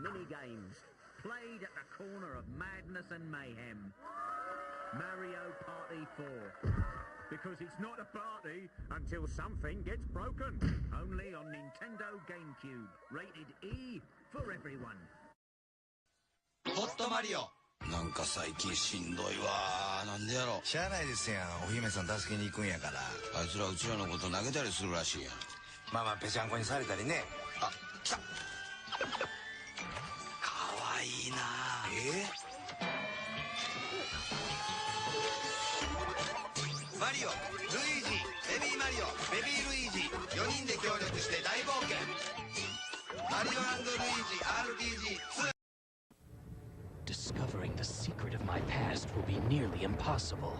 mini-games, played at the corner of madness and mayhem. Mario Party 4. Because it's not a party until something gets broken. Only on Nintendo GameCube. Rated E for everyone. ホットマリオ。なんか最近しんどいわ。なんでやろ。しゃあないですやん。お姫さん助けに行くんやから。あいつらうちらのこと投げたりするらしいやん。まあまあぺちゃんこにされたりね。あ、来た。かわいいな。マリオ、ルイージ、ベビーマリオ、ベビールイージ、4人で協力して大冒険。マリオ&ルイージ RPG2。 Discovering the secret of my past will be nearly impossible.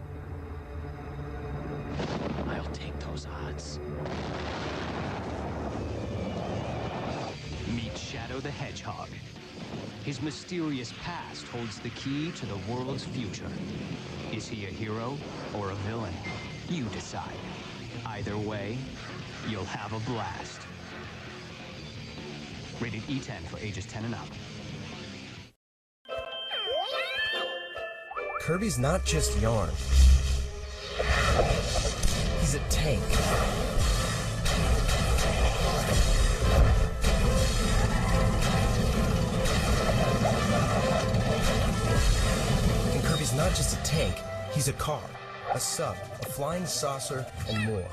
I'll take those odds. Meet Shadow the Hedgehog. His mysterious past holds the key to the world's future. Is he a hero or a villain? You decide. Either way, you'll have a blast. Rated E10 for ages 10 and up. Kirby's not just yarn. He's a tank. And Kirby's not just a tank, he's a car, a sub, a flying saucer, and more.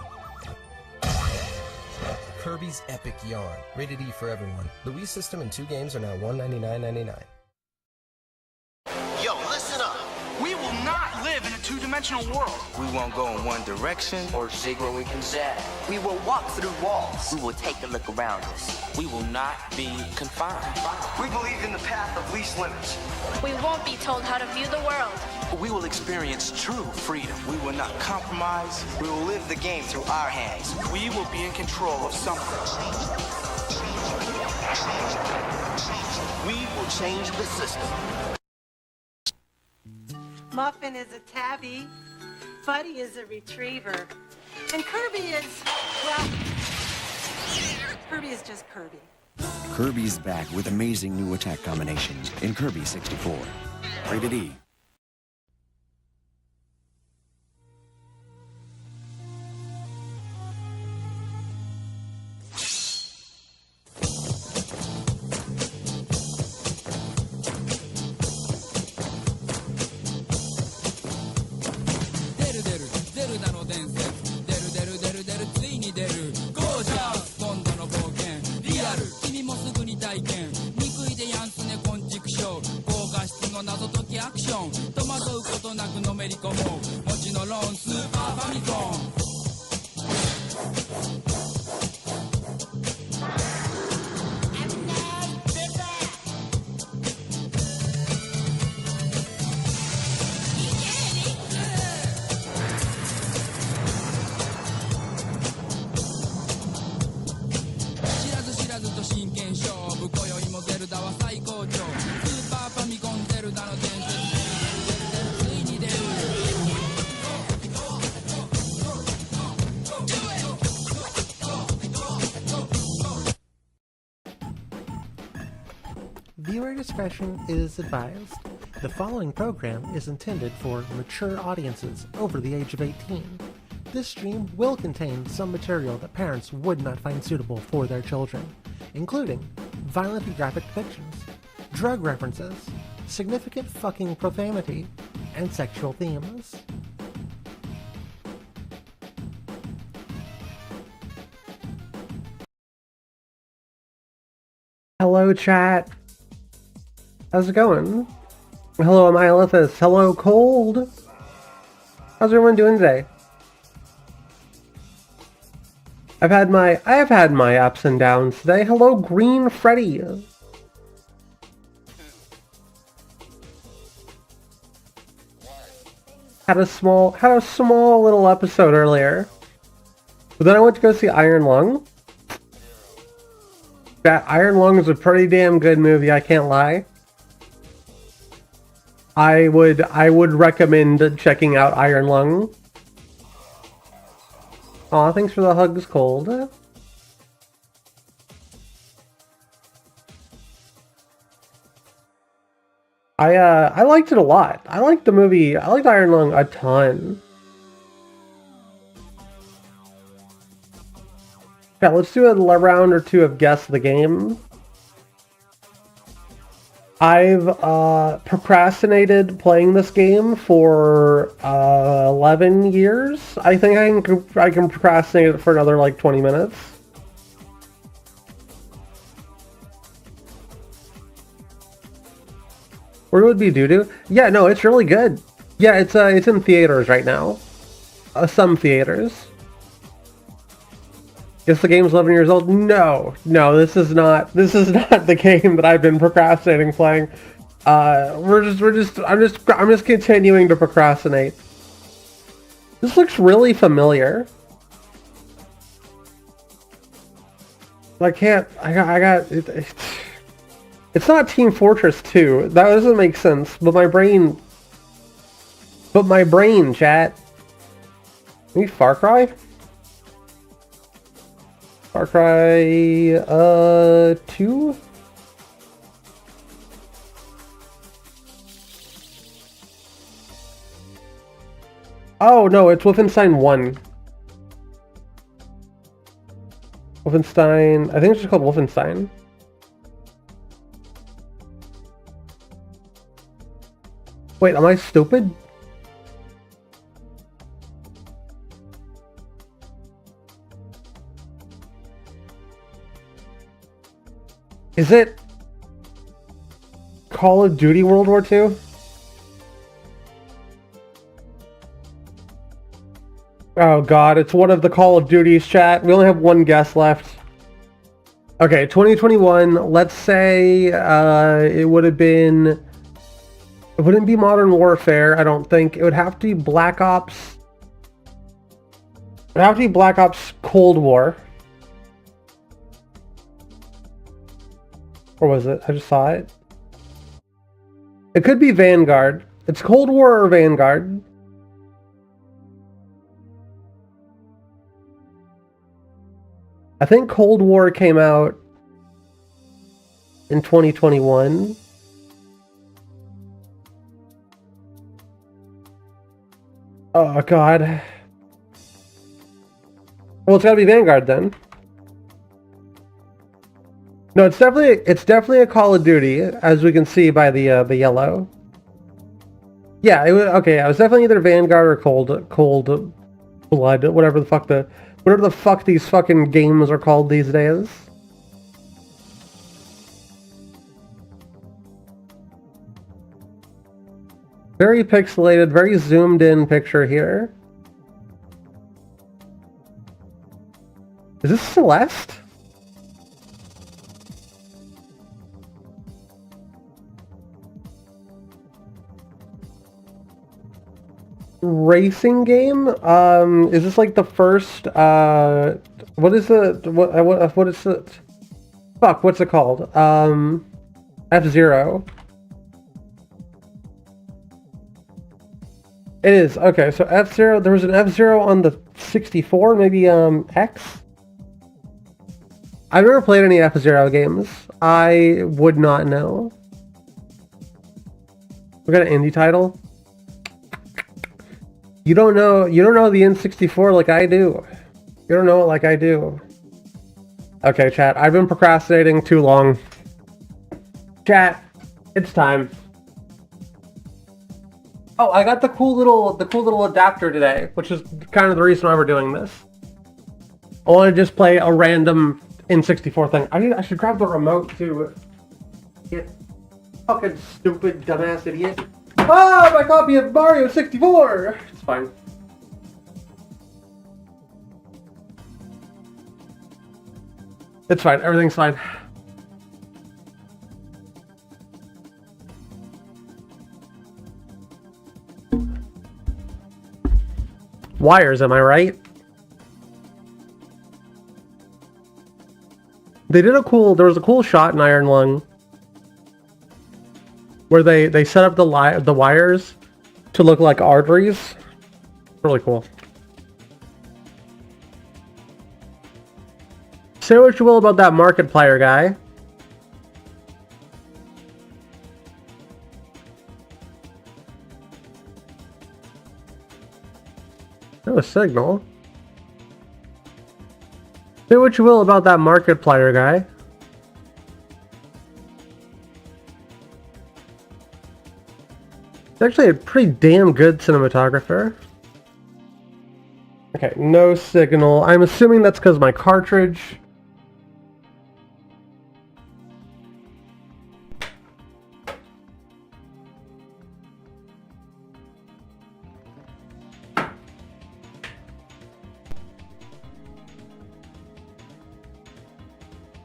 Kirby's Epic Yarn, rated E for everyone. The Wii system and 2 games are now $199.99. Yo, listen up. We will not live in a two-dimensional world. We won't go in one direction or zig where we can zag. We will walk through walls. We will take a look around us. We will not be confined. We believe in the path of least limits. We won't be told how to view the world. We will experience true freedom. We will not compromise. We will live the game through our hands. We will be in control of something. We will change the system. Muffin is a tabby, Buddy is a retriever, and Kirby is, well, Kirby is just Kirby. Kirby's back with amazing new attack combinations in Kirby 64. Rated E. Viewer discretion is advised. The following program is intended for mature audiences over the age of 18. This stream will contain some material that parents would not find suitable for their children, including violent and graphic depictions, drug references, significant fucking profanity, and sexual themes. Hello, chat. How's it going? Hello, I'm Iolithus. Hello, Cold. How's everyone doing today? I have had my ups and downs today. Hello, Green Freddy. Had a small little episode earlier. But then I went to go see Iron Lung. That Iron Lung is a pretty damn good movie, I can't lie. I would recommend checking out Iron Lung. Aw, thanks for the hugs, Cold. I liked it a lot. I liked the movie. I liked Iron Lung a ton. Yeah, let's do a round or two of Guess the Game. I've procrastinated playing this game for 11 years. I think I can procrastinate it for another like 20 minutes. Where would be doo-doo? Yeah, no, it's really good. Yeah, it's in theaters right now. Some theaters. Guess the game's 11 years old? No, this is not the game that I've been procrastinating playing. I'm just continuing to procrastinate. This looks really familiar. I got it. It's not Team Fortress 2. That doesn't make sense. But my brain, chat. Maybe Far Cry? Far Cry 2? Oh no, it's Wolfenstein 1. Wolfenstein, I think it's just called Wolfenstein. Wait, am I stupid? Is it Call of Duty World War II? Oh god, it's one of the Call of Duties, chat. We only have one guess left. Okay, 2021, let's say it would have been... It wouldn't be Modern Warfare, I don't think. It would have to be Black Ops... It would have to be Black Ops Cold War. Or was it? I just saw it. It could be Vanguard. It's Cold War or Vanguard. I think Cold War came out in 2021. Oh god. Well, it's gotta be Vanguard then. No, it's definitely a Call of Duty, as we can see by the yellow. Yeah, it was okay. It was definitely either Vanguard or Cold Blood, whatever the fuck these fucking games are called these days. Very pixelated, very zoomed in picture here. Is this Celeste? Racing game? Is this like the first, what is it? What is it? Fuck, what's it called? F-Zero. It is, okay, so F-Zero, there was an F-Zero on the 64, maybe, X? I've never played any F-Zero games. I would not know. We got an indie title. You don't know the N64 like I do. You don't know it like I do. Okay, chat, I've been procrastinating too long. Chat, it's time. Oh, I got the cool little adapter today, which is kind of the reason why we're doing this. I want to just play a random N64 thing. I should grab the remote to get fucking stupid dumbass idiot. Ah, my copy of Mario 64! It's fine. It's fine, everything's fine. Wires, am I right? There was a cool shot in Iron Lung where they set up the wires to look like arteries. Really cool. Say what you will about that Markiplier guy. No signal. Say what you will about that Markiplier guy. He's actually a pretty damn good cinematographer. Okay, no signal. I'm assuming that's because my cartridge.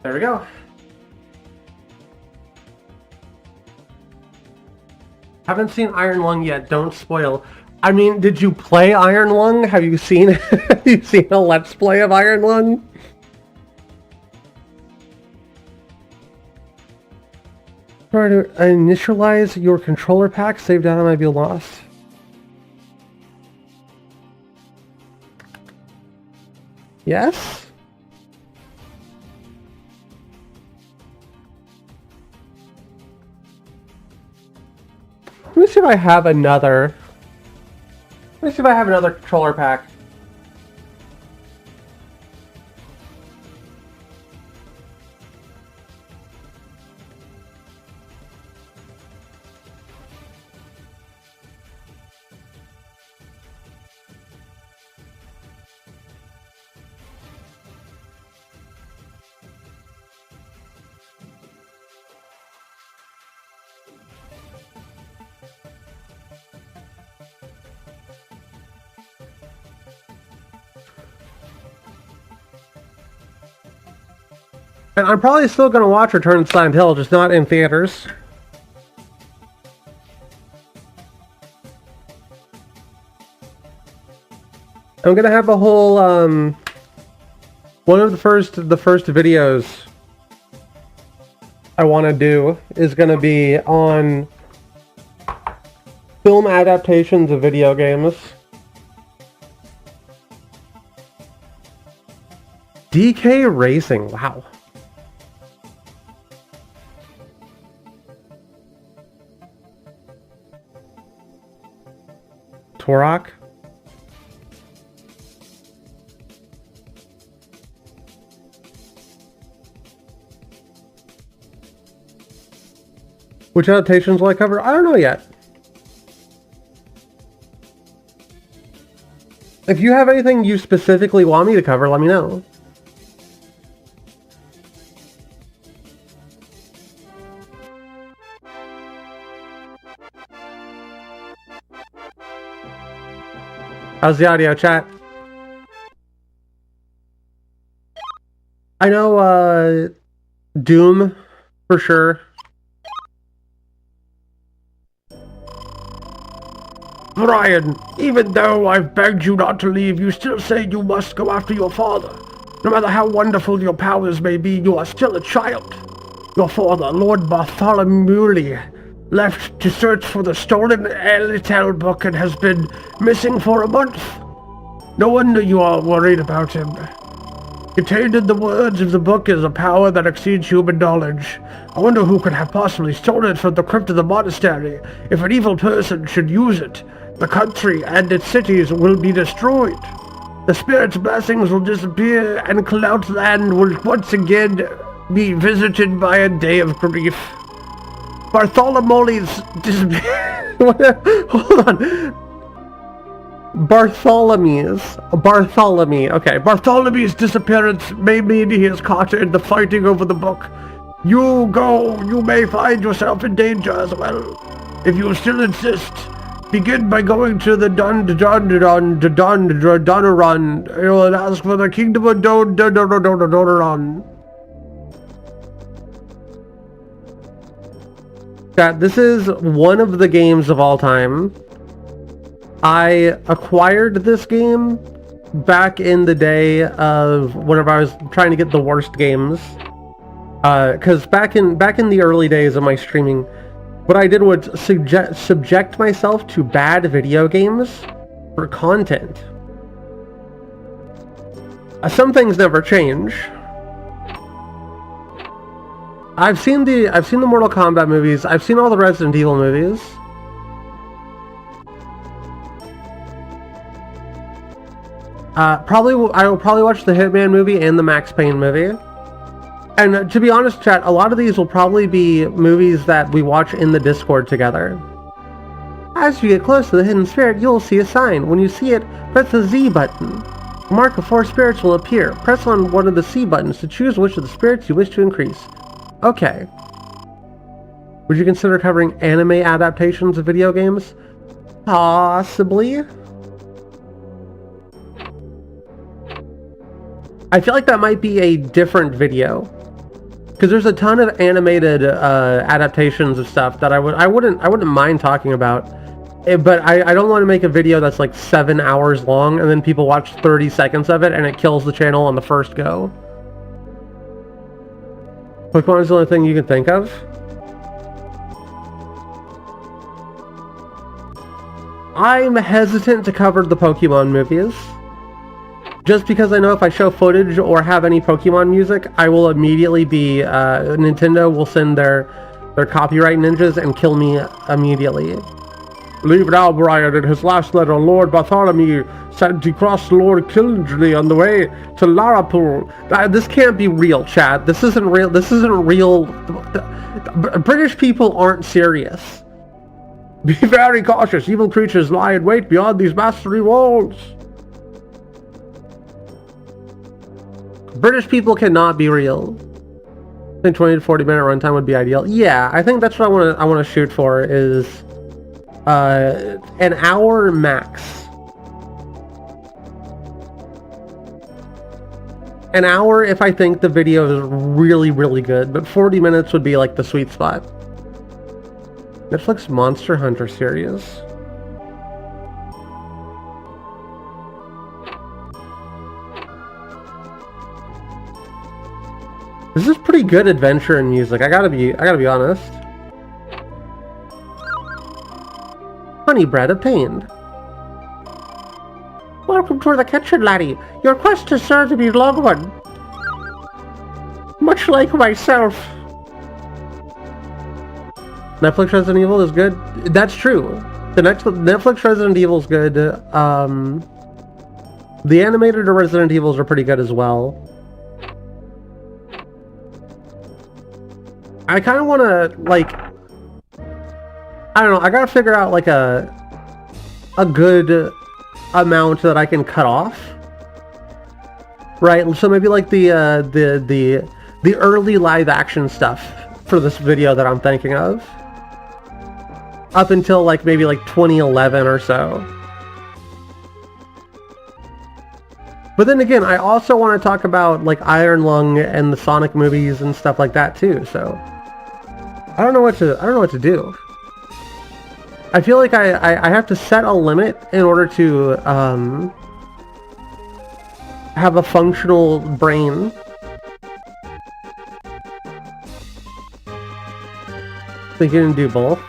There we go. Haven't seen Iron Lung yet. Don't spoil. I mean, did you play Iron Lung? Have you seen have you seen a Let's Play of Iron Lung? Try to initialize your controller pack. Save data might be lost. Yes? Let me see if I have another. Let me see if I have another controller pack. And I'm probably still going to watch Return to Silent Hill, just not in theaters. I'm going to have a whole, one of the first videos I want to do is going to be on film adaptations of video games. DK Racing, wow. Turok? Which adaptations will I cover? I don't know yet. If you have anything you specifically want me to cover, let me know. How's the audio, chat? I know, Doom, for sure. Brian, even though I've begged you not to leave, you still say you must go after your father. No matter how wonderful your powers may be, you are still a child. Your father, Lord Bartholomew, left to search for the stolen Elitel book and has been missing for a month. No wonder you are worried about him. Contained in the words of the book is a power that exceeds human knowledge. I wonder who could have possibly stolen it from the crypt of the monastery. If an evil person should use it, the country and its cities will be destroyed. The spirit's blessings will disappear, and Clout Land will once again be visited by a day of grief. Bartholomew's disappearance. Hold on. Bartholomew. Okay, Bartholomew's disappearance may mean he is caught in the fighting over the book. You may find yourself in danger as well. If you still insist, begin by going to the Donaran. You will ask for the kingdom of Donaran. This is one of the games of all time. I acquired this game back in the day of whenever I was trying to get the worst games. Because back in the early days of my streaming, what I did was subject myself to bad video games for content. Some things never change. I've seen the Mortal Kombat movies. I've seen all the Resident Evil movies. I will probably watch the Hitman movie and the Max Payne movie. And to be honest, chat, a lot of these will probably be movies that we watch in the Discord together. As you get close to the hidden spirit, you will see a sign. When you see it, press the Z button. A mark of 4 spirits will appear. Press on one of the C buttons to choose which of the spirits you wish to increase. Okay. Would you consider covering anime adaptations of video games? Possibly. I feel like that might be a different video. Because there's a ton of animated adaptations of stuff that I wouldn't mind talking about. But I don't want to make a video that's like 7 hours long and then people watch 30 seconds of it and it kills the channel on the first go. Pokemon is the only thing you can think of? I'm hesitant to cover the Pokemon movies. Just because I know if I show footage or have any Pokemon music, I will immediately be, Nintendo will send their copyright ninjas and kill me immediately. Leave now, Brian. In his last letter, Lord Bartholomew said he crossed Lord Kildrey on the way to Larapool. This can't be real, chat. This isn't real. This isn't real. British people aren't serious. Be very cautious. Evil creatures lie in wait beyond these mastery walls. British people cannot be real. I think 20 to 40 minute runtime would be ideal. Yeah, I think that's what I want to shoot for is an hour max. An hour if I think the video is really, really good, but 40 minutes would be like the sweet spot. Netflix Monster Hunter series. This is pretty good adventure and music. I gotta be honest. Honey bread obtained. Welcome to the kitchen, laddie. Your quest has served to be a long one. Much like myself. Netflix Resident Evil is good. That's true. The next Netflix Resident Evil is good. The animated Resident Evils are pretty good as well. I kind of want to, like, I don't know, I gotta figure out, like, a good amount that I can cut off. Right, so maybe, like, the early live-action stuff for this video that I'm thinking of. Up until, like, maybe, like, 2011 or so. But then again, I also want to talk about, like, Iron Lung and the Sonic movies and stuff like that, too, so... I don't know what to do. I feel like I have to set a limit in order to have a functional brain. Think you can do both.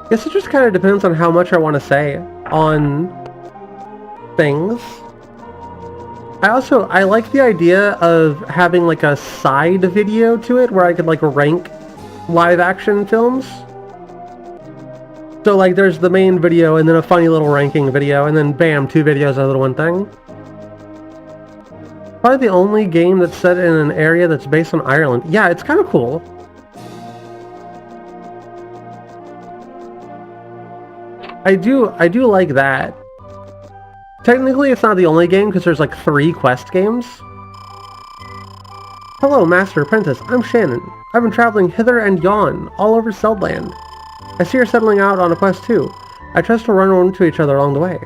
I guess it just kind of depends on how much I want to say on things. I like the idea of having like a side video to it where I could like rank live action films. So like there's the main video and then a funny little ranking video and then bam, 2 videos out of one thing. Probably the only game that's set in an area that's based on Ireland. Yeah, it's kind of cool. I do like that. Technically, it's not the only game, because there's like 3 quest games. Hello, Master Apprentice. I'm Shannon. I've been traveling hither and yon, all over Seldland. I see you're settling out on a quest too. I trust we'll run into each other along the way.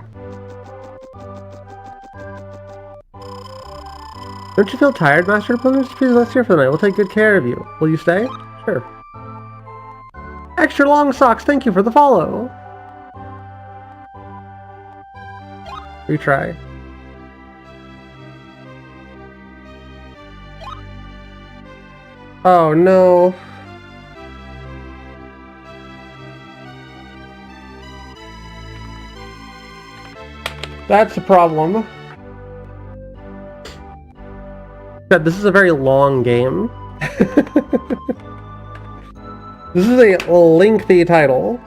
Don't you feel tired, Master Apprentice? Please let's here for the night. We'll take good care of you. Will you stay? Sure. Extra long socks, thank you for the follow. Retry. Oh no. That's the problem. God, this is a very long game. This is a lengthy title.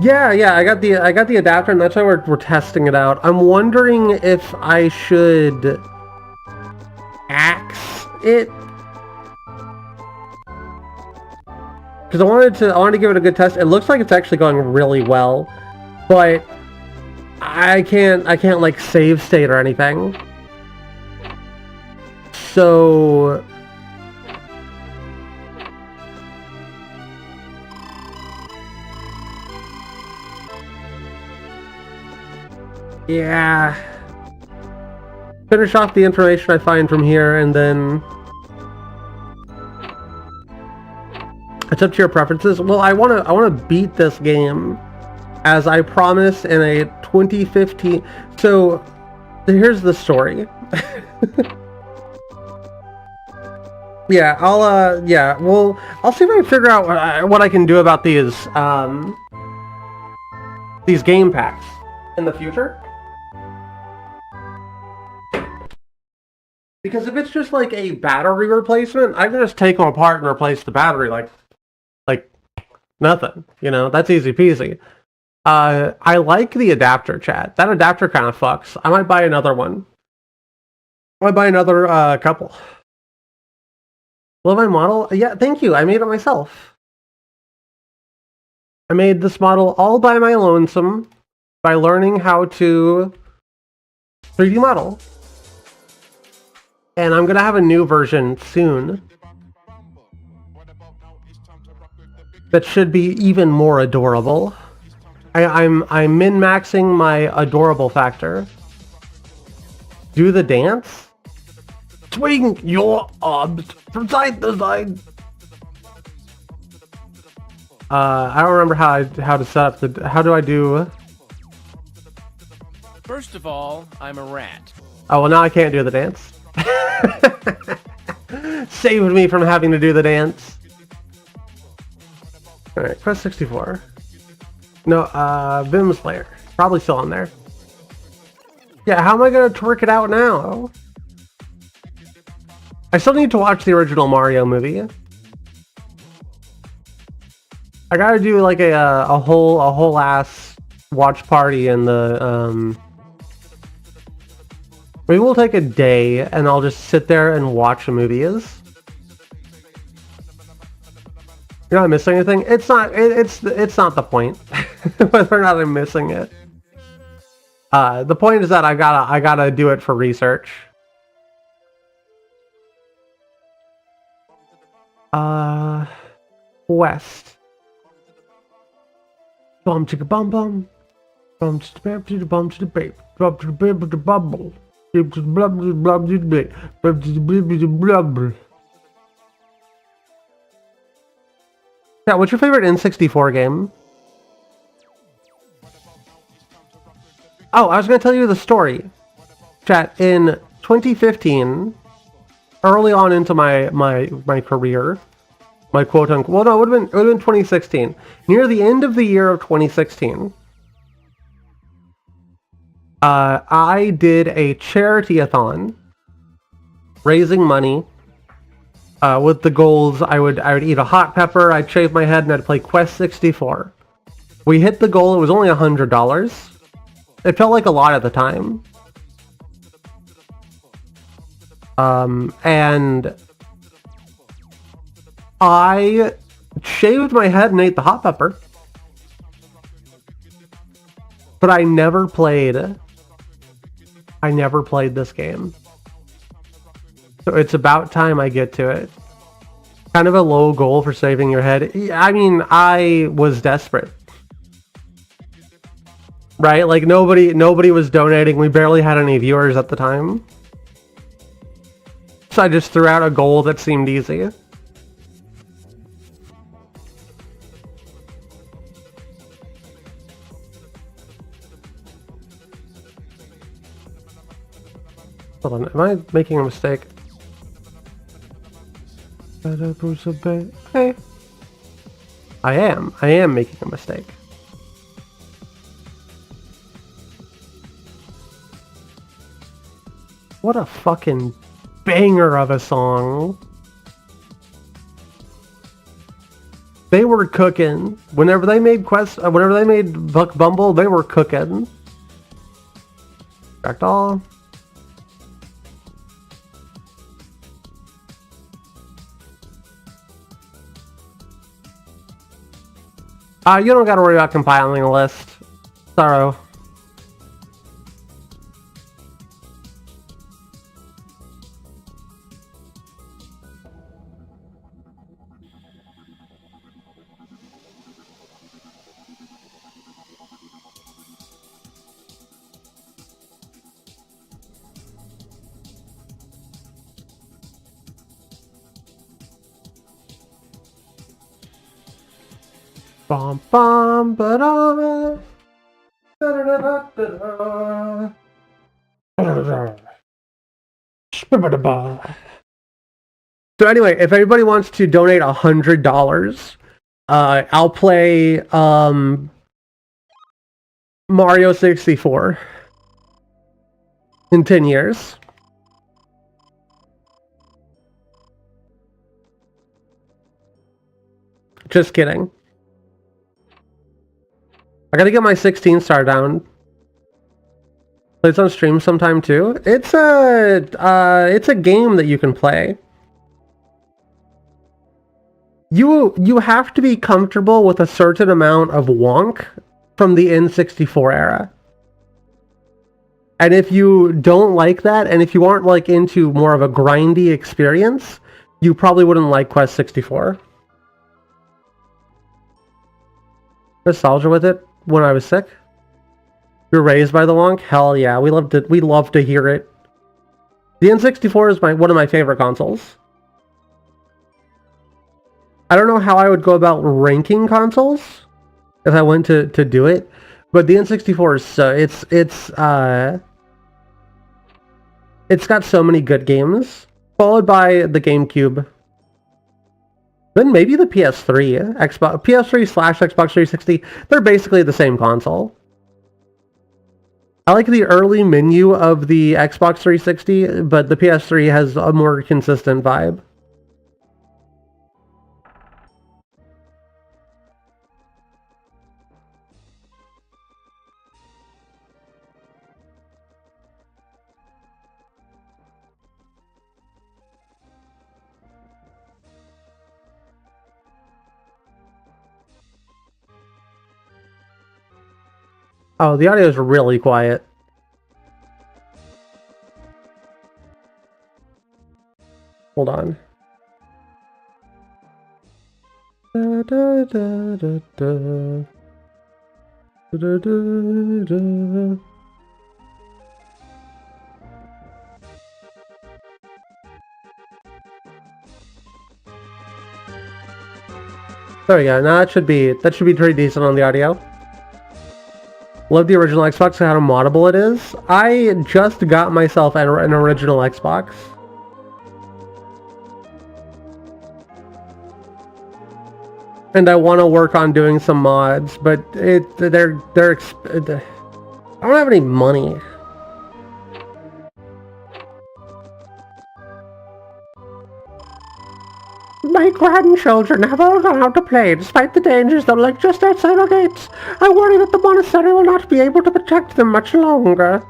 Yeah, I got the adapter, and that's why we're testing it out. I'm wondering if I should axe it, because I wanted to give it a good test. It looks like it's actually going really well, but I can't like save state or anything. So yeah, finish off the information I find from here, and then it's up to your preferences. Well, I want to beat this game as I promised in a 2015. So here's the story. Yeah, I'll see if I can figure out what I can do about these game packs in the future. Because if it's just like a battery replacement, I can just take them apart and replace the battery like nothing. You know, that's easy peasy. I like the adapter, chat. That adapter kind of fucks. I might buy another one. I might buy another couple. Love my model? Yeah, thank you. I made it myself. I made this model all by my lonesome by learning how to 3D model. And I'm gonna have a new version soon that should be even more adorable. I'm min-maxing my adorable factor. Do the dance? Swing your arms from side to side. I don't remember how to set up the. How do I do? First of all, I'm a rat. Oh well, now I can't do the dance. Saved me from having to do the dance. Alright, press 64. No, Vim Slayer. Probably still on there. Yeah, how am I gonna trick it out now? I still need to watch the original Mario movie. I gotta do like a whole ass watch party in the maybe we'll take a day and I'll just sit there and watch a movie. You're not missing anything? It's not the point. Whether or not I'm missing it. The point is that I gotta do it for research. West. Bum chicka bum bum. Bum to the bam to the bum to the babe. Bum to the babe to the bubble. Bum to the blub to the blub to the babe. Bum to the blub to the blub. Yeah, what's your favorite N64 game? Oh, I was gonna tell you the story. Chat, in 2015, early on into my career, my quote unquote, well no, it would have been 2016. Near the end of the year of 2016, I did a charity-a-thon, raising money, with the goals. I would eat a hot pepper, I'd shave my head, and I'd play Quest 64. We hit the goal. It was only $100. It felt like a lot at the time. And I shaved my head and ate the hot pepper. But I never played this game. So it's about time I get to it. Kind of a low goal for saving your head. I mean, I was desperate. Right? Like nobody was donating. We barely had any viewers at the time. So I just threw out a goal that seemed easy. Hold on, am I making a mistake? Hey. I am making a mistake. What a fucking banger of a song. They were cooking. Whenever they made whenever they made Buck Bumble, they were cooking. Ragdoll. You don't gotta worry about compiling a list. Sorrow. Bum bum ba da da da da. So anyway, if anybody wants to donate $100, I'll play Mario 64 in 10 years. Just kidding. I gotta get my 16 star down. It's on stream sometime too. It's a game that you can play. You have to be comfortable with a certain amount of wonk from the N64 era. And if you don't like that, and if you aren't like into more of a grindy experience, you probably wouldn't like Quest 64. Nostalgia with it. When I was sick? You're raised by the wonk? Hell yeah, we love to hear it. The N64 is one of my favorite consoles. I don't know how I would go about ranking consoles if I went to do it, but the N64 is so it's got so many good games, followed by the GameCube. Then maybe the PS3, PS3/Xbox 360, they're basically the same console. I like the early menu of the Xbox 360, but the PS3 has a more consistent vibe. Oh, the audio is really quiet. Hold on. Da, da, da, da, da. Da, da, da. There we go. Now that should be pretty decent on the audio. Love the original Xbox and how moddable it is. I just got myself an original Xbox. And I want to work on doing some mods, but I don't have any money. My grandchildren have all gone out to play despite the dangers that lurk just outside our gates. I worry that the monastery will not be able to protect them much longer.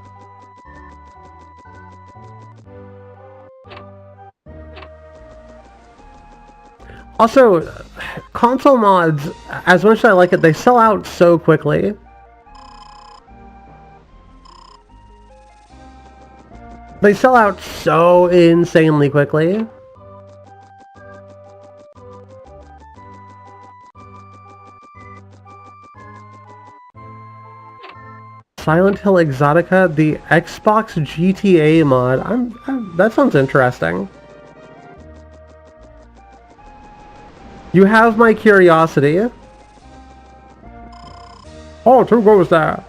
Also, console mods, as much as I like it, they sell out so quickly. They sell out so insanely quickly. Silent Hill Exotica, the Xbox GTA mod. That sounds interesting. You have my curiosity. Oh, who goes there?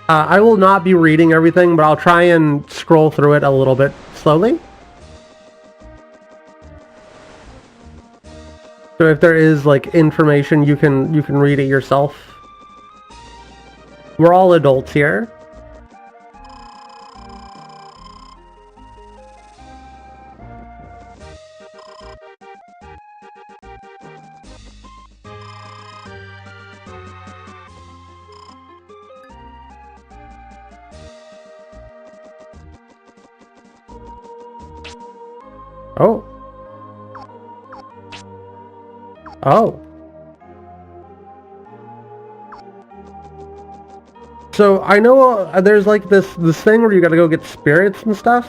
I will not be reading everything, but I'll try and scroll through it a little bit slowly. So if there is like information, you can read it yourself. We're all adults here. Oh. Oh. So I know there's like this thing where you gotta go get spirits and stuff.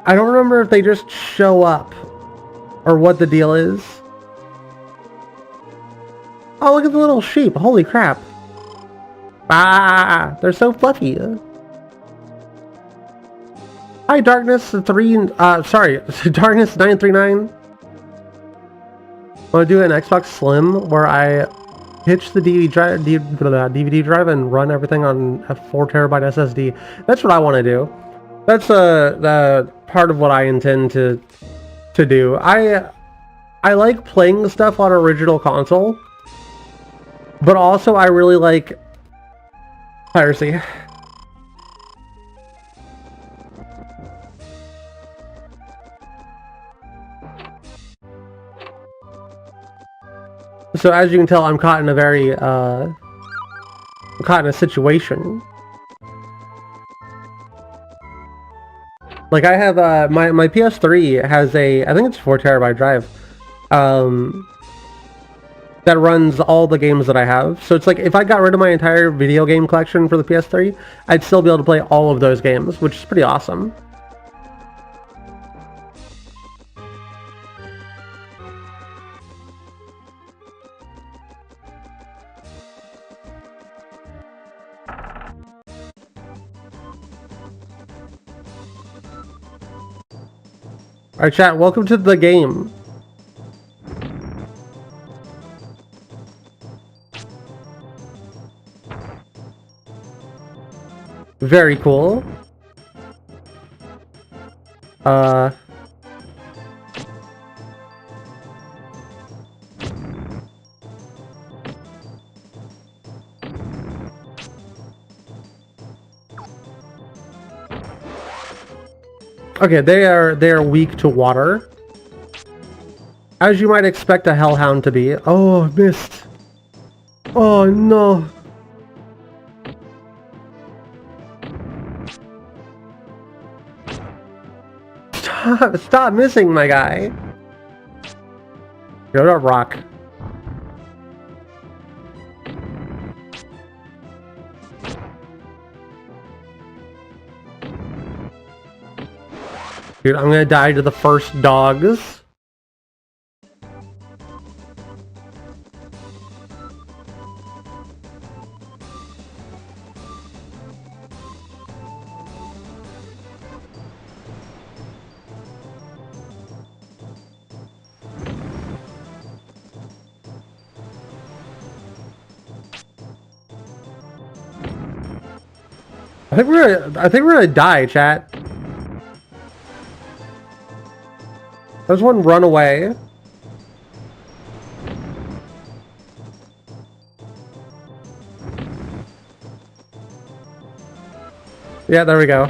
I don't remember if they just show up or what the deal is. Oh, look at the little sheep. Holy crap. Ah, they're so fluffy. Hi, Darkness Darkness 939. I want to do an Xbox Slim where I hitch the DVD drive and run everything on a 4 terabyte SSD. That's what I want to do. That's the part of what I intend to do. I like playing stuff on original console, but also I really like piracy. So as you can tell, I'm caught in a very, I'm caught in a situation. Like I have, my PS3 has I think it's a 4 terabyte drive, that runs all the games that I have. So it's like, if I got rid of my entire video game collection for the PS3, I'd still be able to play all of those games, which is pretty awesome. Alright, chat, welcome to the game. Very cool. Okay, they are weak to water, as you might expect a hellhound to be. Oh, missed. Oh no. Stop missing, my guy. Go to rock. Dude, I'm gonna die to the first dogs. I think we're gonna die, chat. There's one run away. Yeah, there we go.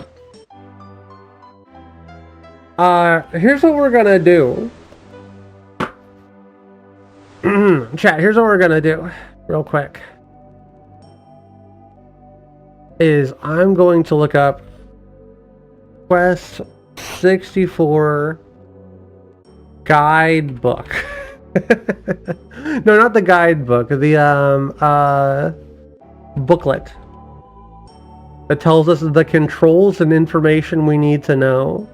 Here's what we're gonna do. Chat, here's what we're gonna do, real quick. Is I'm going to look up Quest 64 guidebook. No, not the guidebook, the booklet that tells us the controls and information we need to know.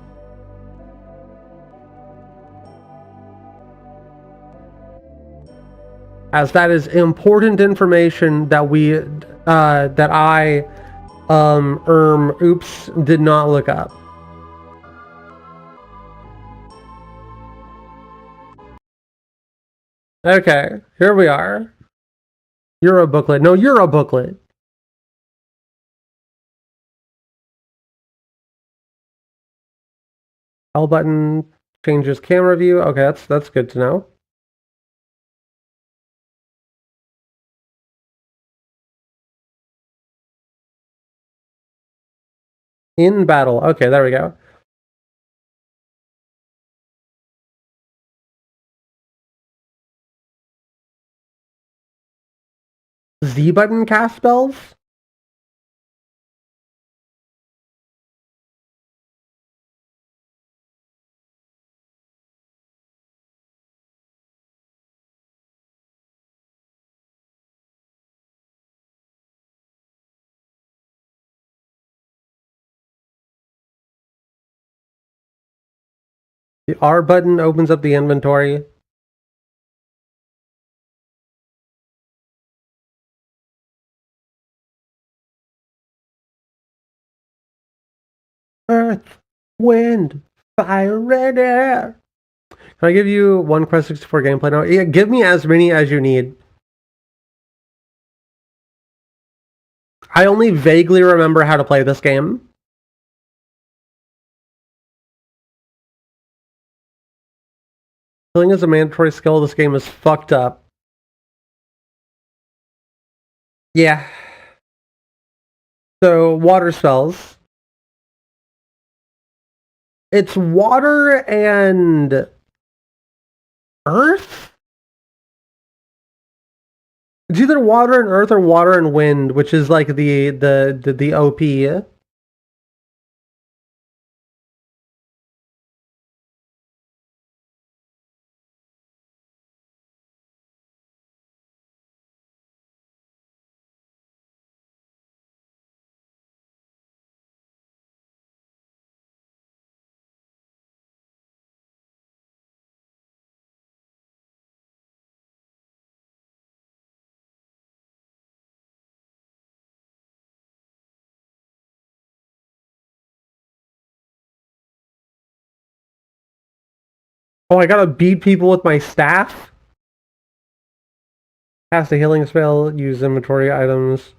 As that is important information that we oops, did not look up. Okay, here we are. Euro booklet. No, Euro booklet. L button changes camera view. Okay, that's good to know. In battle. Okay, there we go. Z button cast spells? The R button opens up the inventory. Earth, wind, fire, and air. Can I give you one Quest 64 gameplay now? Yeah, give me as many as you need. I only vaguely remember how to play this game. Killing is a mandatory skill. This game is fucked up. Yeah. So, water spells. It's water and earth? It's either water and earth or water and wind, which is like the OP. Oh, I gotta beat people with my staff? Cast a healing spell, use inventory items.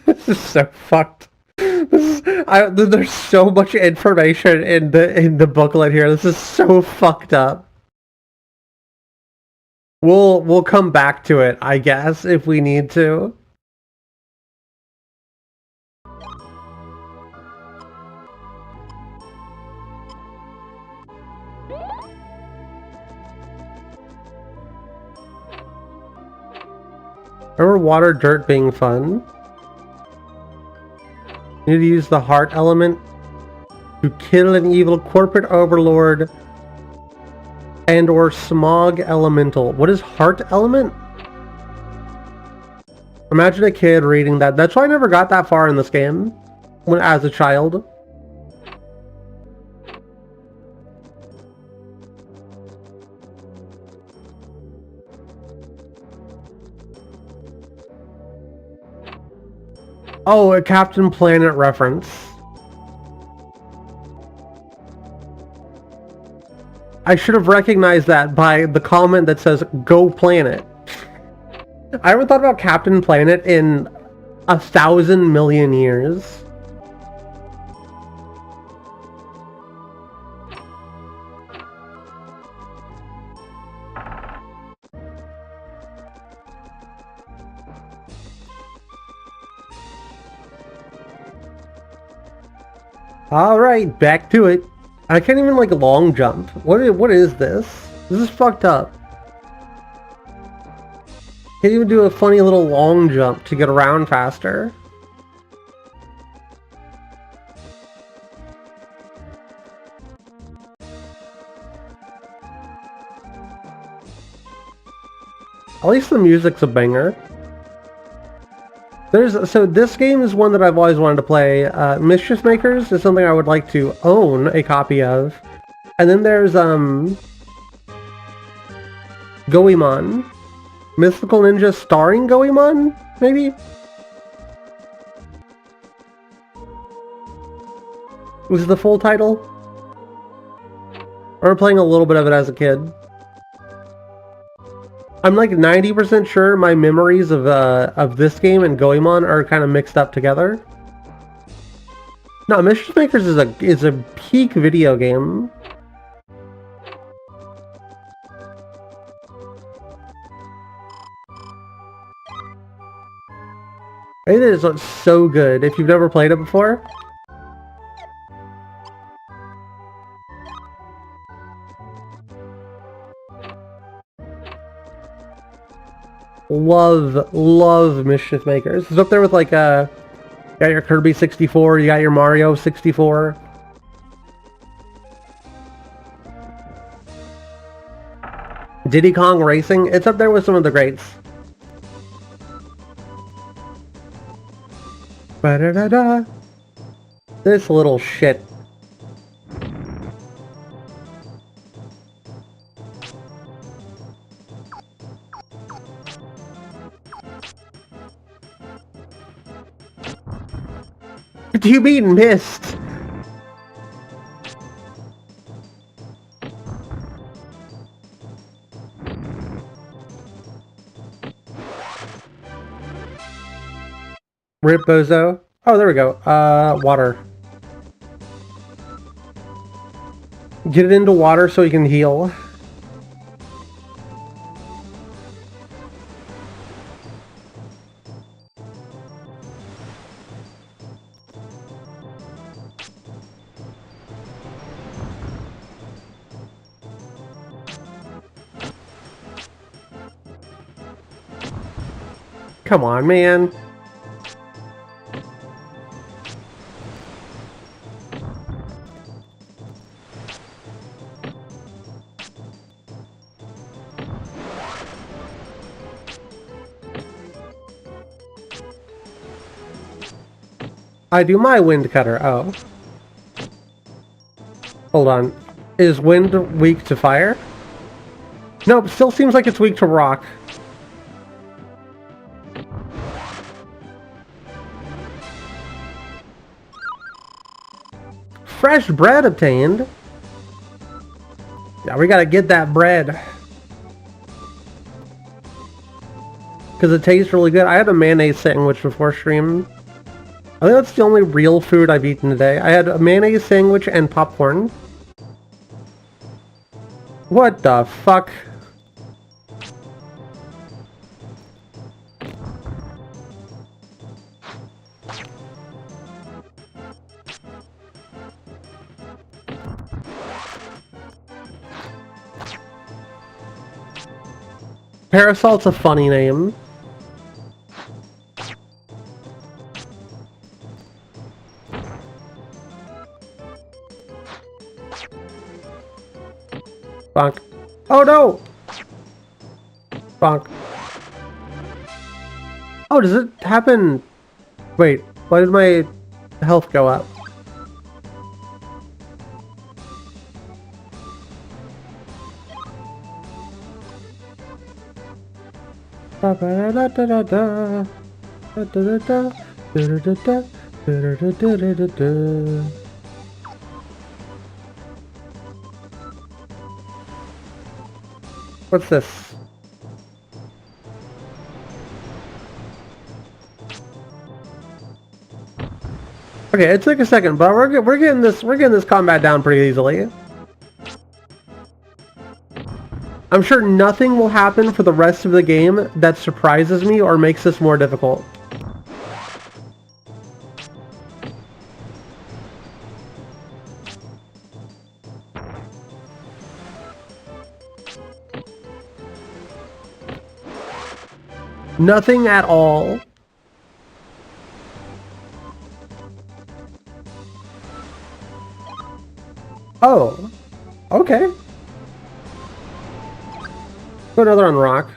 This is so fucked. There's so much information in the booklet here. This is so fucked up. We'll come back to it, I guess, if we need to. Remember water dirt being fun? You need to use the heart element to kill an evil corporate overlord and or smog elemental. What is heart element? Imagine a kid reading that. That's why I never got that far in this game when as a child. Oh, a Captain Planet reference. I should have recognized that by the comment that says, "Go Planet." I haven't thought about Captain Planet in 1,000 million years. Alright, back to it. I can't even like long jump. What is this? This is fucked up. Can't even do a funny little long jump to get around faster. At least the music's a banger. So this game is one that I've always wanted to play. Mischief Makers is something I would like to own a copy of. And then there's the Goemon. Mythical Ninja starring Goemon, maybe? Was it the full title? I remember playing a little bit of it as a kid. I'm like 90% sure my memories of this game and Goemon are kind of mixed up together. No, Mischief Makers is a peak video game. It is so good if you've never played it before. Love Mischief Makers. It's up there with like you got your Kirby 64, you got your Mario 64. Diddy Kong Racing, it's up there with some of the greats. Ba-da-da-da. This little shit. What do you mean missed? Rip Bozo. Oh, there we go. Water. Get it into water so you can heal. Come on, man. I do my wind cutter. Oh. Hold on. Is wind weak to fire? Nope, still seems like it's weak to rock. Fresh bread obtained. Yeah, we gotta get that bread. Because it tastes really good. I had a mayonnaise sandwich before stream. I think that's the only real food I've eaten today. I had a mayonnaise sandwich and popcorn. What the fuck? Parasol's a funny name. Bonk. Oh no! Bonk. Oh, does it happen? Wait, why did my health go up? What's this? Okay, it took a second, but we're getting this combat down pretty easily. I'm sure nothing will happen for the rest of the game that surprises me or makes this more difficult. Nothing at all. Oh. Okay. Put another on rock.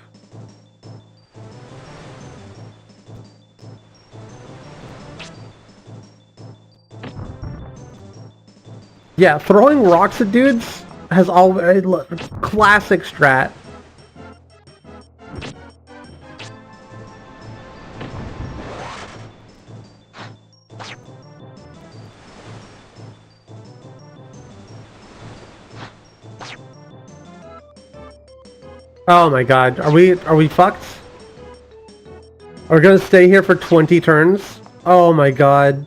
Yeah, throwing rocks at dudes has always classic strat. Oh my god, are we fucked? Are we gonna stay here for 20 turns? Oh my god.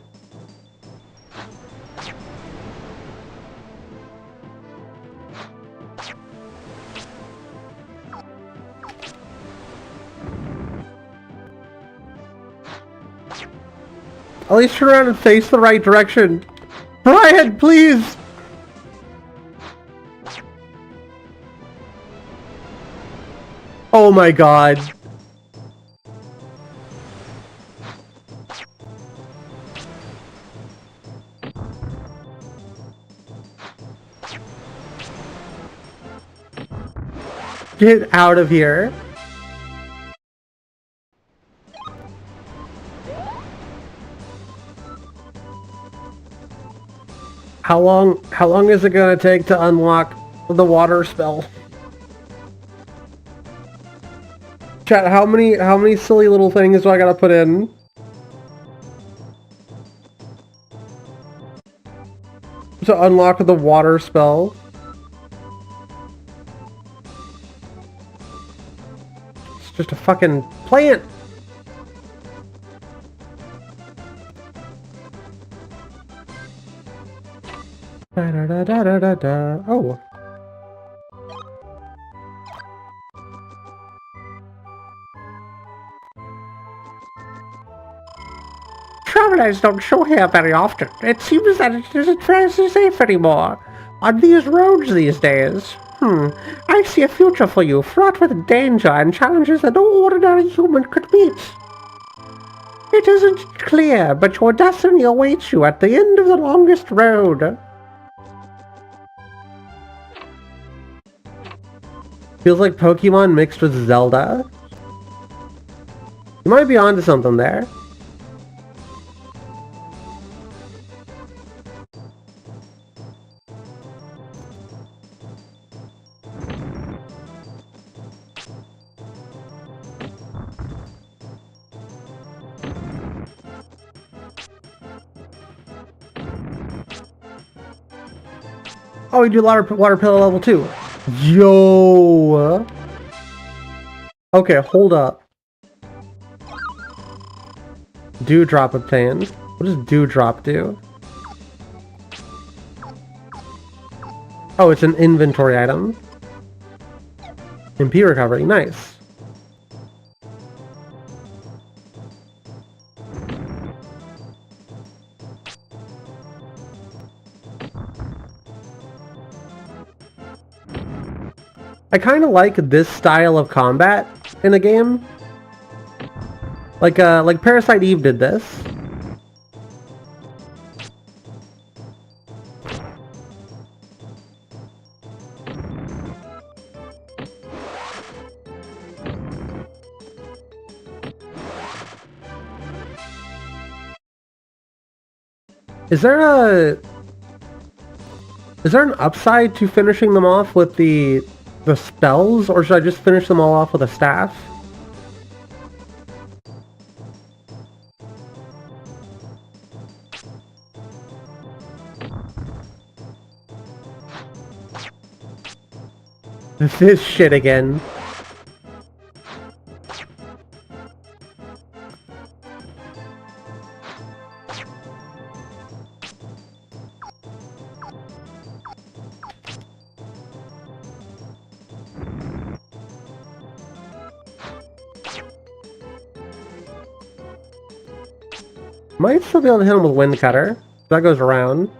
At least turn around and face the right direction. Brian, please! Oh my god. Get out of here. How long is it gonna take to unlock the water spell? Chat, how many silly little things do I gotta put in? To unlock the water spell? It's just a fucking plant! Da da da da da da. Oh. Travelers don't show here very often. It seems that it isn't very safe anymore on these roads these days. I see a future for you, fraught with danger and challenges that no ordinary human could meet. It isn't clear, but your destiny awaits you at the end of the longest road. Feels like Pokemon mixed with Zelda. You might be onto something there. Oh, we do water pillow level 2. Yo! Okay, hold up. Dewdrop obtained. What does Dewdrop do? Oh, it's an inventory item. MP recovery, nice. I kind of like this style of combat in a game. Like Parasite Eve did this. Is there an upside to finishing them off with the spells, or should I just finish them all off with a staff? This shit again. Might still be able to hit him with Wind Cutter. That goes around.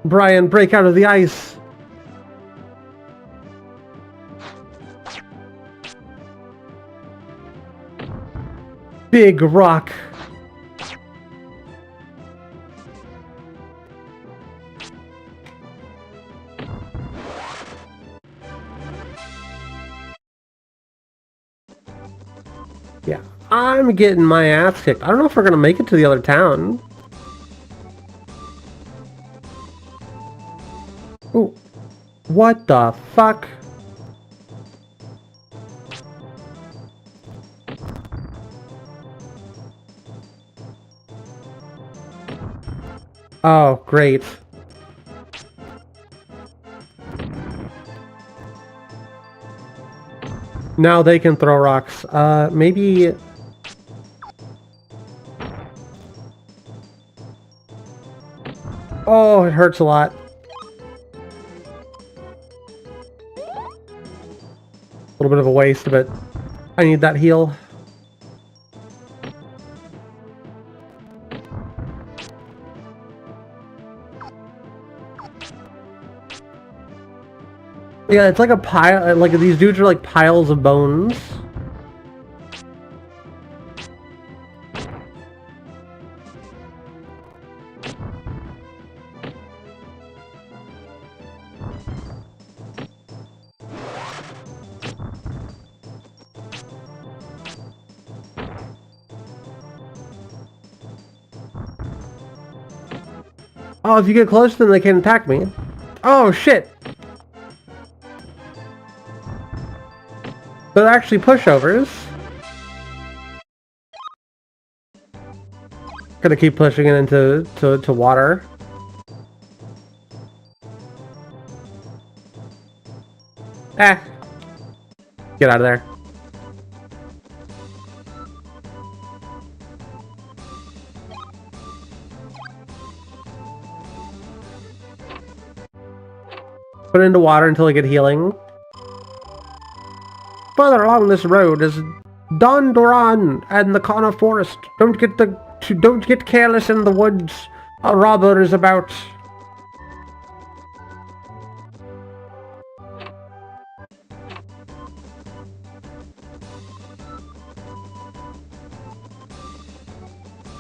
Brian, break out of the ice! Big rock! Yeah, I'm getting my ass kicked. I don't know if we're gonna make it to the other town. Ooh. What the fuck? Oh, great. Now they can throw rocks. Maybe... Oh, it hurts a lot. A little bit of a waste, but I need that heal. Yeah, it's like a pile, like these dudes are like piles of bones. Oh, if you get close, then they can attack me. Oh, shit! They're actually pushovers. Gonna keep pushing it into water. Eh. Get out of there. Put it into water until I get healing. Further along this road is Don Doran and the Connor Forest. Don't get careless in the woods. A robber is about.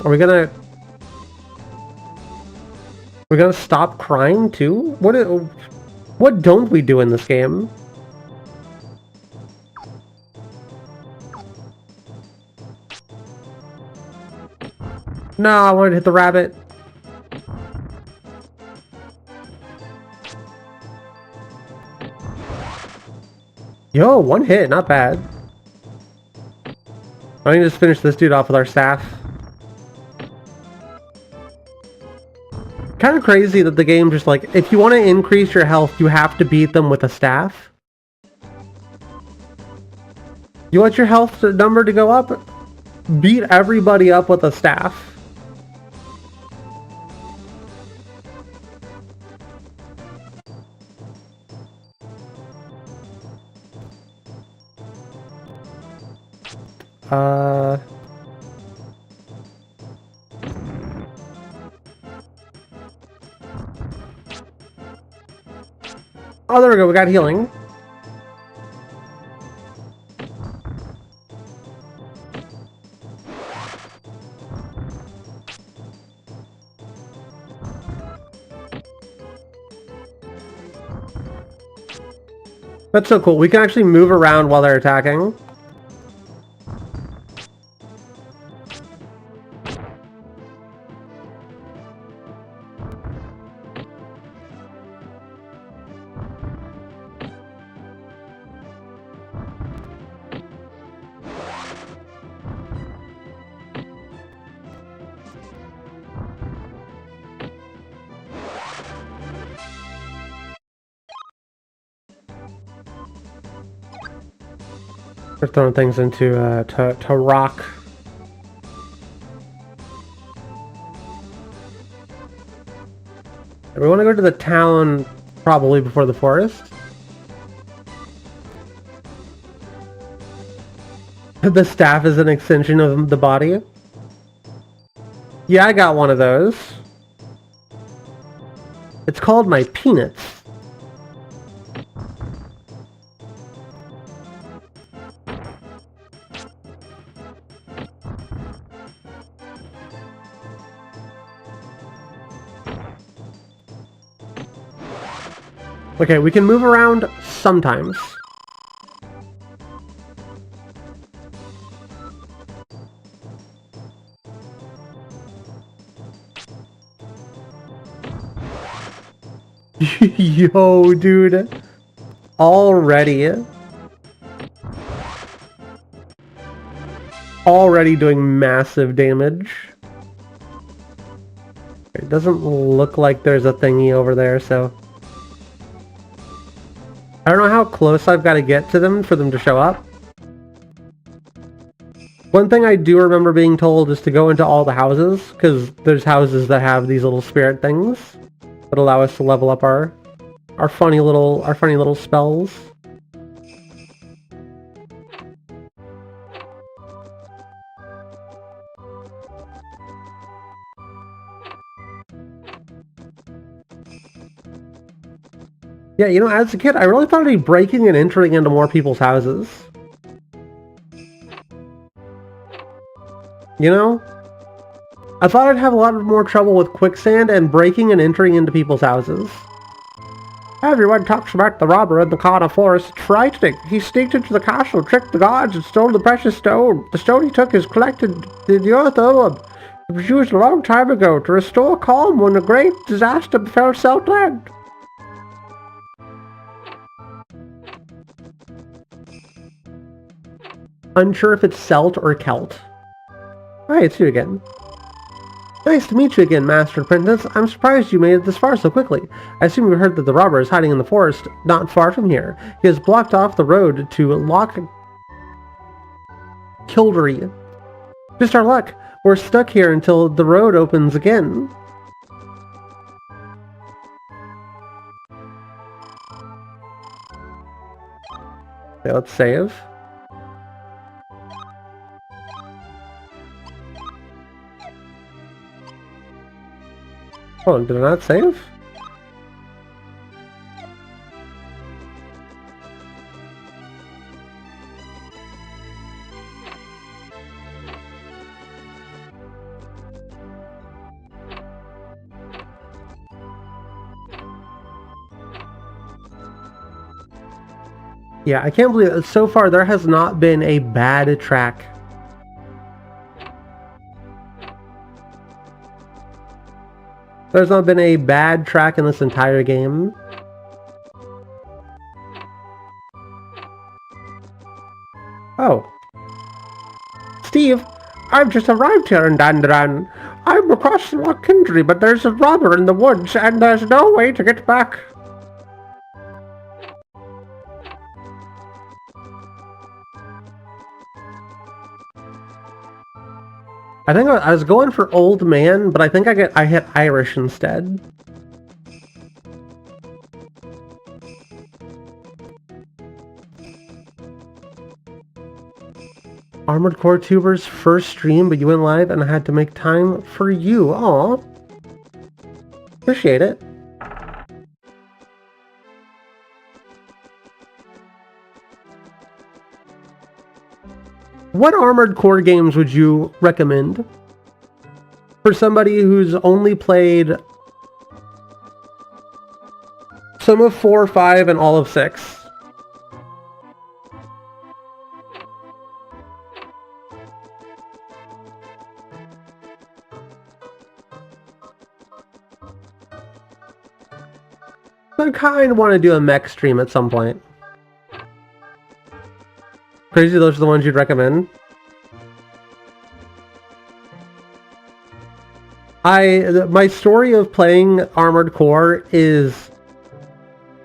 Are we gonna stop crying too? What don't we do in this game? No, I wanted to hit the rabbit. Yo, one hit, not bad. I need to just finish this dude off with our staff. Kind of crazy that the game just like, if you want to increase your health, you have to beat them with a staff. You want your health number to go up? Beat everybody up with a staff. Oh, there we go, we got healing. That's so cool, we can actually move around while they're attacking. They're throwing things into to rock. We want to go to the town probably before the forest. The staff is an extension of the body. Yeah, I got one of those. It's called my peanuts. Okay, we can move around sometimes. Yo, dude. Already doing massive damage. It doesn't look like there's a thingy over there, so... I don't know how close I've got to get to them for them to show up. One thing I do remember being told is to go into all the houses, because there's houses that have these little spirit things that allow us to level up our funny little spells. Yeah, you know, as a kid, I really thought I'd be breaking and entering into more people's houses. You know? I thought I'd have a lot more trouble with quicksand and breaking and entering into people's houses. Everyone talks about the robber in the Kana Forest. It's frightening. He sneaked into the castle, tricked the gods, and stole the precious stone. The stone he took is collected in the Earth Urn. It was used a long time ago to restore calm when a great disaster befell Southland. Unsure if it's Celt or Celt. Hi, it's you again. Nice to meet you again, Master Apprentice. I'm surprised you made it this far so quickly. I assume you heard that the robber is hiding in the forest not far from here. He has blocked off the road to Loch Kildery. Just our luck. We're stuck here until the road opens again. Okay, let's save. Oh, did I not save? Yeah, I can't believe it. So far there has not been a bad track. There's not been a bad track in this entire game. Oh. Steve, I've just arrived here in Dandaran. I'm across the Loch Kindry, but there's a robber in the woods, and there's no way to get back. I think I was going for old man, but I think I hit Irish instead. Armored Core Tuber's first stream, but you went live and I had to make time for you. Aw. Appreciate it. What Armored Core games would you recommend for somebody who's only played some of 4, 5, and all of 6? I kind of want to do a mech stream at some point. Crazy, those are the ones you'd recommend? My story of playing Armored Core is...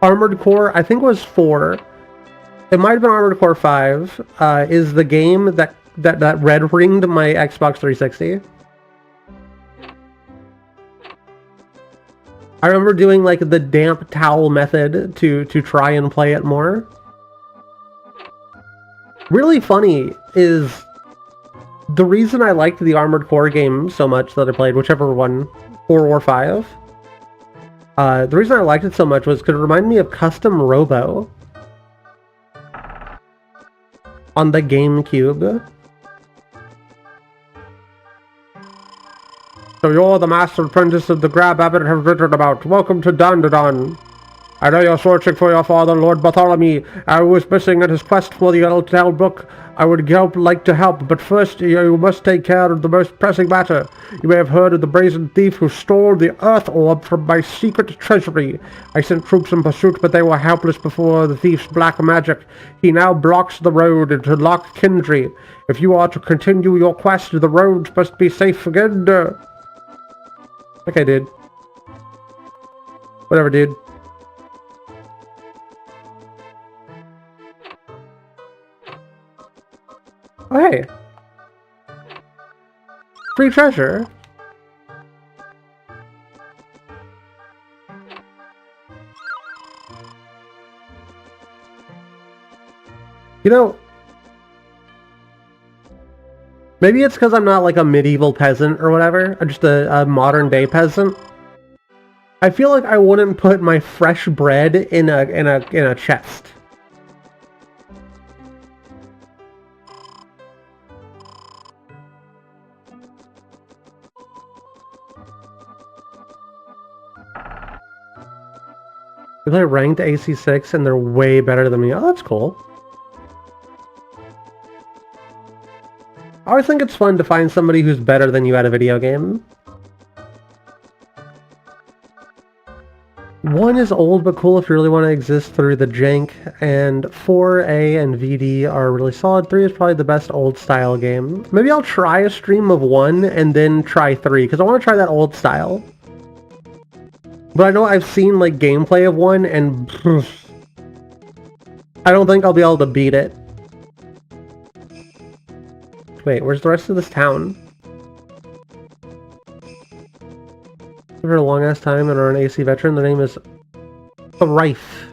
Armored Core, I think was 4. It might have been Armored Core 5, is the game that red-ringed my Xbox 360. I remember doing like the damp towel method to try and play it more. Really funny is the reason I liked the Armored Core game so much that I played, whichever one, 4 or 5. The reason I liked it so much was because it reminded me of Custom Robo on the GameCube. So you're the Master Apprentice of the Grab Abbot have written about. Welcome to Dandadan. I know you're searching for your father, Lord Bartholomew. I was missing in his quest for the Eltal book. I would like to help, but first you must take care of the most pressing matter. You may have heard of the brazen thief who stole the Earth Orb from my secret treasury. I sent troops in pursuit, but they were helpless before the thief's black magic. He now blocks the road into Loch Kindry. If you are to continue your quest, the roads must be safe again. Okay, dude. Whatever, dude. Oh, hey. Free treasure. You know, maybe it's because I'm not like a medieval peasant or whatever. I'm just a modern day peasant. I feel like I wouldn't put my fresh bread in a chest. We play ranked AC6 and they're way better than me. Oh, that's cool. I always think it's fun to find somebody who's better than you at a video game. 1 is old but cool if you really want to exist through the jank, and 4A and VD are really solid. 3 is probably the best old style game. Maybe I'll try a stream of 1 and then try 3, because I want to try that old style. But I know I've seen like gameplay of 1 and I don't think I'll be able to beat it. Wait, where's the rest of this town? For a long ass time and are an AC veteran. Their name is Rife.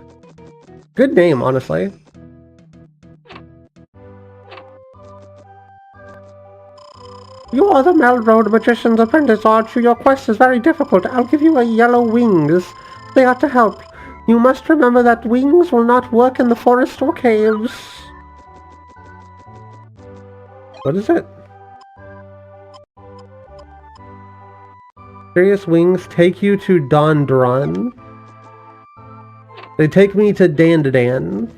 Good name, honestly. You are the Melroad Magician's apprentice, Archie. Your quest is very difficult. I'll give you a yellow wings. They are to help. You must remember that wings will not work in the forest or caves. What is it? Various wings take you to Dondron. They take me to Dandadan.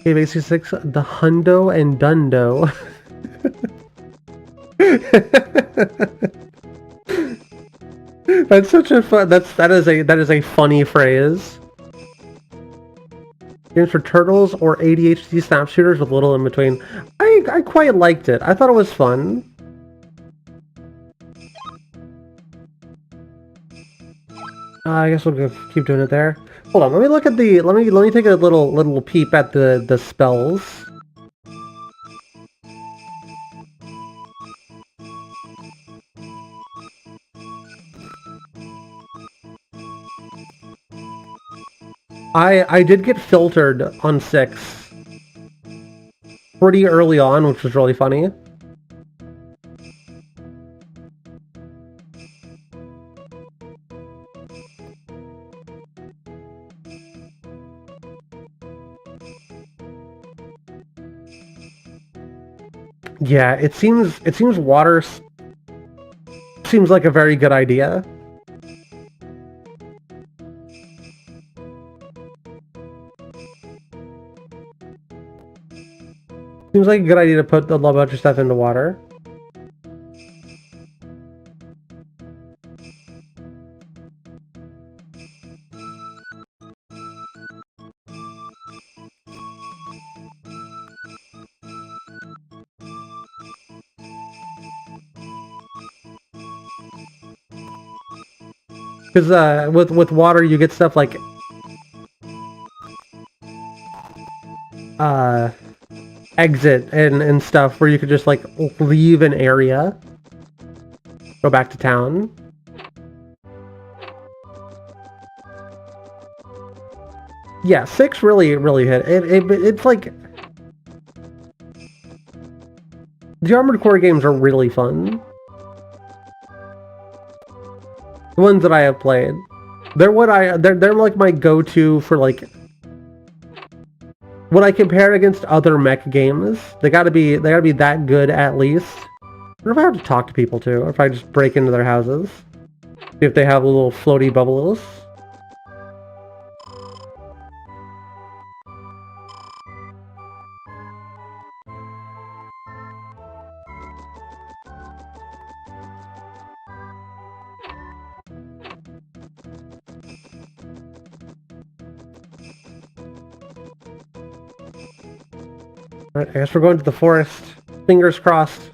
Cave AC6, the Hundo and Dundo. That's such a fun. That is a funny phrase. Games for turtles or ADHD snap shooters with little in between. I quite liked it. I thought it was fun. I guess we'll keep doing it there. Hold on, let me look at the. Let me take a little peep at the spells. I did get filtered on 6 pretty early on, which was really funny. Yeah, it seems water seems like a very good idea. Seems like a good idea to put a bunch of stuff into water. Because with water you get stuff like exit and stuff where you could just like leave an area, go back to town. Yeah, 6 really hit it. It's like the Armored Core games are really fun. The ones that I have played, they're like my go-to for like when I compare against other mech games. They gotta be that good at least. I wonder if I have to talk to people too, or if I just break into their houses, see if they have little floaty bubbles. Alright, I guess we're going to the forest. Fingers crossed.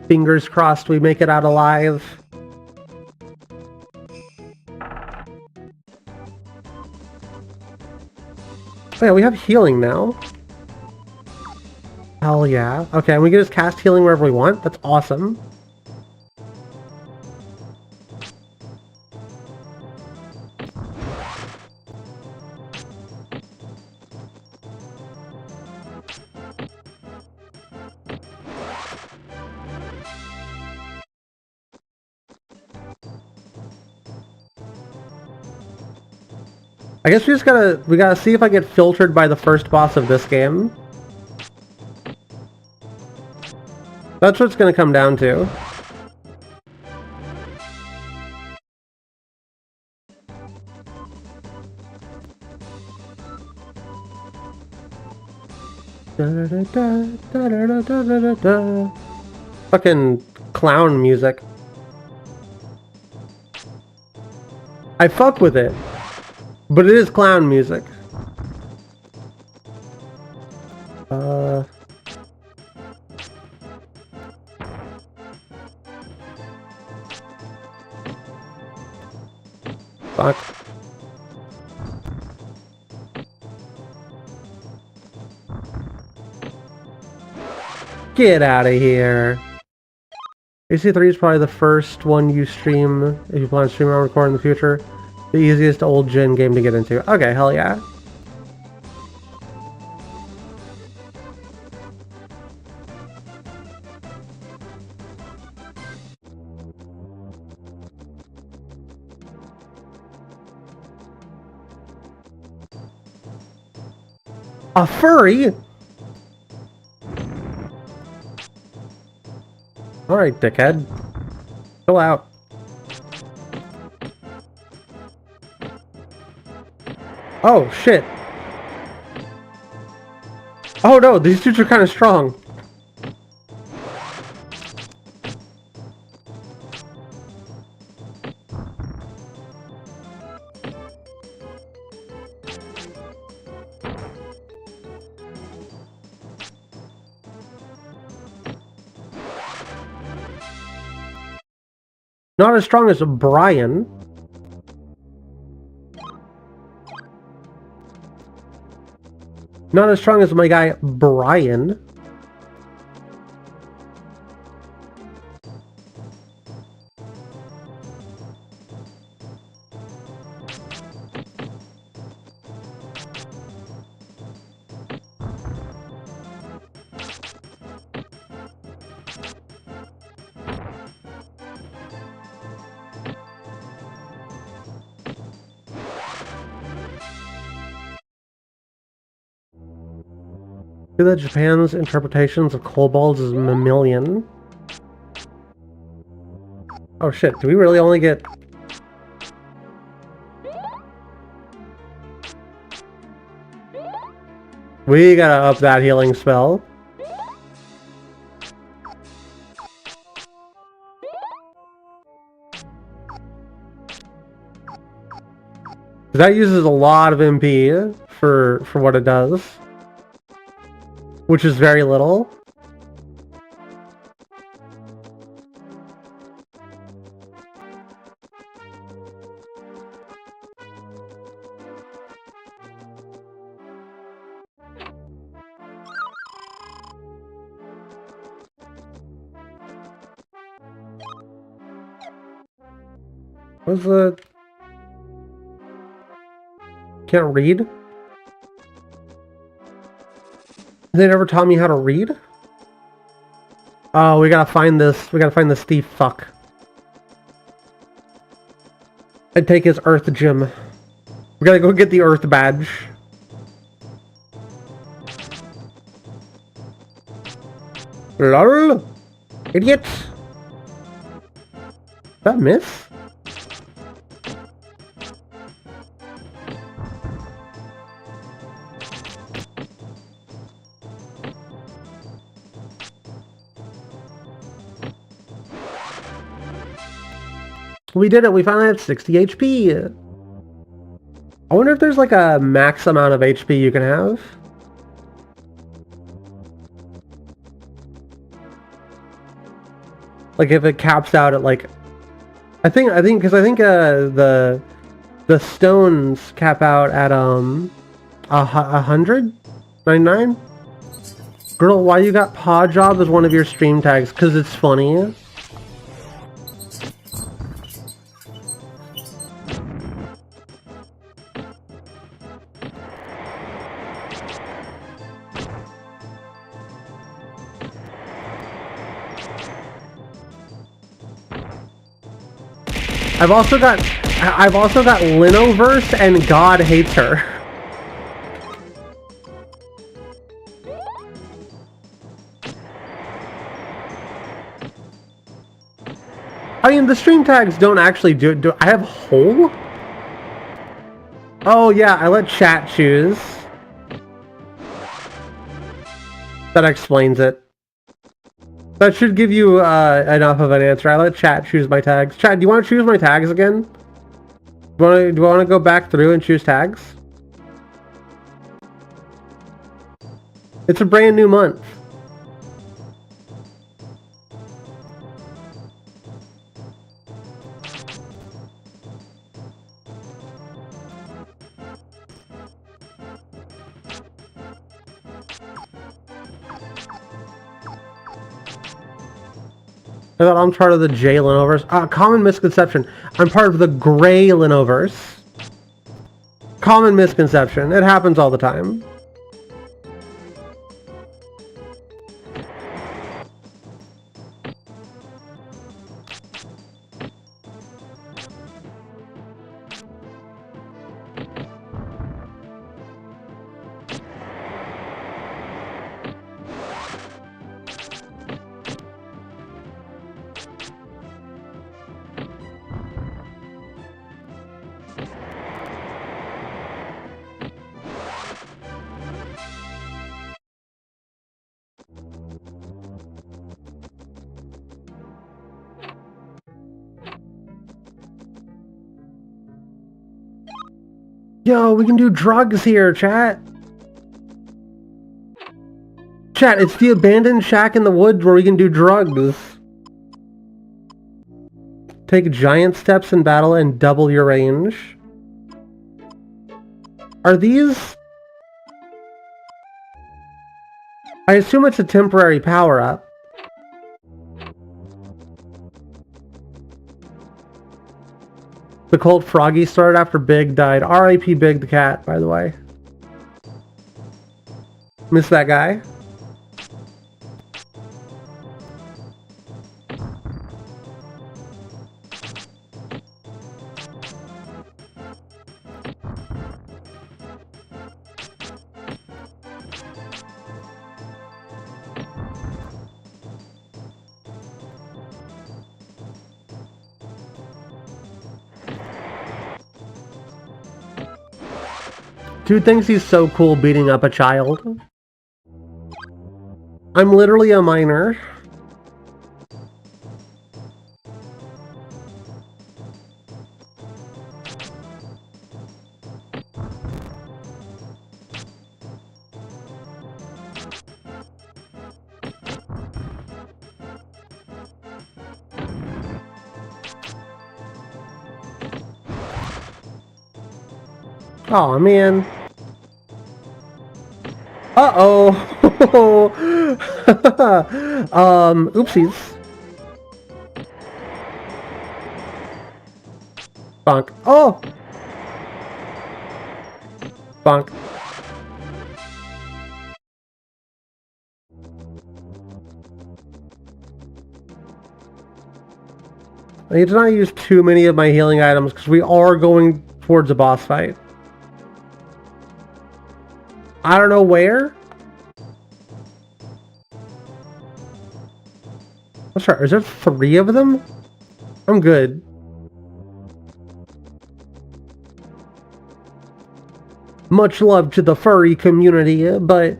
Fingers crossed we make it out alive. Oh yeah, we have healing now. Hell yeah. Okay, and we can just cast healing wherever we want. That's awesome. I guess we gotta see if I get filtered by the first boss of this game. That's what it's gonna come down to. Fucking clown music. I fuck with it. But it is clown music. Fuck. Get out of here. AC3 is probably the first one you stream if you plan to stream or record in the future. The easiest old gen game to get into. Okay, hell yeah. A furry? Alright, dickhead. Chill out. Oh, shit. Oh no, these dudes are kind of strong. Not as strong as Brian. Not as strong as my guy, Brian. That Japan's interpretations of kobolds is mammalian. Oh shit, do we really only get... We gotta up that healing spell. That uses a lot of MP for what it does. Which is very little. What's the... Can't read? They never taught me how to read? Oh, we gotta find this thief fuck. And take his earth gem. We gotta go get the earth badge. LOL! Idiot! That miss? We did it, we finally have 60 HP! I wonder if there's like a max amount of HP you can have. Like if it caps out at like, I think the stones cap out at 199. Girl, why you got Paw Job as one of your stream tags? Cause it's funny. I've also got Linoverse and God Hates Her. I mean, the stream tags don't actually do I have whole? Oh yeah, I let chat choose. That explains it. That should give you enough of an answer. I let chat choose my tags. Chat, do you want to choose my tags again? Do you want to go back through and choose tags? It's a brand new month. I thought I'm part of the J Linoverse. Common misconception. I'm part of the Gray Linoverse. Common misconception. It happens all the time. Yo, we can do drugs here, chat. Chat, it's the abandoned shack in the woods where we can do drugs. Take giant steps in battle and double your range. Are these... I assume it's a temporary power-up. The cult Froggy started after Big died. R.I.P. Big the cat, by the way. Miss that guy. Dude thinks he's so cool beating up a child. I'm literally a minor. Oh man. Uh-oh. Oopsies. Bonk. Oh! Bonk. I need to not use too many of my healing items because we are going towards a boss fight. I don't know where. I'm sorry, is there 3 of them? I'm good. Much love to the furry community, but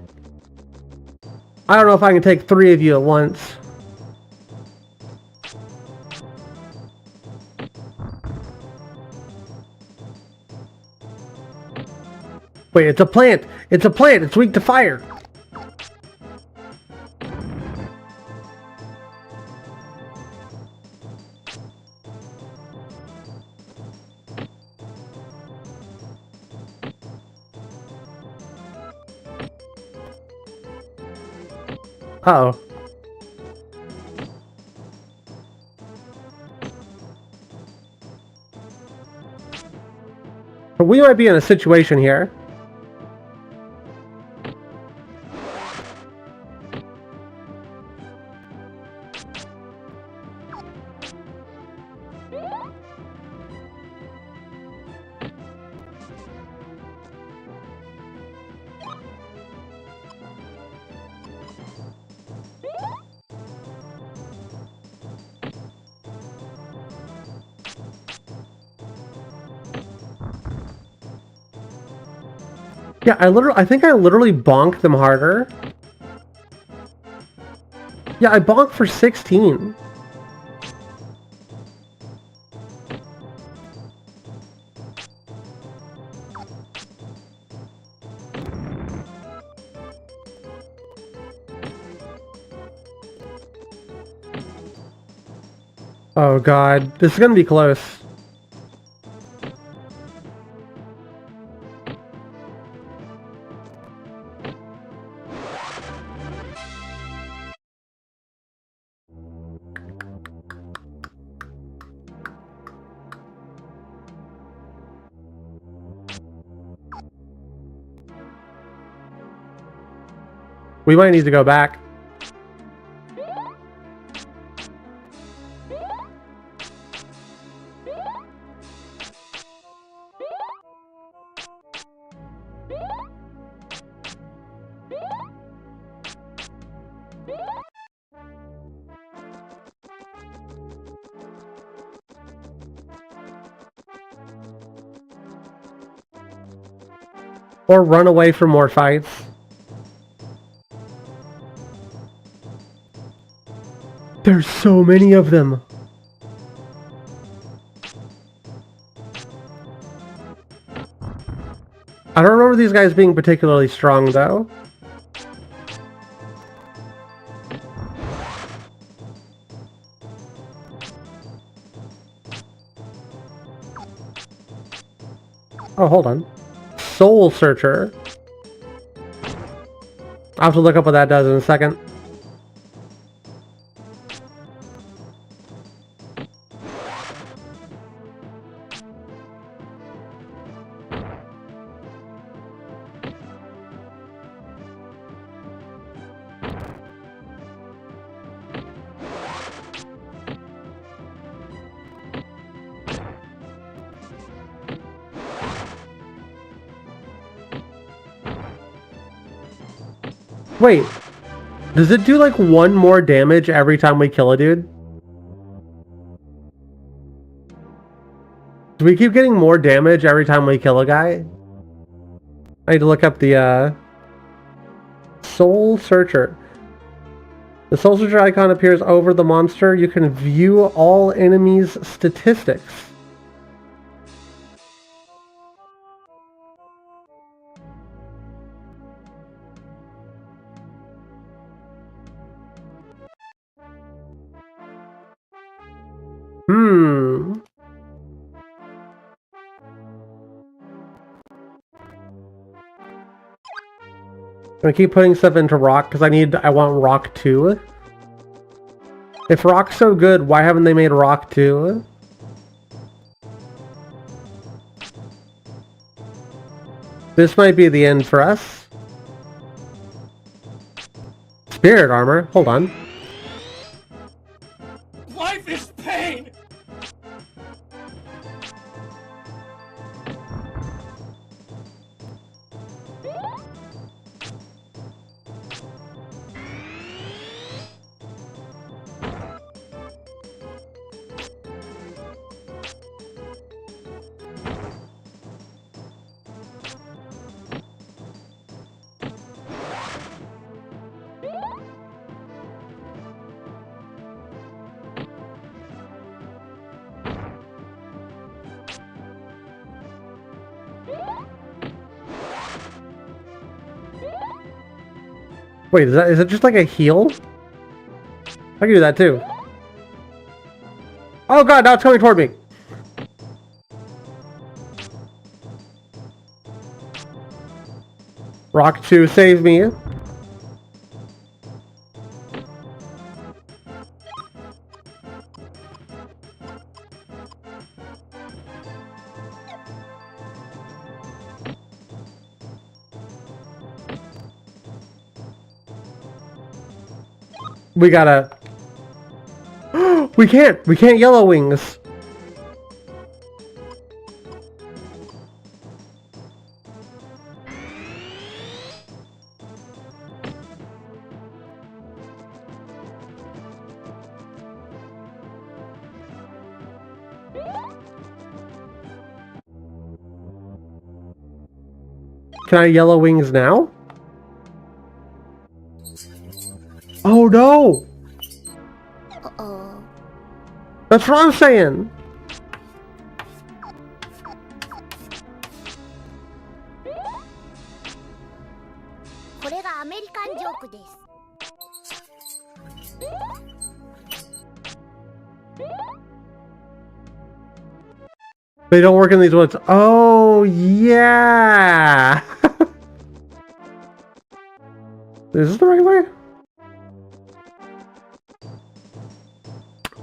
I don't know if I can take 3 of you at once. Wait, it's a plant! It's a plant! It's weak to fire! Uh-oh. We might be in a situation here. Yeah, I think I literally bonked them harder. Yeah, I bonked for 16. Oh god, this is gonna be close. We might need to go back. Or run away from more fights. There's so many of them. I don't remember these guys being particularly strong, though. Oh, hold on. Soul Searcher. I'll have to look up what that does in a second. Wait, does it do like one more damage every time we kill a dude? Do we keep getting more damage every time we kill a guy? I need to look up the Soul Searcher. The Soul Searcher icon appears over the monster. You can view all enemies' statistics. I'm gonna keep putting stuff into Rock because I want Rock 2. If Rock's so good, why haven't they made Rock 2? This might be the end for us. Spirit armor, hold on. Life is pain! Wait, is it just like a heal? I can do that too. Oh god, now it's coming toward me. Rock 2, save me. We gotta... We can't yellow wings. Can I yellow wings now? Oh no! Uh-oh. That's what I'm saying! They don't work in these woods. Oh, yeah! Is this the right way?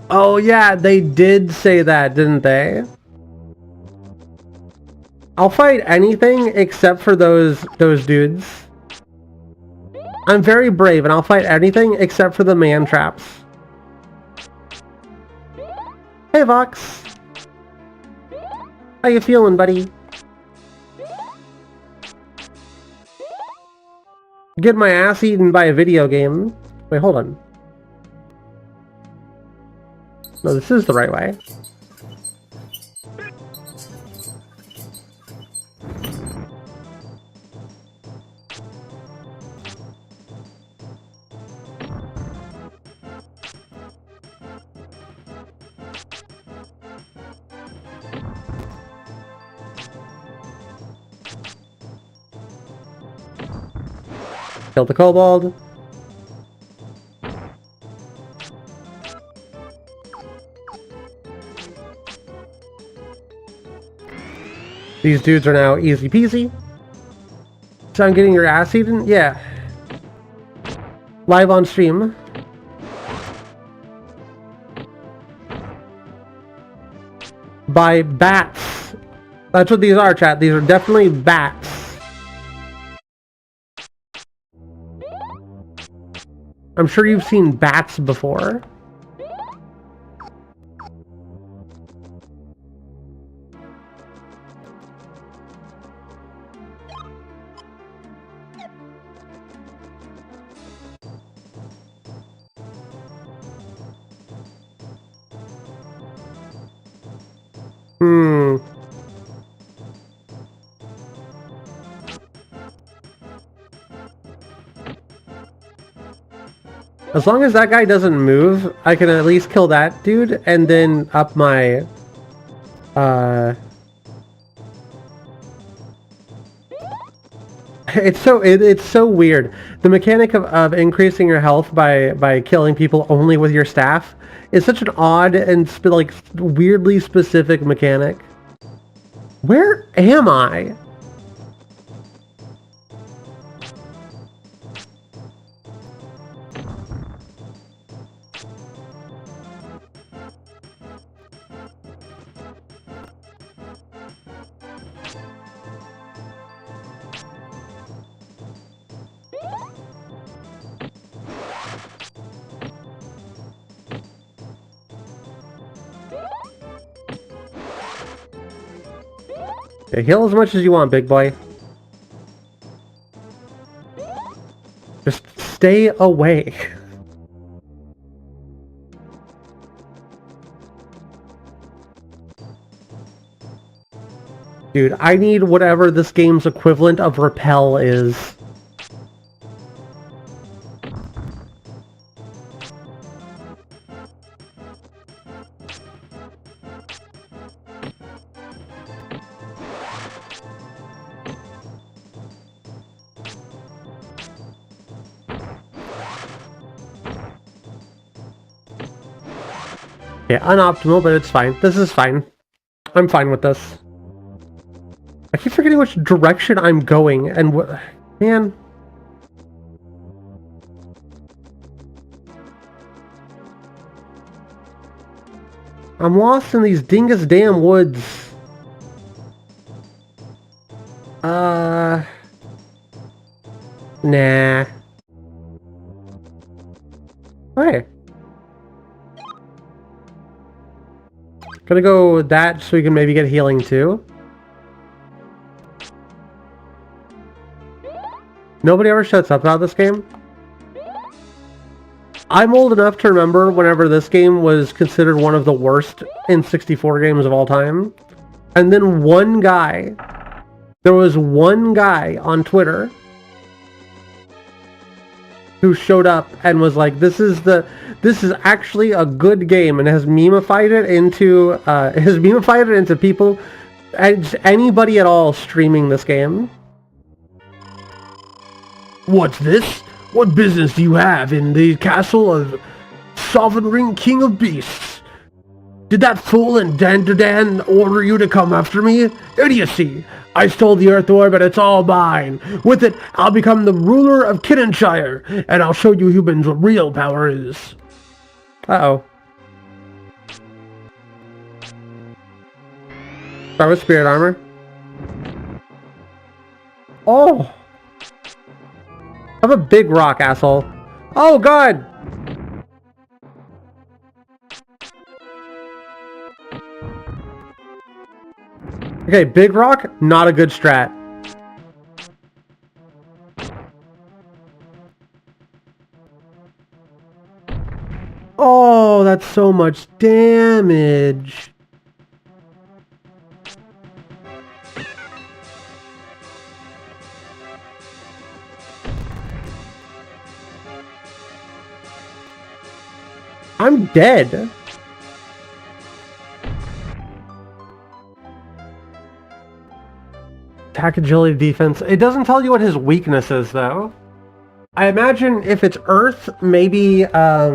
Oh, yeah, they did say that, didn't they? I'll fight anything except for those dudes. I'm very brave, and I'll fight anything except for the man traps. Hey, Vox. How you feeling, buddy? Get my ass eaten by a video game. Wait, hold on. No, this is the right way. Kill the kobold. These dudes are now easy peasy. So I'm getting your ass eaten? Yeah. Live on stream. By bats. That's what these are, chat. These are definitely bats. I'm sure you've seen bats before. As long as that guy doesn't move, I can at least kill that dude and then up my... It's so weird. The mechanic of increasing your health by killing people only with your staff is such an odd and like weirdly specific mechanic. Where am I? Okay, heal as much as you want, big boy. Just stay away. Dude, I need whatever this game's equivalent of repel is. Yeah, unoptimal, but it's fine. This is fine. I'm fine with this. I keep forgetting which direction I'm going, and what... Man. I'm lost in these dingus damn woods. Nah. Hey. Gonna go with that so we can maybe get healing too. Nobody ever shuts up about this game. I'm old enough to remember whenever this game was considered one of the worst N64 games of all time. And then there was one guy on Twitter who showed up and was like, this is actually a good game, and has memeified it into people, anybody at all streaming this game. What's this? What business do you have in the castle of Sovereign King of Beasts? Did that fool in Dandadan order you to come after me? Idiocy! I stole the Earth Orb and it's all mine. With it, I'll become the ruler of Kiddenshire, and I'll show you humans what real power is. Uh-oh. Start with spirit armor. Oh! I have a big rock, asshole. Oh, God! Okay, big rock, not a good strat. Oh, that's so much damage. I'm dead. Attack, agility, defense. It doesn't tell you what his weakness is, though. I imagine if it's Earth, maybe, I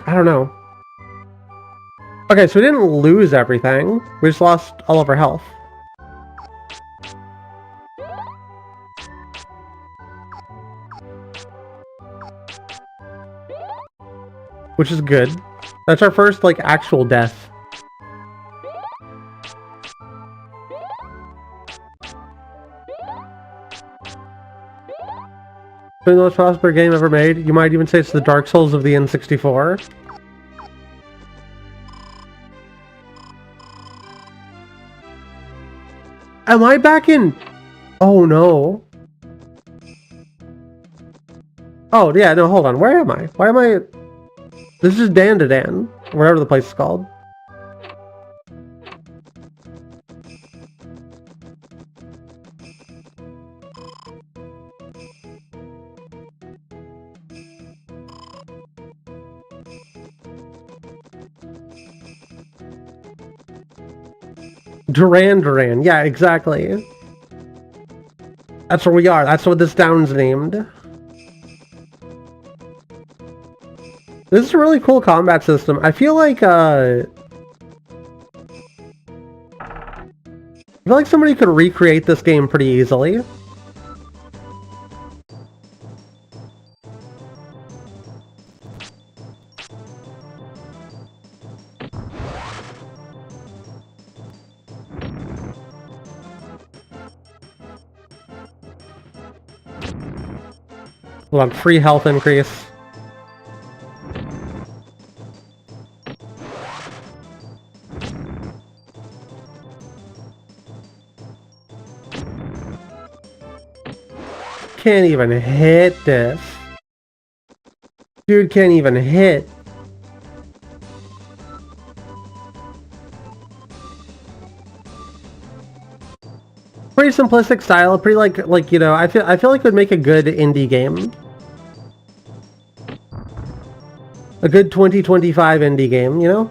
don't know. Okay, so we didn't lose everything. We just lost all of our health. Which is good. That's our first, like, actual death. It's been the most prosperous game ever made. You might even say it's the Dark Souls of the N64. Am I back in... Oh, no. Oh, yeah, no, hold on. Where am I? Why am I... This is Dandadan, whatever the place is called. Duran. Yeah, exactly. That's where we are. That's what this town's named. This is a really cool combat system. I feel like somebody could recreate this game pretty easily. Hold on, free health increase. Can't even hit this. Dude can't even hit. Pretty simplistic style, pretty like you know, I feel like it would make a good indie game. A good 2025 indie game, you know?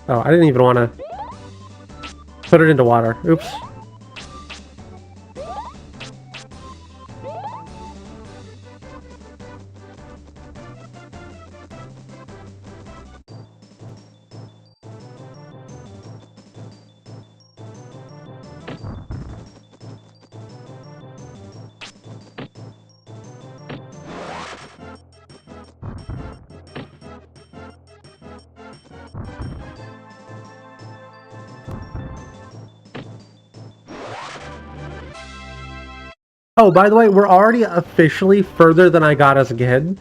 Oh, I didn't even want to put it into water. Oops. Oh, by the way, we're already officially further than I got as a kid.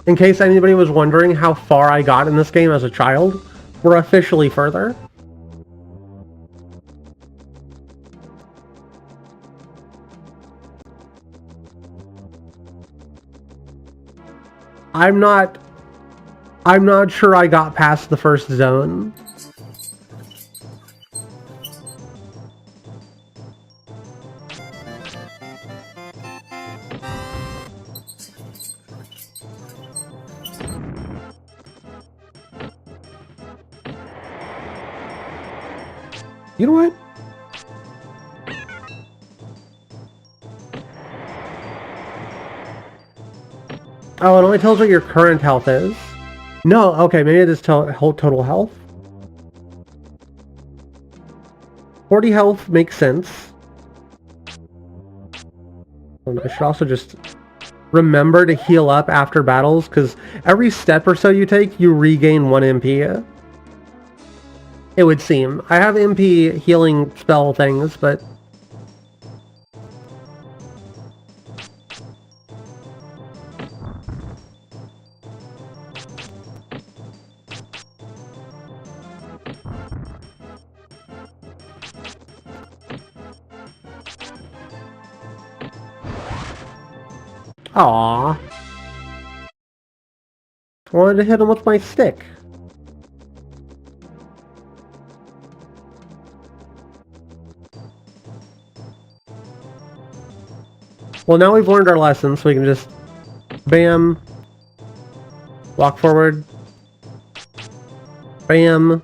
In case anybody was wondering how far I got in this game as a child, we're officially further. I'm not sure I got past the first zone. You know what? Oh, it only tells what your current health is. No, okay, maybe it is total health. 40 health makes sense. And I should also just remember to heal up after battles, because every step or so you take, you regain 1 MP. It would seem. I have MP healing spell things, but... Aww. I wanted to hit him with my stick. Well, now we've learned our lesson, so we can just... Bam. Walk forward. Bam.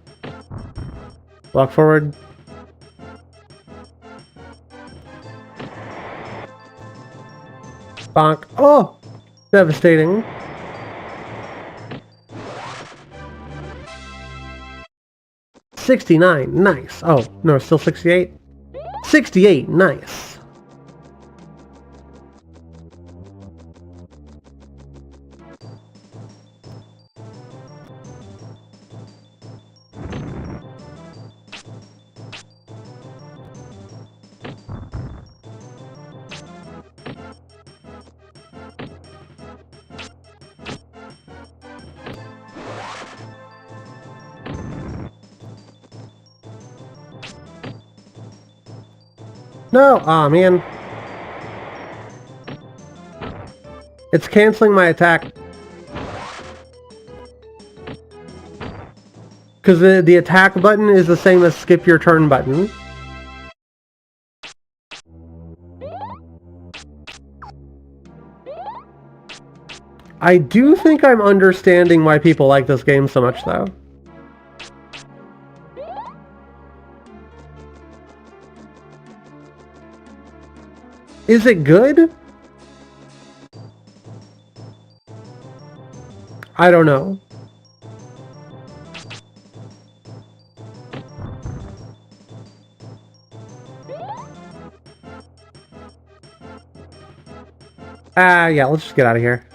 Walk forward. Bonk. Oh! Devastating. $69. Nice. Oh, no, still 68? 68. Nice. No! Aw, man. It's canceling my attack. Because the attack button is the same as skip your turn button. I do think I'm understanding why people like this game so much, though. Is it good? I don't know. Yeah, let's just get out of here.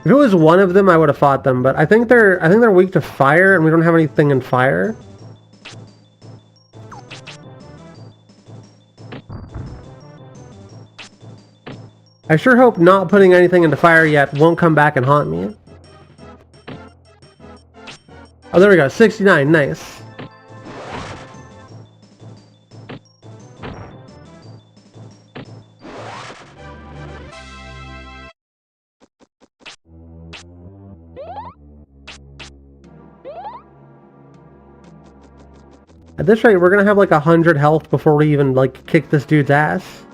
If it was one of them, I would have fought them, but I think they're weak to fire, and we don't have anything in fire. I sure hope not putting anything into fire yet won't come back and haunt me. Oh, there we go. 69. Nice. At this rate, we're gonna have like 100 health before we even like kick this dude's ass.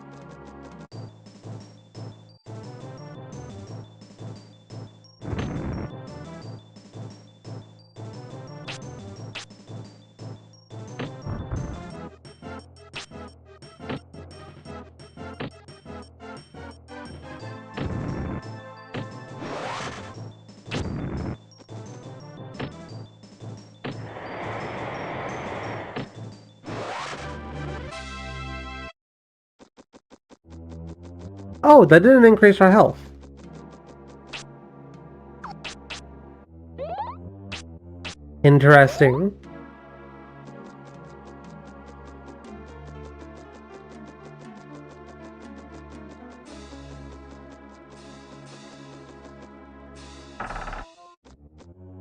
Oh, that didn't increase our health. Interesting.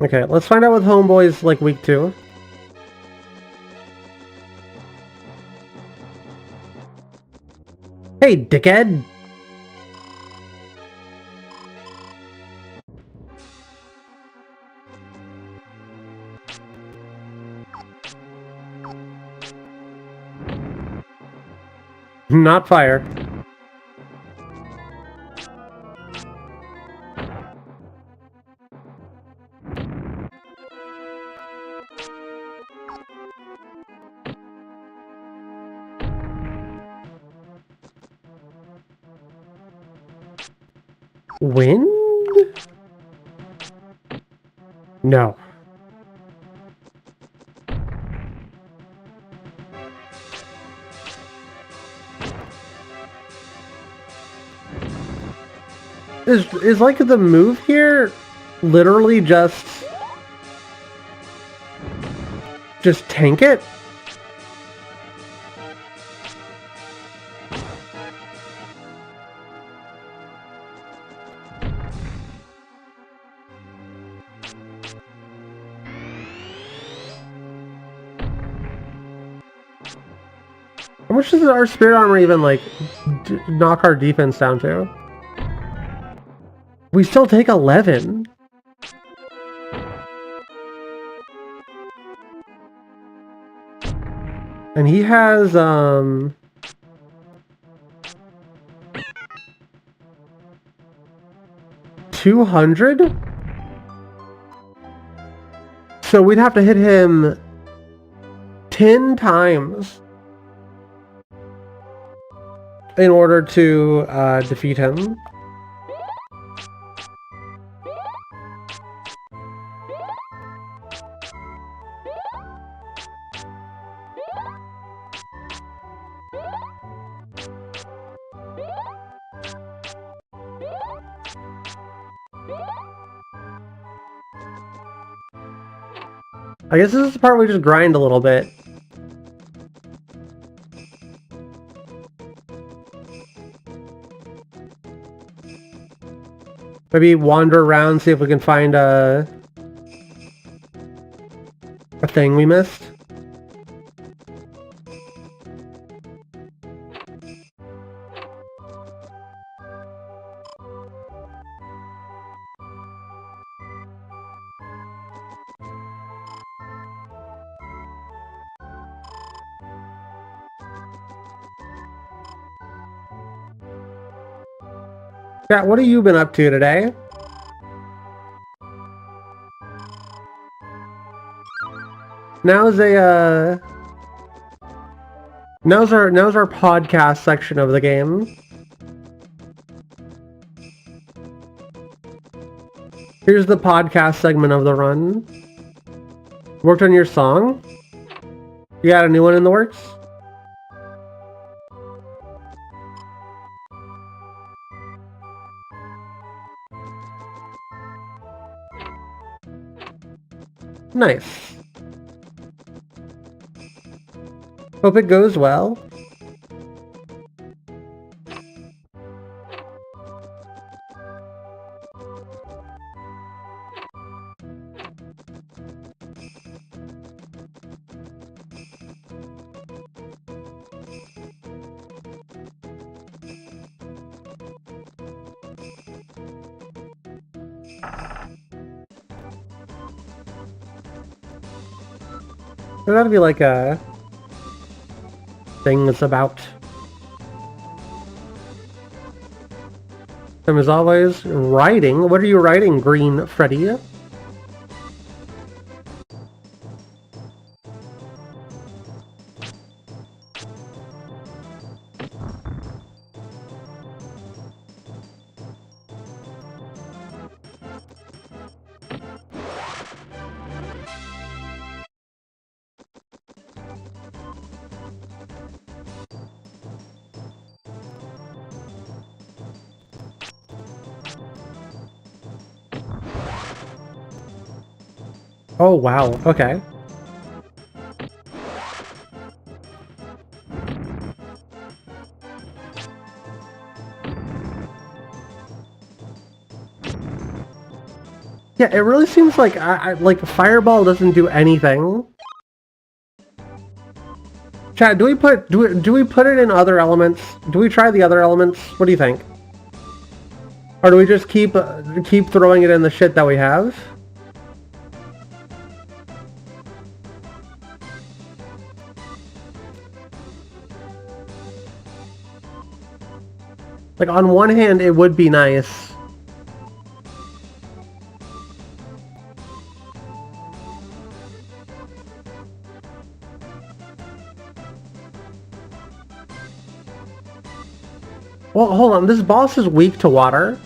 Okay, let's find out what Homeboy's like weak to. Hey, dickhead! Not fire. Wind? No. Is like the move here literally just tank it? How much does our spirit armor even like knock our defense down to? We still take 11. And he has 200? So we'd have to hit him 10 times in order to defeat him. I guess this is the part where we just grind a little bit. Maybe wander around, see if we can find a thing we missed. Chat, what have you been up to today? Now's our podcast section of the game. Here's the podcast segment of the run. Worked on your song? You got a new one in the works? Nice. Hope it goes well. There gotta be like a thing that's about. And as always, writing. What are you writing, Green Freddy? Oh, wow. Okay. Yeah, it really seems like like Fireball doesn't do anything. Chad, do we put it in other elements? Do we try the other elements? What do you think? Or do we just keep throwing it in the shit that we have? Like, on one hand, it would be nice. Well, hold on. This boss is weak to water.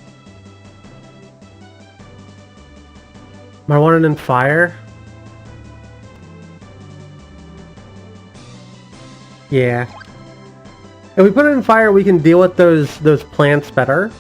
Am I wanting in fire? Yeah. If we put it in fire, we can deal with those plants better.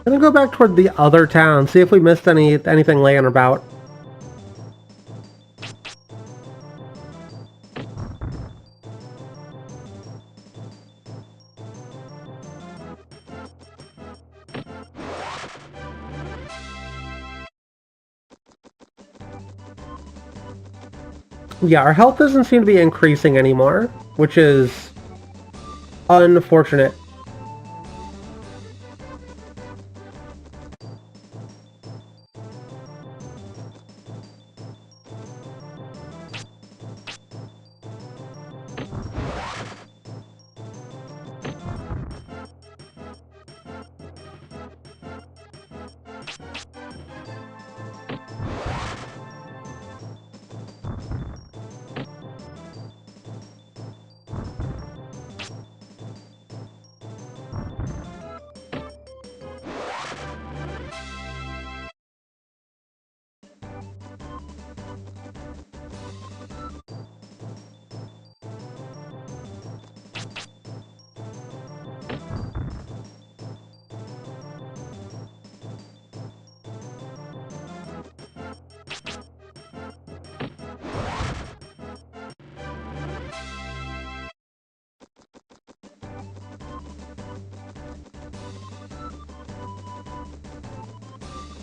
I'm gonna go back toward the other town, see if we missed anything laying about. Yeah, our health doesn't seem to be increasing anymore, which is unfortunate.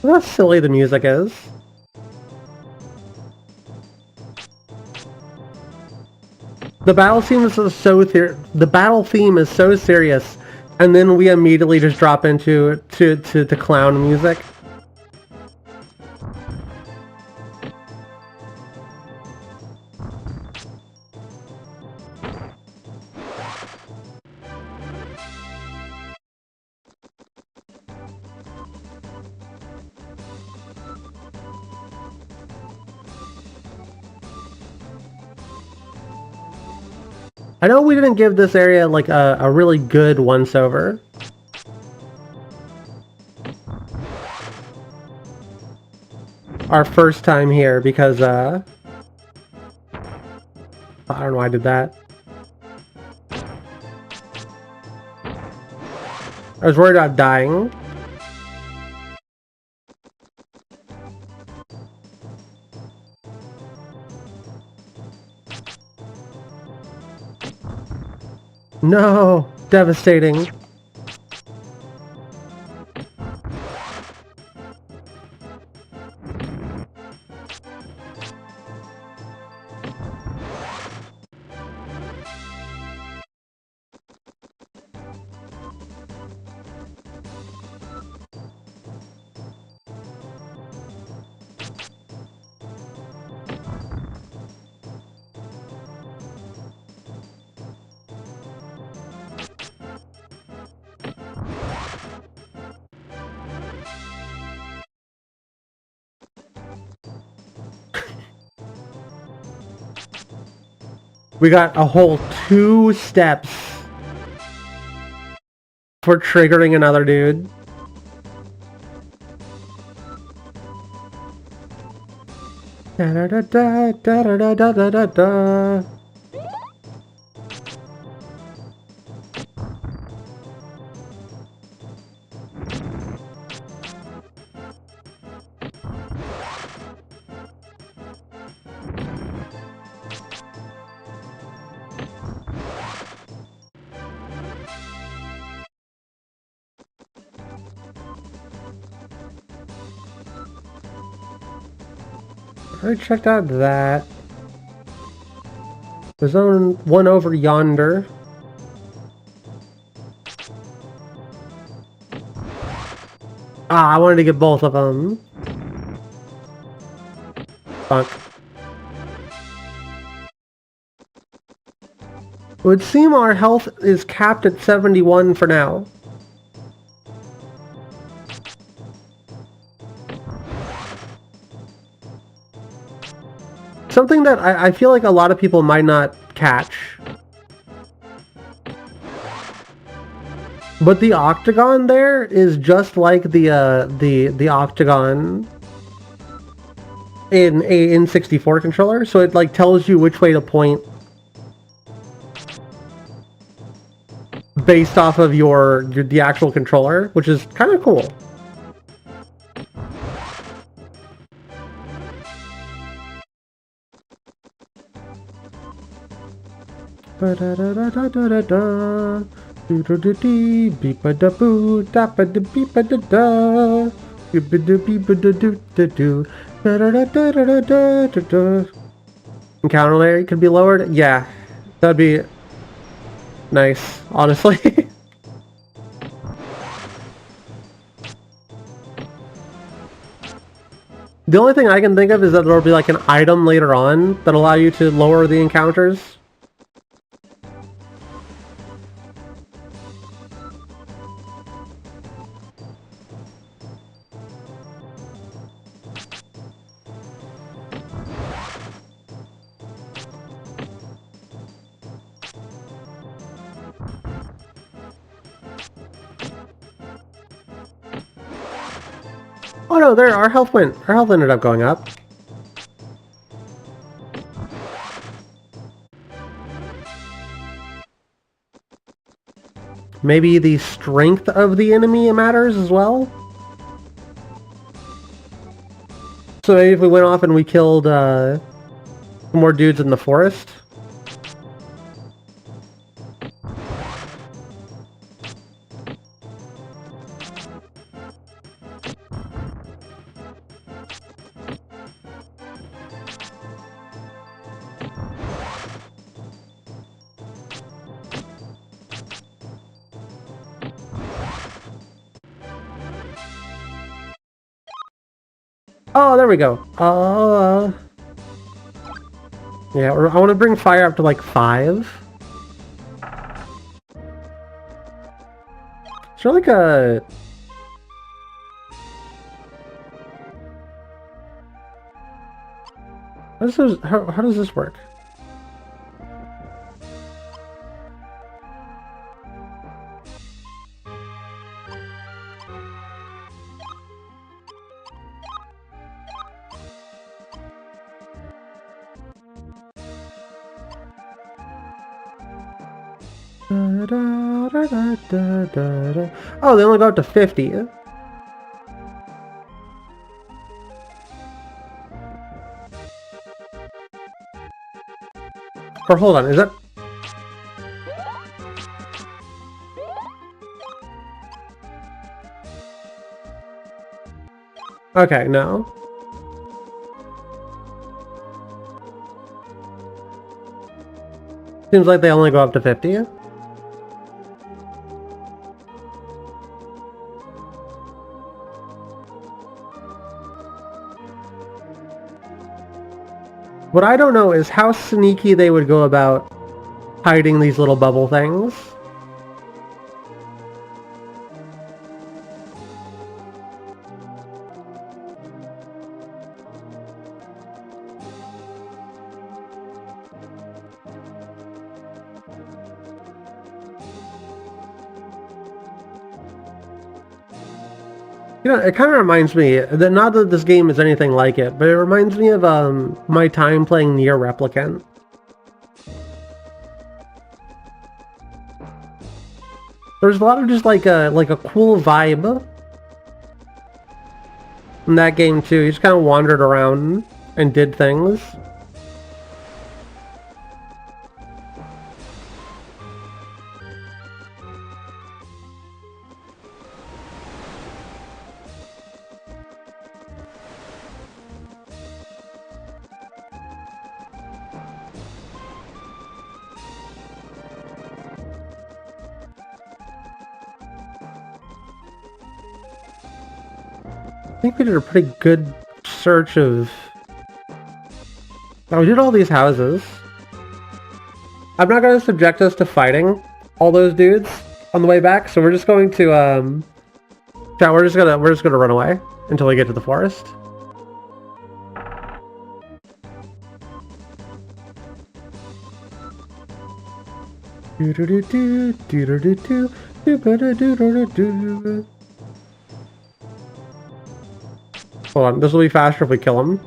How silly the music is. The battle theme is so serious, and then we immediately just drop into to clown music. I know we didn't give this area like a really good once-over. Our first time here because I don't know why I did that. I was worried about dying. No! Devastating. We got a whole 2 steps for triggering another dude. Da da da da da da da da da da. I checked out that. There's one over yonder. Ah, I wanted to get both of them. Fuck. It would seem our health is capped at 71 for now. Something that I feel like a lot of people might not catch. But the octagon there is just like the octagon in a N64 controller, so it like tells you which way to point based off of the actual controller, which is kind of cool. Ba da da da da da da da. Do do do dee beepa da boo da ba da beepa da da. Beepa da beepa da do da do. Da da da da da da da da. Encounter layer could be lowered. Yeah, that'd be nice, honestly. The only thing I can think of is that there'll be like an item later on that allow you to lower the encounters. Oh no, there, our health ended up going up. Maybe the strength of the enemy matters as well? So maybe if we went off and we killed more dudes in the forest? Oh, there we go. Yeah, I want to bring fire up to like 5. Is there like a... How does this work? Oh, they only go up to 50. Or hold on, is that... Okay, no. Seems like they only go up to 50. What I don't know is how sneaky they would go about hiding these little bubble things. You know, it kind of reminds me, that not that this game is anything like it, but it reminds me of my time playing Nier Replicant. There's a lot of just like a cool vibe in that game too. You just kind of wandered around and did things. I think we did a pretty good search of... Oh, we did all these houses. I'm not going to subject us to fighting all those dudes on the way back, so we're just going to, yeah, we're just gonna run away until we get to the forest. Hold on, this will be faster if we kill him.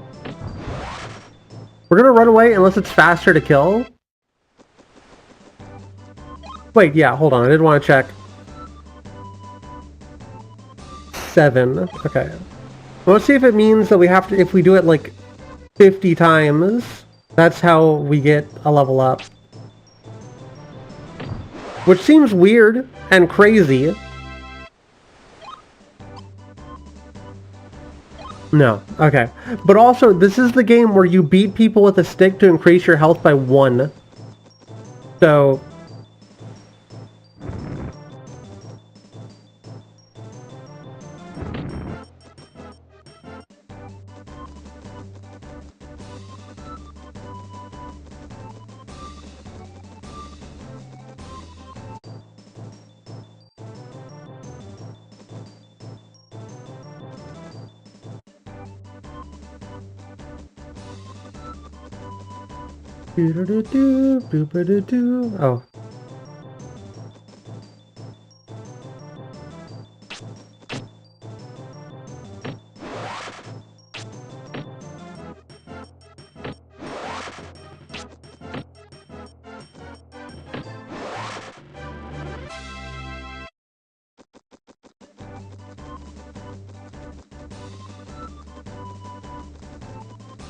We're gonna run away unless it's faster to kill. Wait, yeah, hold on, I did want to check. 7, okay. Let's see if it means that we have to, if we do it like 50 times, that's how we get a level up. Which seems weird and crazy. No, okay. But also, this is the game where you beat people with a stick to increase your health by 1. So... Oh.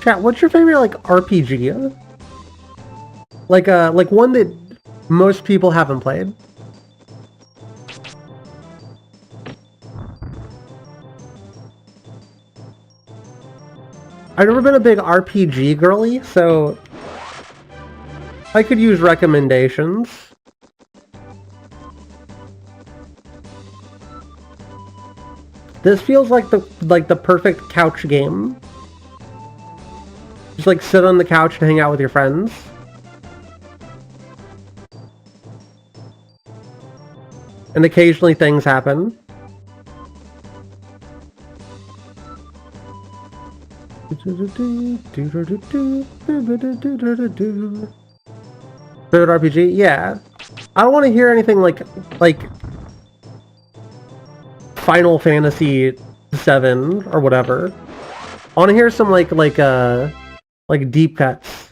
Chat, what's your favorite, like, RPG? Like one that most people haven't played. I've never been a big RPG girly, so I could use recommendations. This feels like the perfect couch game. Just like sit on the couch and hang out with your friends. And occasionally things happen. Favorite RPG? Yeah. I don't want to hear anything like Final Fantasy 7 or whatever. I want to hear some like deep cuts.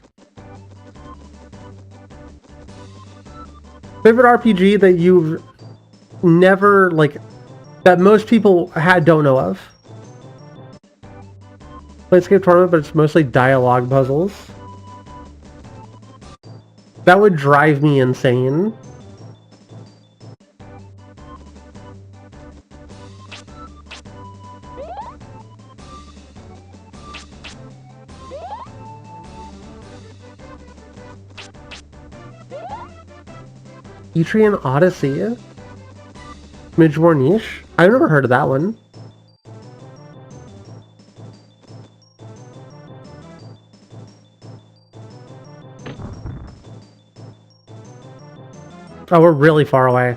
Favorite RPG that you've never, like, that most people don't know of. Planescape Tournament, but it's mostly dialogue puzzles. That would drive me insane. Etrian Odyssey? Midgewar Niche? I've never heard of that one. Oh, we're really far away.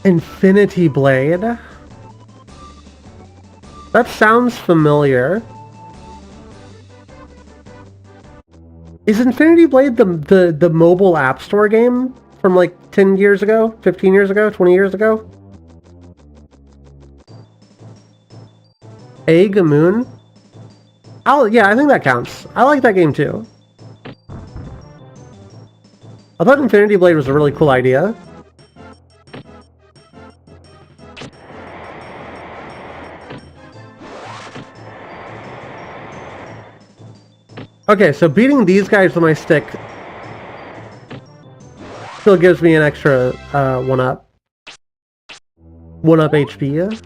Infinity Blade? That sounds familiar. Is Infinity Blade the mobile app store game from like 10 years ago, 15 years ago, 20 years ago? Egg Moon? Yeah, I think that counts. I like that game too. I thought Infinity Blade was a really cool idea. Okay, so beating these guys with my stick still gives me an extra 1-up. 1-up HP.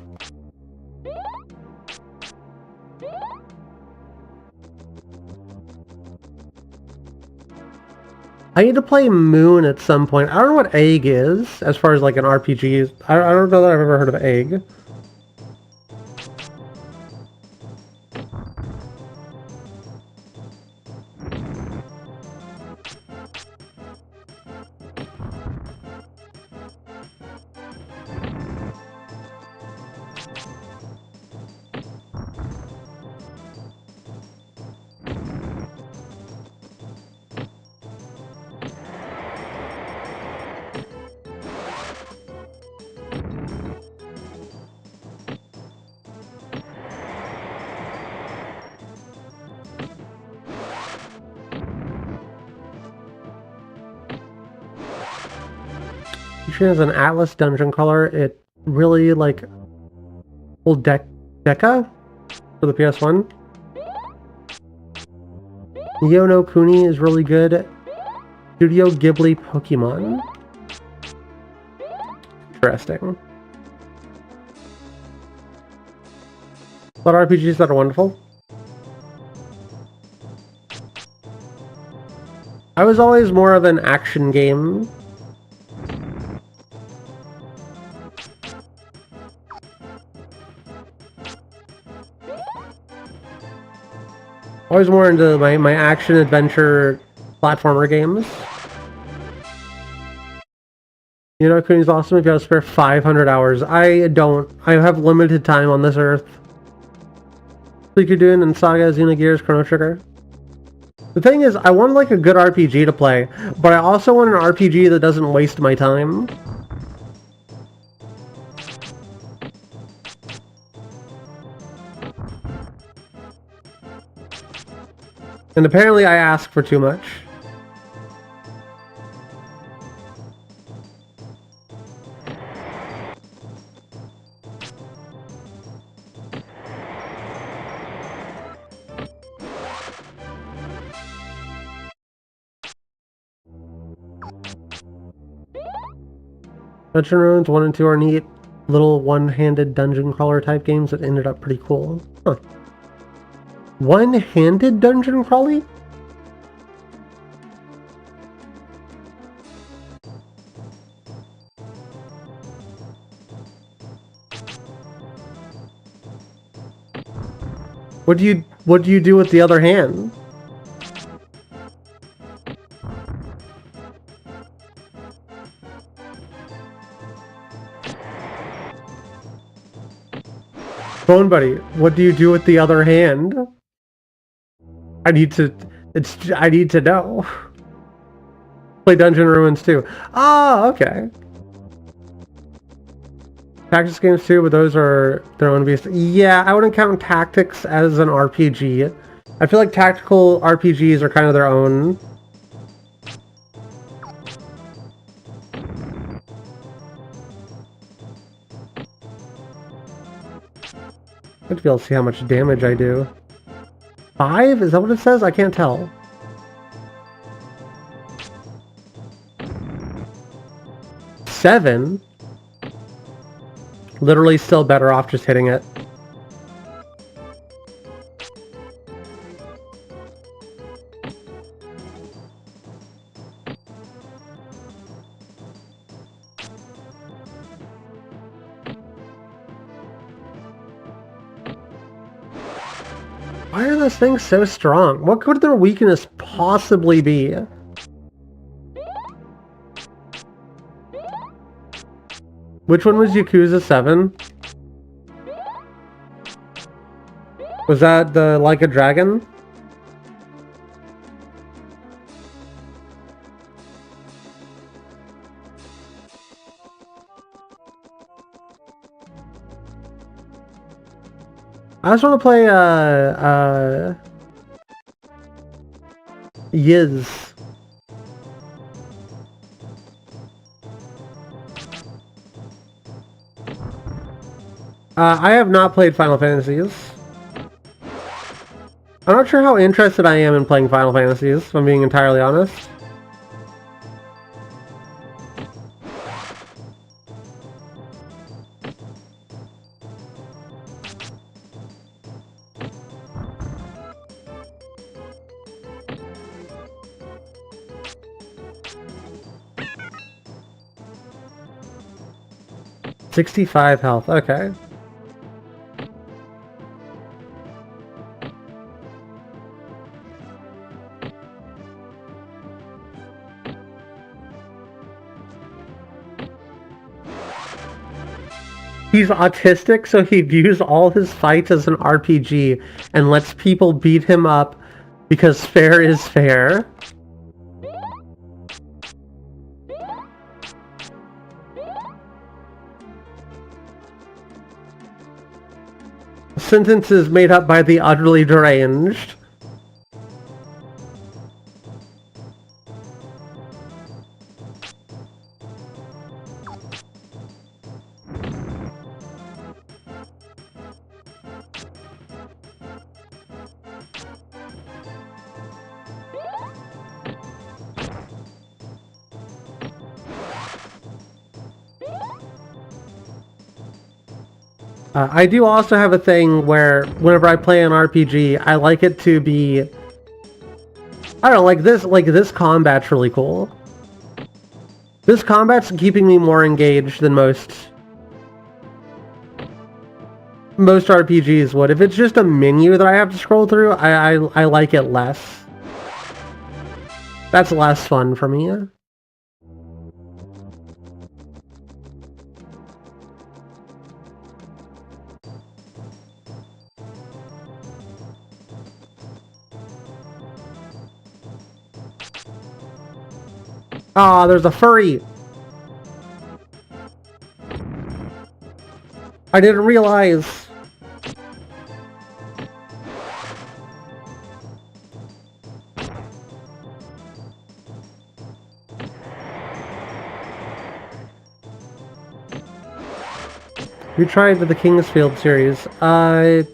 I need to play Moon at some point. I don't know what Egg is, as far as like an RPG. I don't know that I've ever heard of Egg. As an Atlas dungeon crawler, it really like old Deca for the PS1. Neo no Kuni is really good. Studio Ghibli Pokemon. Interesting. A lot of RPGs that are wonderful. I was always more of an action game. Always more into my action adventure platformer games. You know, Kuni's awesome if you have to spare 500 hours. I don't. I have limited time on this earth. Like you're doing in Saga, Xenogears, Chrono Trigger. The thing is, I want like a good RPG to play, but I also want an RPG that doesn't waste my time. And apparently I ask for too much. Dungeon Ruins 1 and 2 are neat little one-handed dungeon crawler type games that ended up pretty cool. Huh. One-handed dungeon crawly? What do you do with the other hand? Phone Buddy, what do you do with the other hand? I need to know. Play Dungeon Ruins too. Ah, okay. Tactics games too, but those are their own beast. Yeah, I wouldn't count Tactics as an RPG. I feel like tactical RPGs are kind of their own. I'd be able to see how much damage I do. 5? Is that what it says? I can't tell. Seven? Literally still better off just hitting it. Why are those things so strong? What could their weakness possibly be? Which one was Yakuza 7? Was that the Like a Dragon? I just want to play Yiz. I have not played Final Fantasies. I'm not sure how interested I am in playing Final Fantasies, if I'm being entirely honest. $65 health, okay. He's autistic, so he views all his fights as an RPG and lets people beat him up because fair is fair. Sentences made up by the utterly deranged. I do also have a thing where whenever I play an RPG, I like it to be, I don't know, like this combat's really cool. This combat's keeping me more engaged than most RPGs would. If it's just a menu that I have to scroll through, I like it less. That's less fun for me. Ah, there's a furry! I didn't realize! You tried the Kingsfield series. I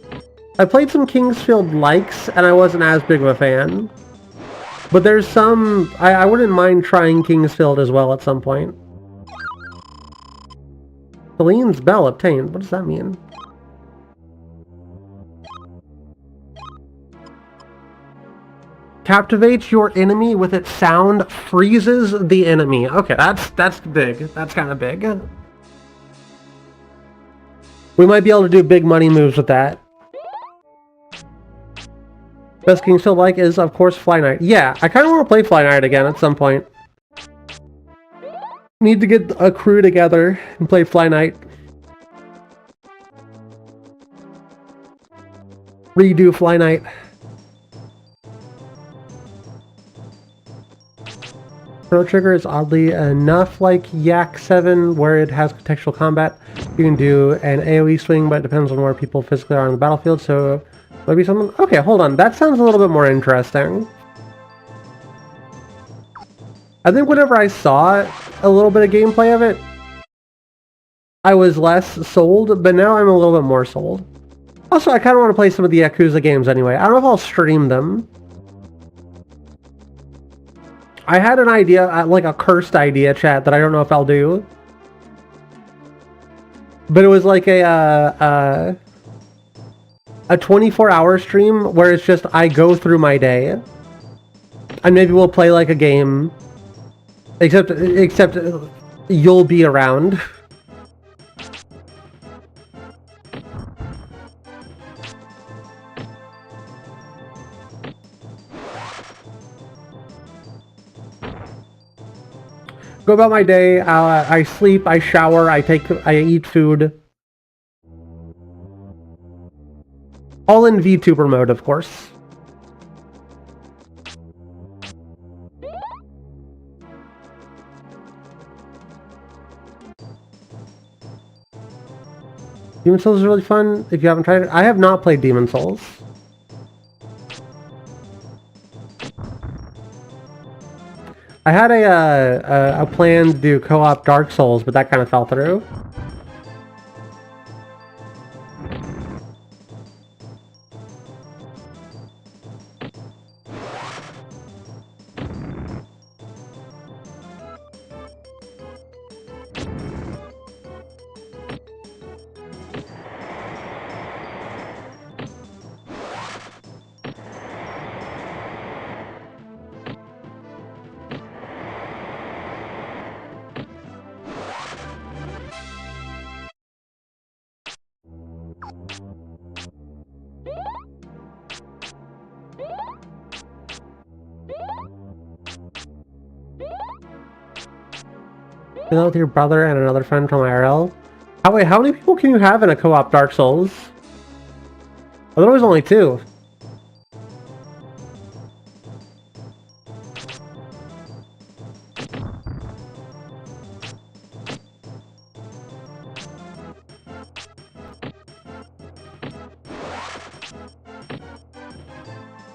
played some Kingsfield likes, and I wasn't as big of a fan. But there's some... I wouldn't mind trying Kingsfield as well at some point. Celine's Bell obtained. What does that mean? Captivates your enemy with its sound, freezes the enemy. Okay, that's big. That's kind of big. We might be able to do big money moves with that. Best Kingsfield like is, of course, Fly Knight. Yeah, I kind of want to play Fly Knight again at some point. Need to get a crew together and play Fly Knight. Redo Fly Knight. Chrono Trigger is oddly enough like Yak 7, where it has contextual combat. You can do an AoE swing, but it depends on where people physically are on the battlefield, so... Maybe something... Okay, hold on. That sounds a little bit more interesting. I think whenever I saw a little bit of gameplay of it, I was less sold, but now I'm a little bit more sold. Also, I kind of want to play some of the Yakuza games anyway. I don't know if I'll stream them. I had an idea, like a cursed idea, chat, that I don't know if I'll do. But it was like a 24-hour stream where it's just I go through my day, and maybe we'll play like a game, except you'll be around. Go about my day. I sleep, I shower, I eat food. All in VTuber mode, of course. Demon Souls is really fun if you haven't tried it. I have not played Demon Souls. I had a plan to do co-op Dark Souls, but that kind of fell through. You know, with your brother and another friend from IRL. Wait, how many people can you have in a co-op Dark Souls? I thought it was only 2.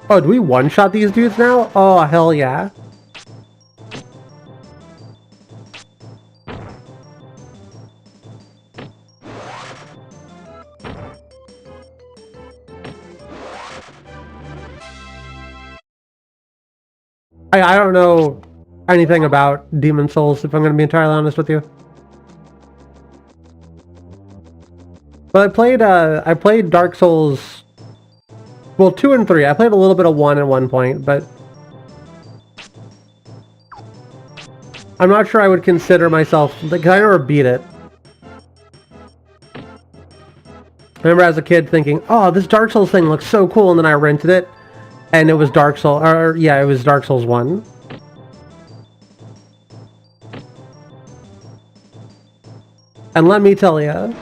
Oh, do we one-shot these dudes now? Oh, hell yeah. I don't know anything about Demon Souls, if I'm going to be entirely honest with you. But I played Dark Souls, well, 2 and 3. I played a little bit of 1 at one point, but I'm not sure I would consider myself, because I never beat it. I remember as a kid thinking, oh, this Dark Souls thing looks so cool, and then I rented it. And it was Dark Souls, or yeah, it was Dark Souls 1. And let me tell you,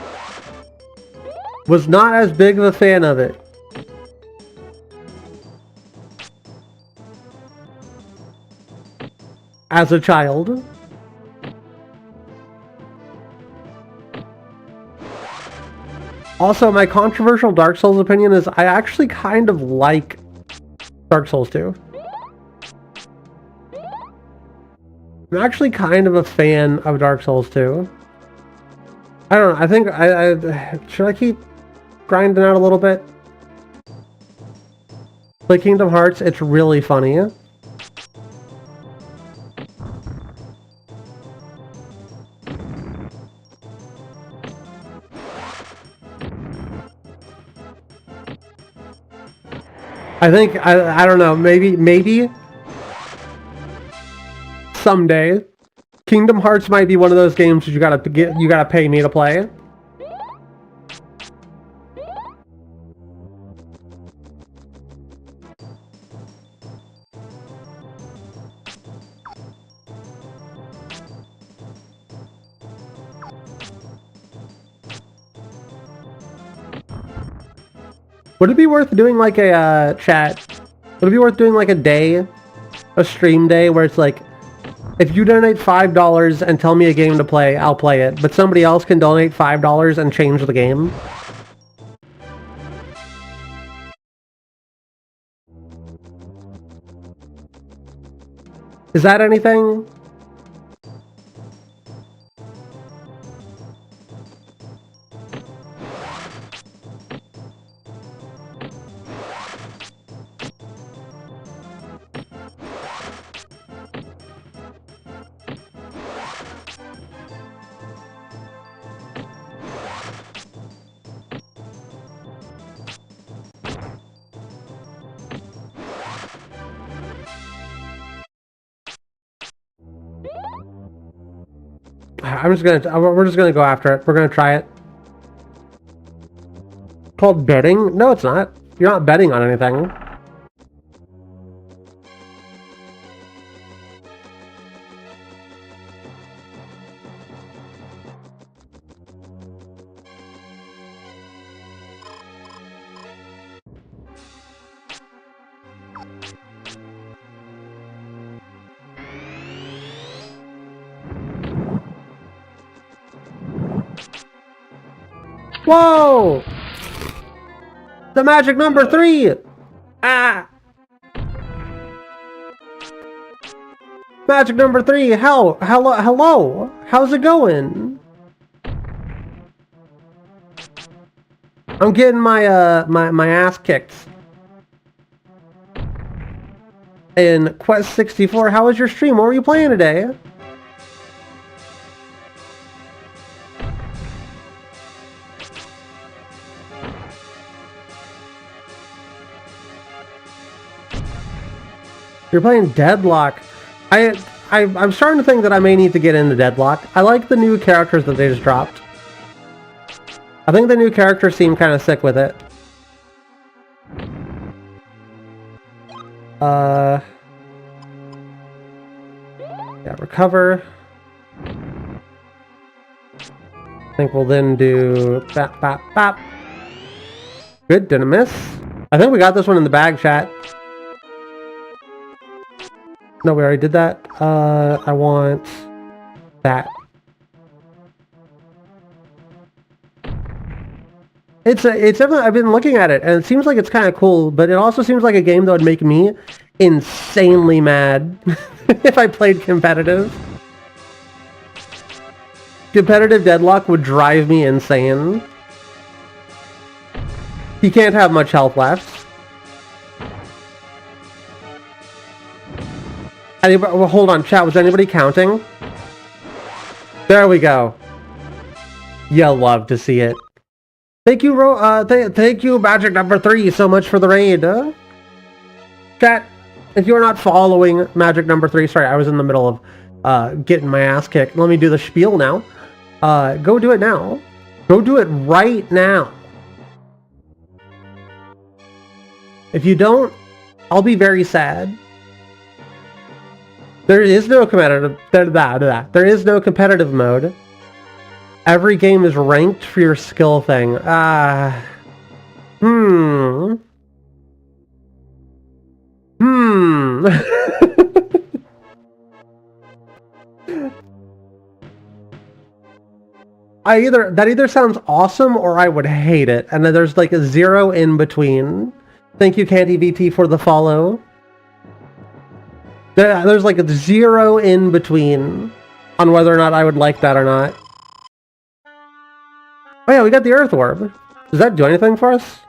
was not as big of a fan of it. As a child. Also, my controversial Dark Souls opinion is I actually kind of like Dark Souls 2. I'm actually kind of a fan of Dark Souls 2. I don't know, I think should I keep grinding out a little bit? Play Kingdom Hearts, it's really funny. I think, I don't know, maybe someday Kingdom Hearts might be one of those games that you gotta pay me to play. Would it be worth doing like a chat? Would it be worth doing like a stream day where it's like, if you donate $5 and tell me a game to play, I'll play it, but somebody else can donate $5 and change the game? Is that anything? We're just gonna go after it. We're gonna try it. Called betting? No, it's not. You're not betting on anything. Whoa! The magic number 3! Ah! Magic number 3, hello? How's it going? I'm getting my my ass kicked. In Quest 64, how was your stream? What were you playing today? You're playing Deadlock. I'm starting to think that I may need to get into Deadlock. I like the new characters that they just dropped. I think the new characters seem kind of sick with it. Yeah, recover. I think we'll then do bap bap bap. Good, didn't miss. I think we got this one in the bag, chat. No, we already did that. I want that. It's definitely, I've been looking at it, and it seems like it's kind of cool, but it also seems like a game that would make me insanely mad if I played competitive. Competitive Deadlock would drive me insane. He can't have much health left. Well, hold on, chat. Was anybody counting? There we go. You'll love to see it. Thank you, thank you, Magic number 3, so much for the raid. Chat, if you're not following Magic number 3, sorry, I was in the middle of getting my ass kicked. Let me do the spiel now. Go do it now. Go do it right now. If you don't, I'll be very sad. There is no competitive. There is no competitive mode. Every game is ranked for your skill thing. I that either sounds awesome or I would hate it, and then there's like a zero in between. Thank you, Candy VT, for the follow. There's like a zero in between on whether or not I would like that or not. Oh yeah, we got the Earth Orb. Does that do anything for us?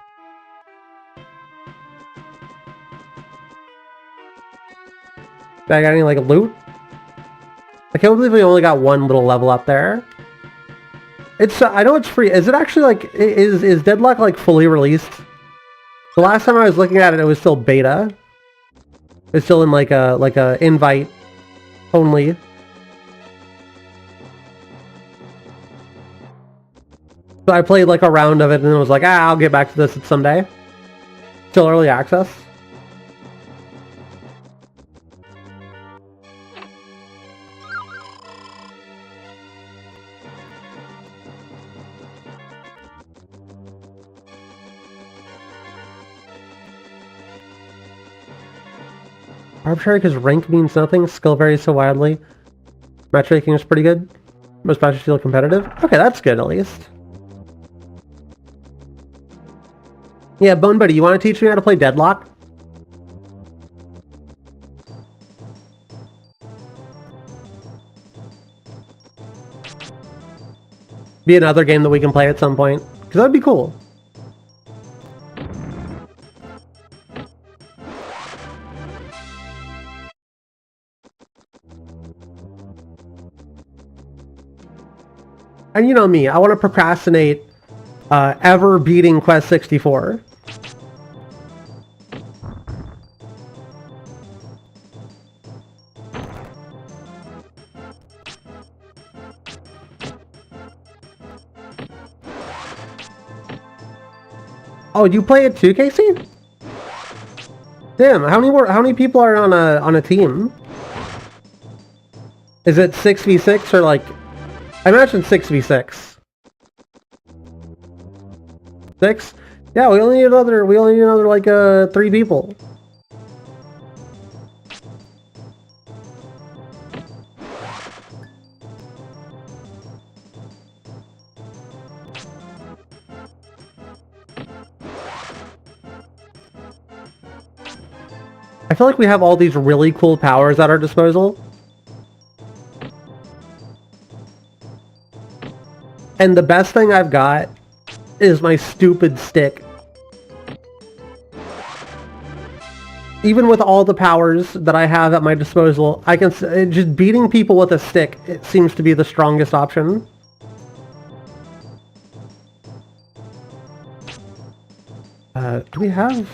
Did I got any like loot? I can't believe we only got one little level up there. It's I know it's free. Is it actually like is Deadlock like fully released? The last time I was looking at it, it was still beta. It's still in like a invite only. So I played like a round of it and then was like, I'll get back to this someday. Still early access. Arbitrary because rank means nothing, skill varies so widely. Matchmaking is pretty good. Most matches feel competitive. Okay, that's good at least. Yeah, Bone Buddy, you want to teach me how to play Deadlock? Be another game that we can play at some point. Because that would be cool. And you know me, I want to procrastinate ever beating Quest 64. Oh, you play it too, Casey? Damn, how many people are on a team? Is it 6v6 or like I imagine 6v6. 6? Yeah, we only need another like 3 people. I feel like we have all these really cool powers at our disposal. And the best thing I've got is my stupid stick. Even with all the powers that I have at my disposal, I can just beating people with a stick, it seems to be the strongest option. Do we have...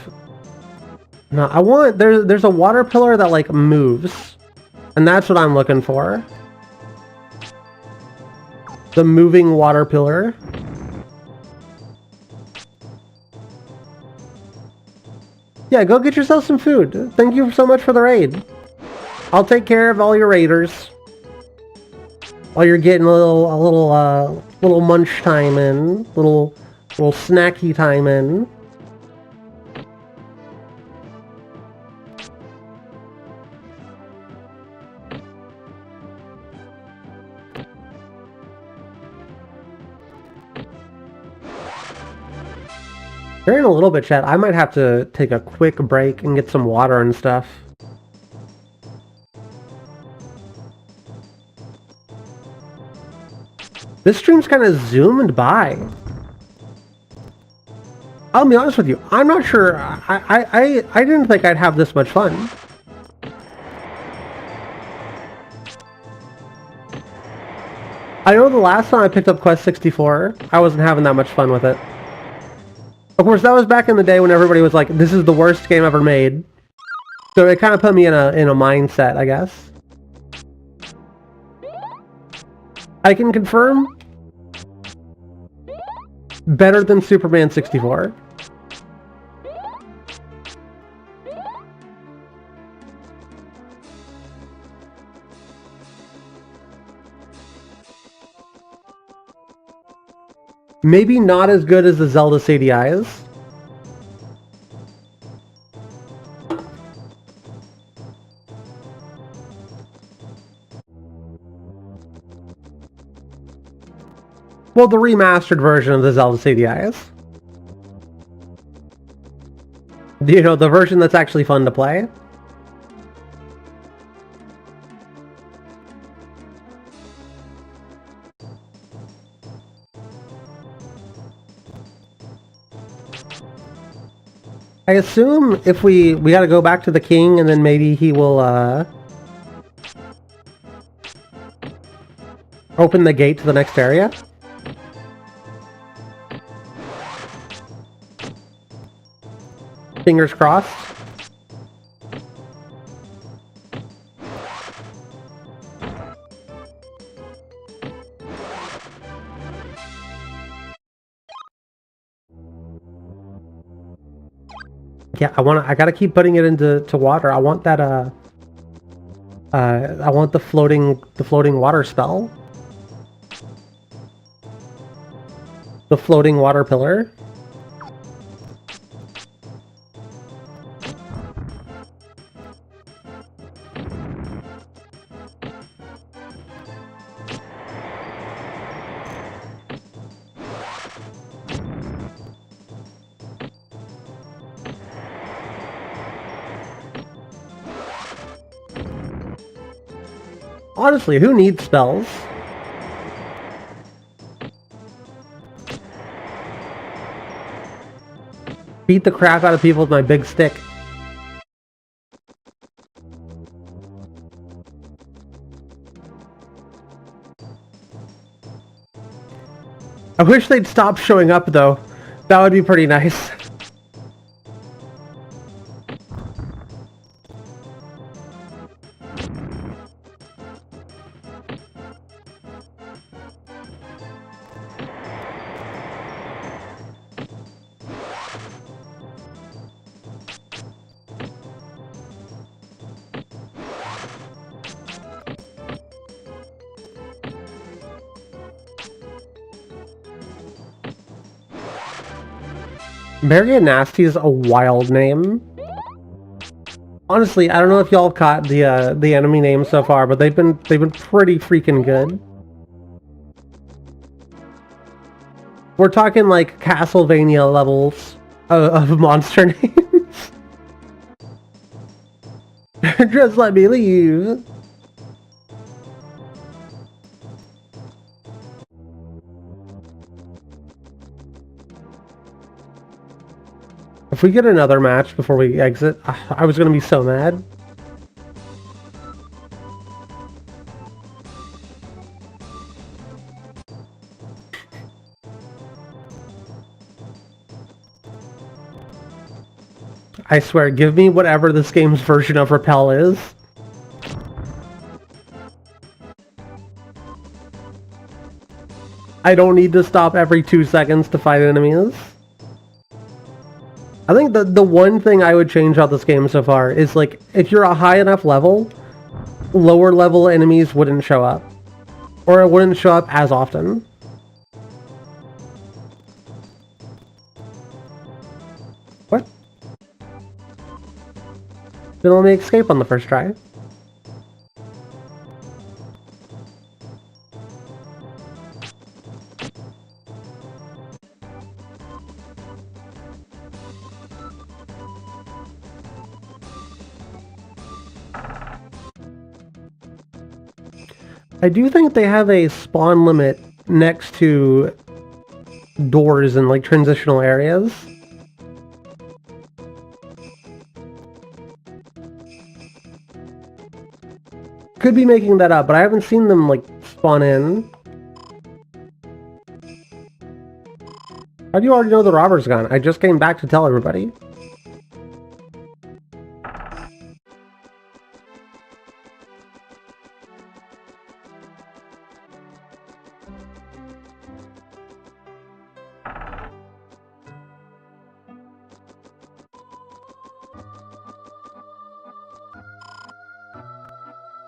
No, I want... There's a water pillar that, like, moves. And that's what I'm looking for. The moving water pillar. Yeah, go get yourself some food. Thank you so much for the raid. I'll take care of all your raiders. While you're getting a little munch time in. Little snacky time in. Here in a little bit, chat, I might have to take a quick break and get some water and stuff. This stream's kind of zoomed by. I'll be honest with you, I'm not sure. I didn't think I'd have this much fun. I know the last time I picked up Quest 64, I wasn't having that much fun with it. Of course, that was back in the day when everybody was like, this is the worst game ever made. So it kind of put me in a mindset, I guess. I can confirm, better than Superman 64. Maybe not as good as the Zelda CDIs. Well, the remastered version of the Zelda CDIs. You know, the version that's actually fun to play. I assume if we gotta go back to the king and then maybe he will open the gate to the next area. Fingers crossed. Yeah, I gotta keep putting it into water. I want that I want the floating water spell. The floating water pillar. Honestly, who needs spells? Beat the crap out of people with my big stick. I wish they'd stop showing up, though. That would be pretty nice. Marion Nasty is a wild name. Honestly, I don't know if y'all caught the enemy names so far, but they've been pretty freaking good. We're talking like Castlevania levels of monster names. Just let me leave. If we get another match before we exit, I was gonna be so mad. I swear, give me whatever this game's version of Repel is. I don't need to stop every 2 seconds to fight enemies. I think the one thing I would change about this game so far is, like, if you're a high enough level, lower level enemies wouldn't show up. Or it wouldn't show up as often. What? Didn't let me escape on the first try. I do think they have a spawn limit next to doors in, like, transitional areas. Could be making that up, but I haven't seen them, like, spawn in. How do you already know the robber's gone? I just came back to tell everybody.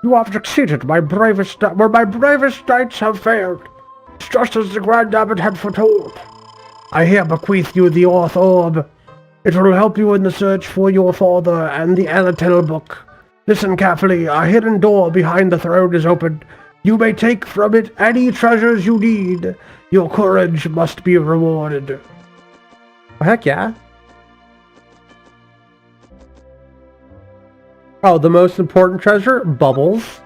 You have succeeded, my bravest, where my bravest knights have failed, just as the Grand Abbot had foretold. I here bequeath you the Orth Orb. It will help you in the search for your father and the Alatel Book. Listen carefully, a hidden door behind the throne is open. You may take from it any treasures you need. Your courage must be rewarded. Oh, heck yeah. Oh, the most important treasure? Bubbles.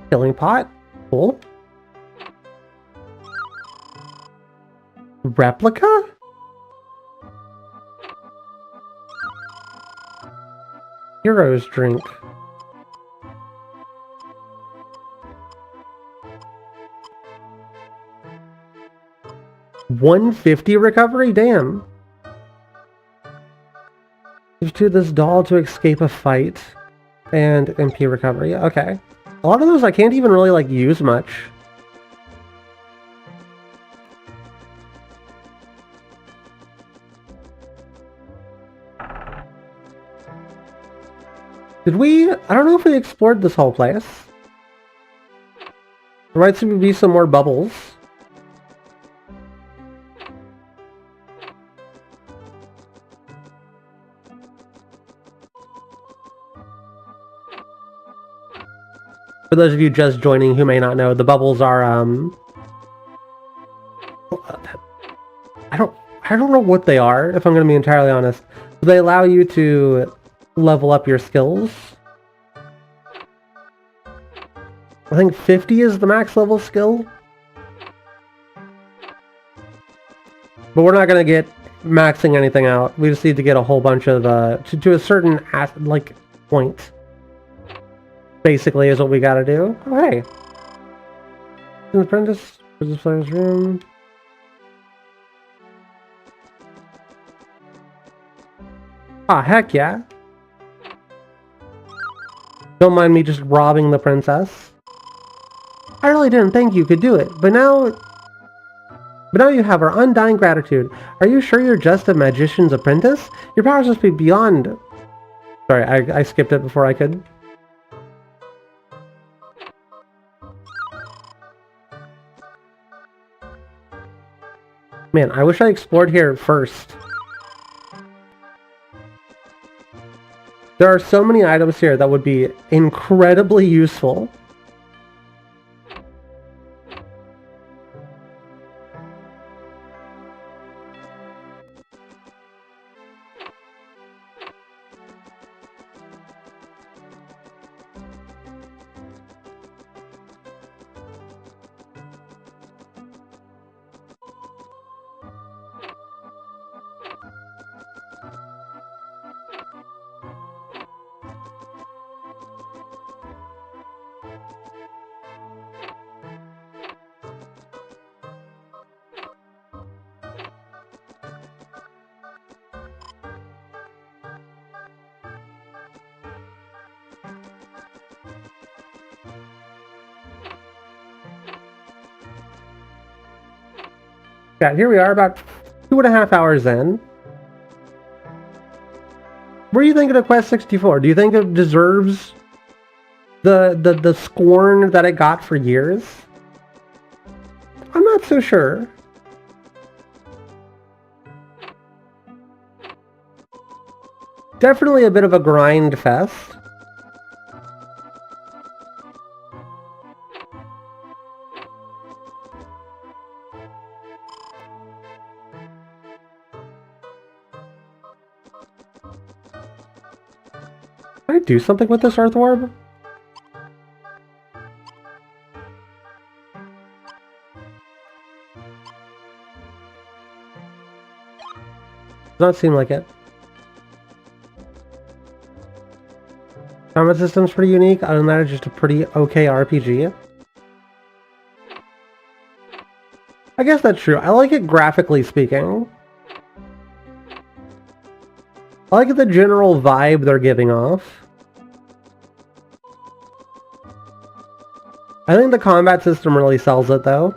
Killing pot? Cool. Replica? Hero's drink. $150 recovery? Damn. Give to this doll to escape a fight. And MP recovery. Okay. A lot of those I can't even really, like, use much. Did we... I don't know if we explored this whole place. There might be some more bubbles. For those of you just joining who may not know, the bubbles are, I don't know what they are, if I'm going to be entirely honest. They allow you to level up your skills. I think 50 is the max level skill. But we're not going to get maxing anything out. We just need to get a whole bunch of, to a certain, like, point. Basically is what we gotta do. Oh, hey. An apprentice. Business player's room. Ah, heck yeah. Don't mind me just robbing the princess. I really didn't think you could do it, but now you have our undying gratitude. Are you sure you're just a magician's apprentice? Your powers must be beyond... Sorry, I skipped it before I could. Man, I wish I explored here first. There are so many items here that would be incredibly useful. Yeah, here we are, about 2.5 hours in. What are you thinking of Quest 64? Do you think it deserves the scorn that it got for years? I'm not so sure. Definitely a bit of a grind fest. Can I do something with this Earth Orb? Does not seem like it. Combat system's pretty unique. Other than that, it's just a pretty okay RPG. I guess that's true. I like it graphically speaking. I like the general vibe they're giving off. I think the combat system really sells it, though.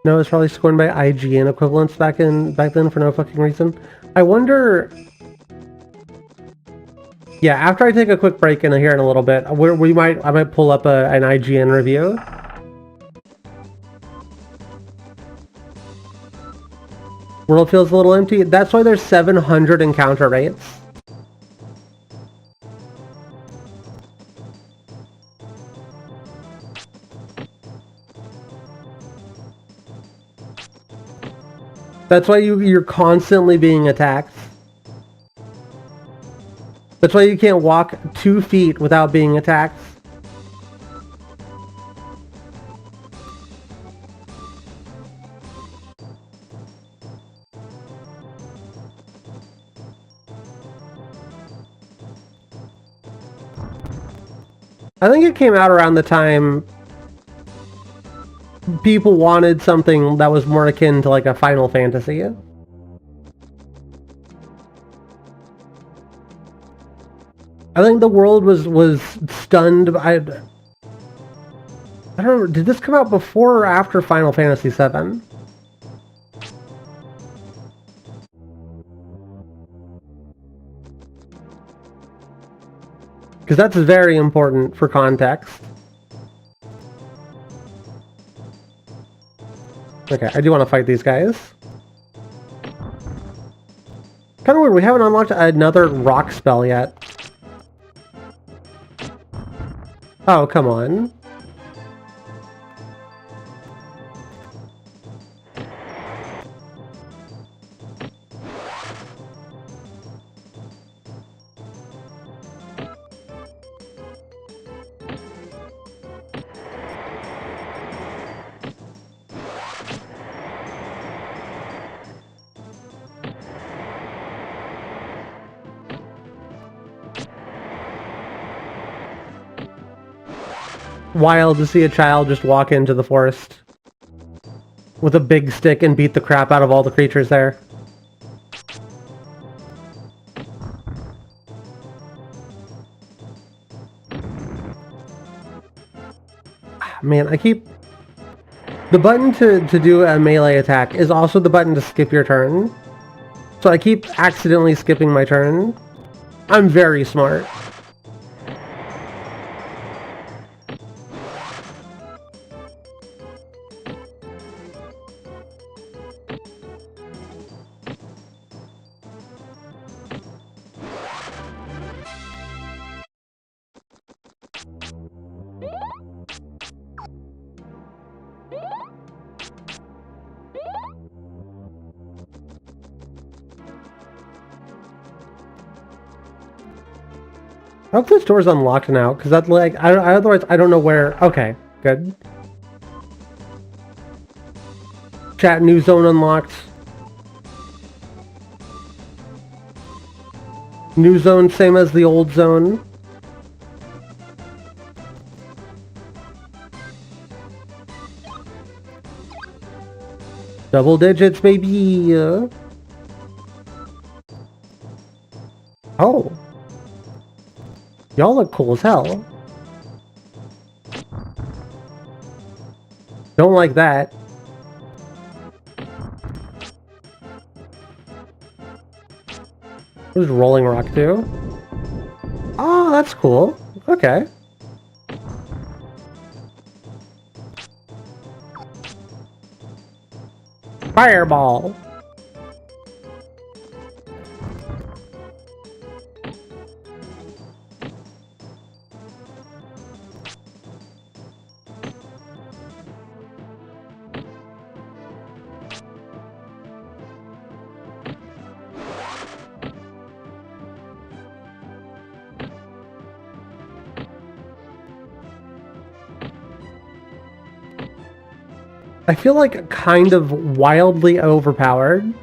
No, it's probably scorned by IGN equivalents back then for no fucking reason. I wonder. Yeah, after I take a quick break in here in a little bit, I might pull up an IGN review. World feels a little empty. That's why there's 700 encounter rates. That's why you're constantly being attacked. That's why you can't walk 2 feet without being attacked. I think it came out around the time people wanted something that was more akin to like a Final Fantasy. I think the world was stunned. I don't know, did this come out before or after Final Fantasy VII? Because that's very important for context. Okay, I do want to fight these guys. Kind of weird, we haven't unlocked another rock spell yet. Oh, come on. Wild to see a child just walk into the forest with a big stick and beat the crap out of all the creatures there. Man, the button to do a melee attack is also the button to skip your turn. So I keep accidentally skipping my turn. I'm very smart. I hope this door's unlocked now, because that's like, otherwise I don't know where. Okay, good. Chat, new zone unlocked. New zone, same as the old zone. Double digits, baby. Oh. Y'all look cool as hell. Don't like that. What does Rolling Rock do? Oh, that's cool. Okay. Fireball. I feel like kind of wildly overpowered.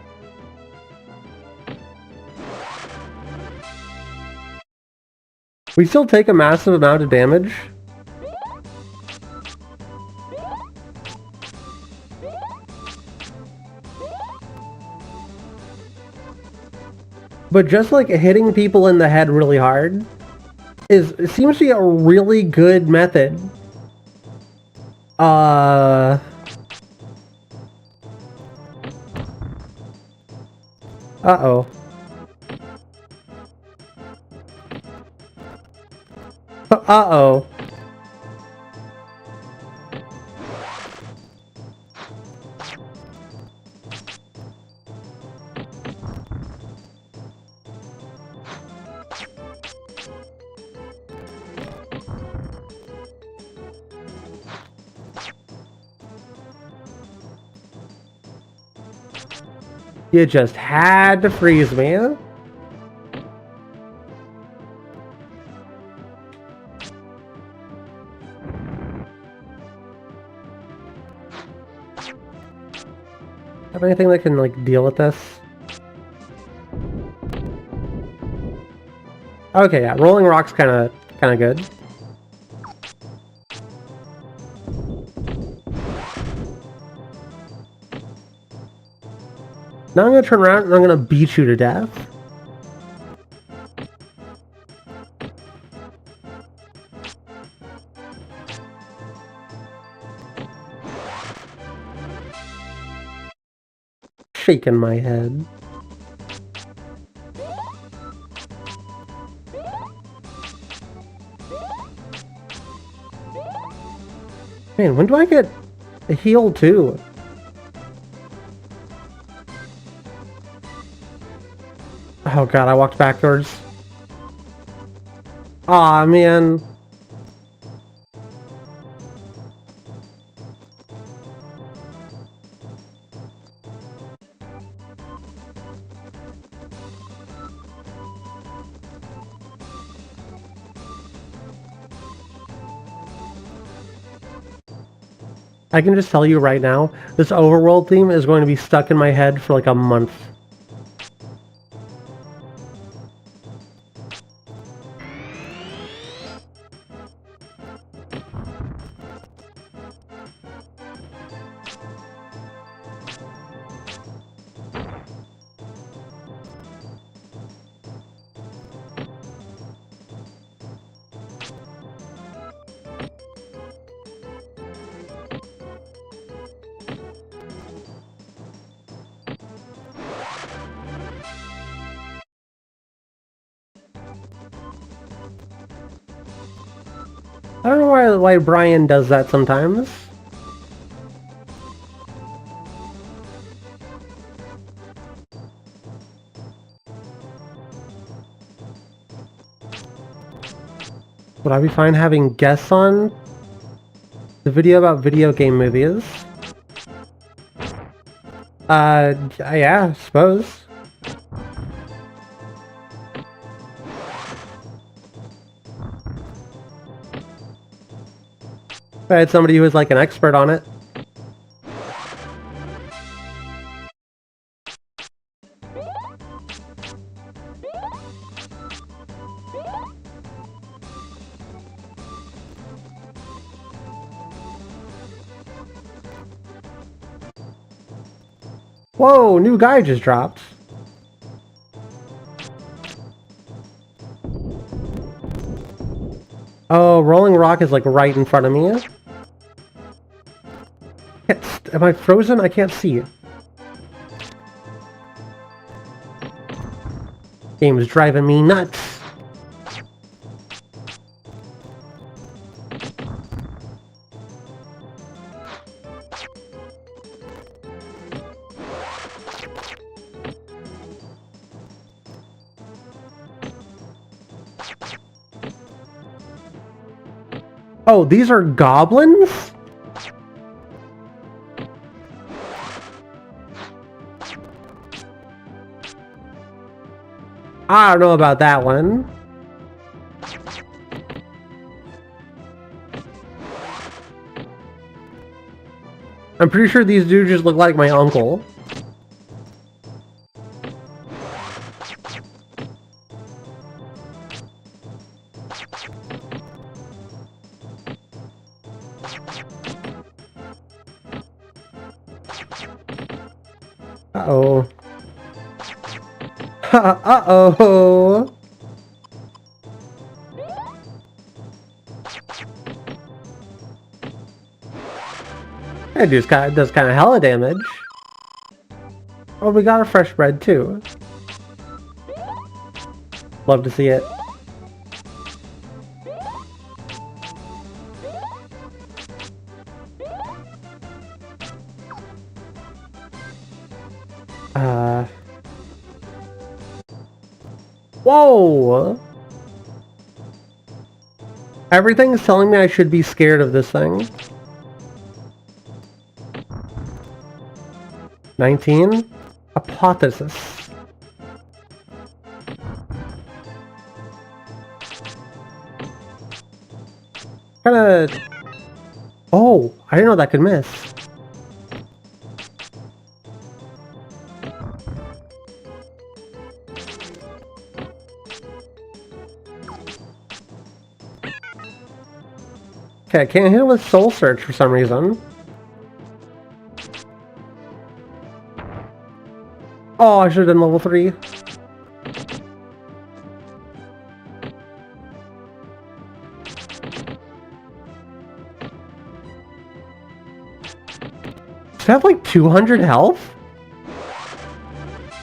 We still take a massive amount of damage. But just like hitting people in the head really hard it seems to be a really good method. Uh-oh. Uh-oh. You just had to freeze me, huh? Have anything that can, like, deal with this? Okay, yeah, Rolling Rock's kinda good. Now I'm gonna turn around and I'm gonna beat you to death. Shaking my head. Man, when do I get a heal too? Oh god, I walked backwards. Aw, man. I can just tell you right now, this overworld theme is going to be stuck in my head for like a month. I don't know why Brian does that sometimes. Would I be fine having guests on the video about video game movies? Yeah, I suppose. If I had somebody who was like an expert on it. Whoa, new guy just dropped. Oh, Rolling Rock is like right in front of me. Am I frozen? I can't see it. Game is driving me nuts. Oh, these are goblins? I don't know about that one. I'm pretty sure these dudes just look like my uncle. Uh-oh. Uh-oh. That dude does kind of hella damage. Oh, we got a fresh bread too. Love to see it. Whoa! Everything's telling me I should be scared of this thing. 19? Hypothesis. Kinda... Oh, I didn't know that could miss. Okay, I can't hit it with Soul Search for some reason. Oh, I should have done level 3. Does it have like 200 health?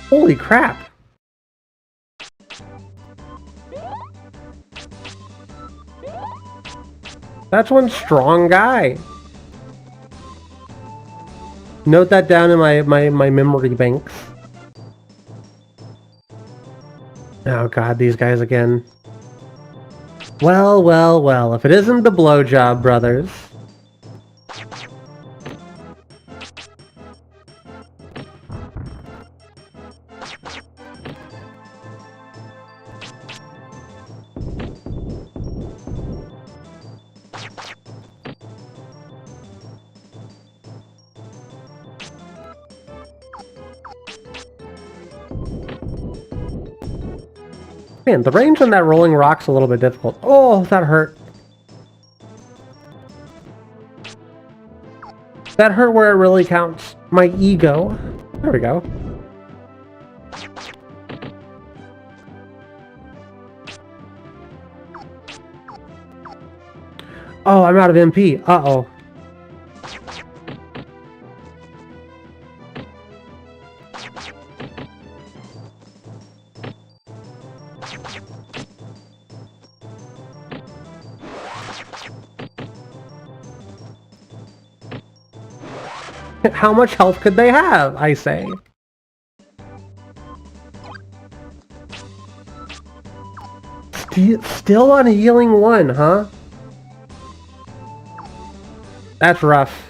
Holy crap. That's one strong guy. Note that down in my memory banks. Oh god, these guys again. Well, well, well, if it isn't the Blowjob Brothers. Man, the range on that Rolling Rock's a little bit difficult. Oh, that hurt. That hurt where it really counts. My ego. There we go. Oh, I'm out of MP. Uh-oh. How much health could they have, I say? Still on healing 1, huh? That's rough.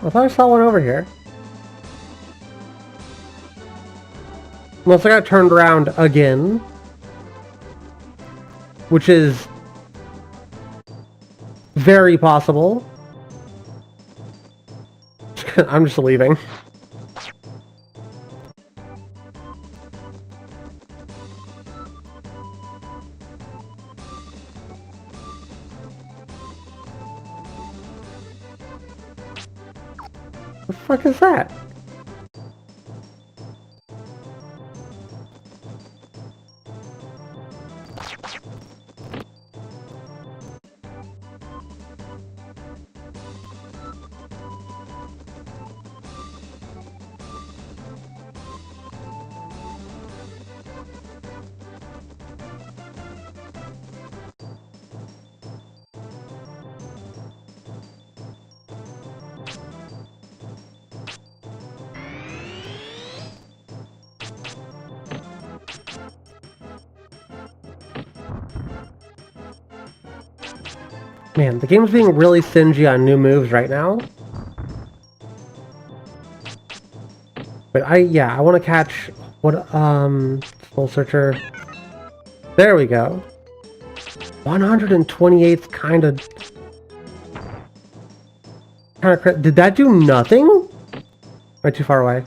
I thought I saw one over here. Unless I got turned around again. Which is very possible. I'm just leaving. The fuck is that? Man, the game's being really stingy on new moves right now. But I want to catch what, Soul Searcher. There we go. 128's kind of did that do nothing? Am I too far away?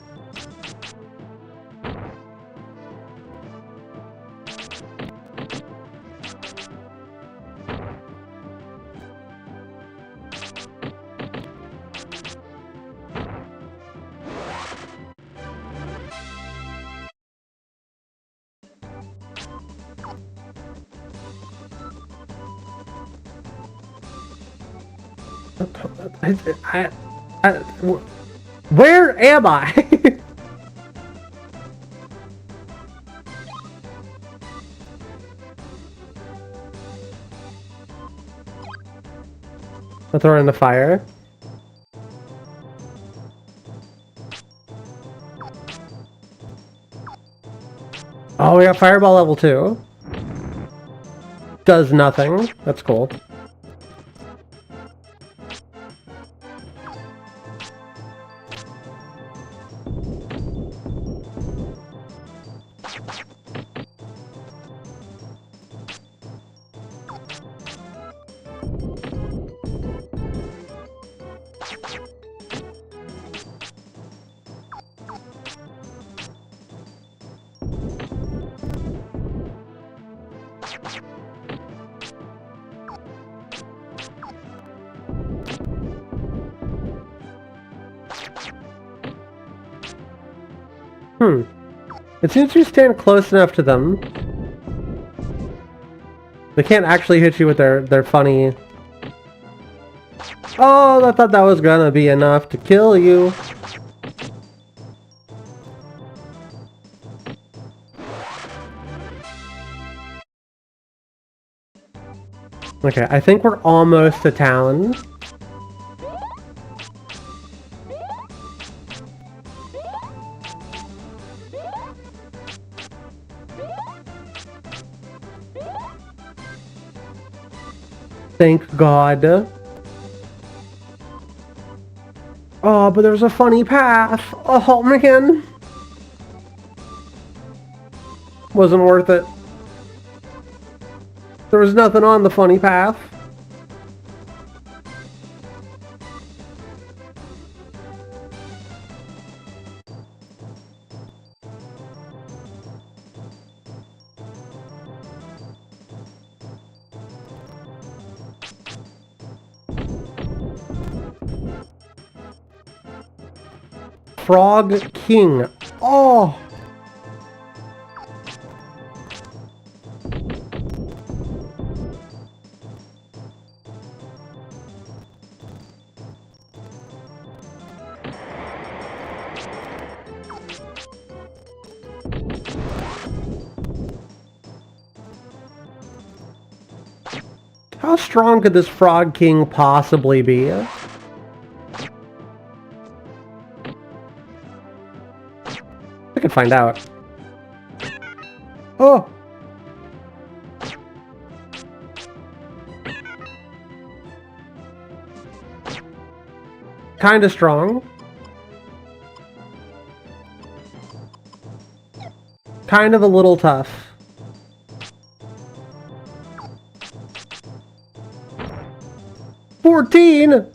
Where am I? I'll throw it in the fire. Oh, we got fireball level 2. Does nothing. That's cool. It seems you stand close enough to them. They can't actually hit you with their funny... Oh, I thought that was gonna be enough to kill you. Okay, I think we're almost to town. Thank God. Oh, but there's a funny path. Oh, man. Wasn't worth it. There was nothing on the funny path. Frog King. Oh! How strong could this Frog King possibly be? I could find out. Oh! Kinda strong. kind of a little tough. $14!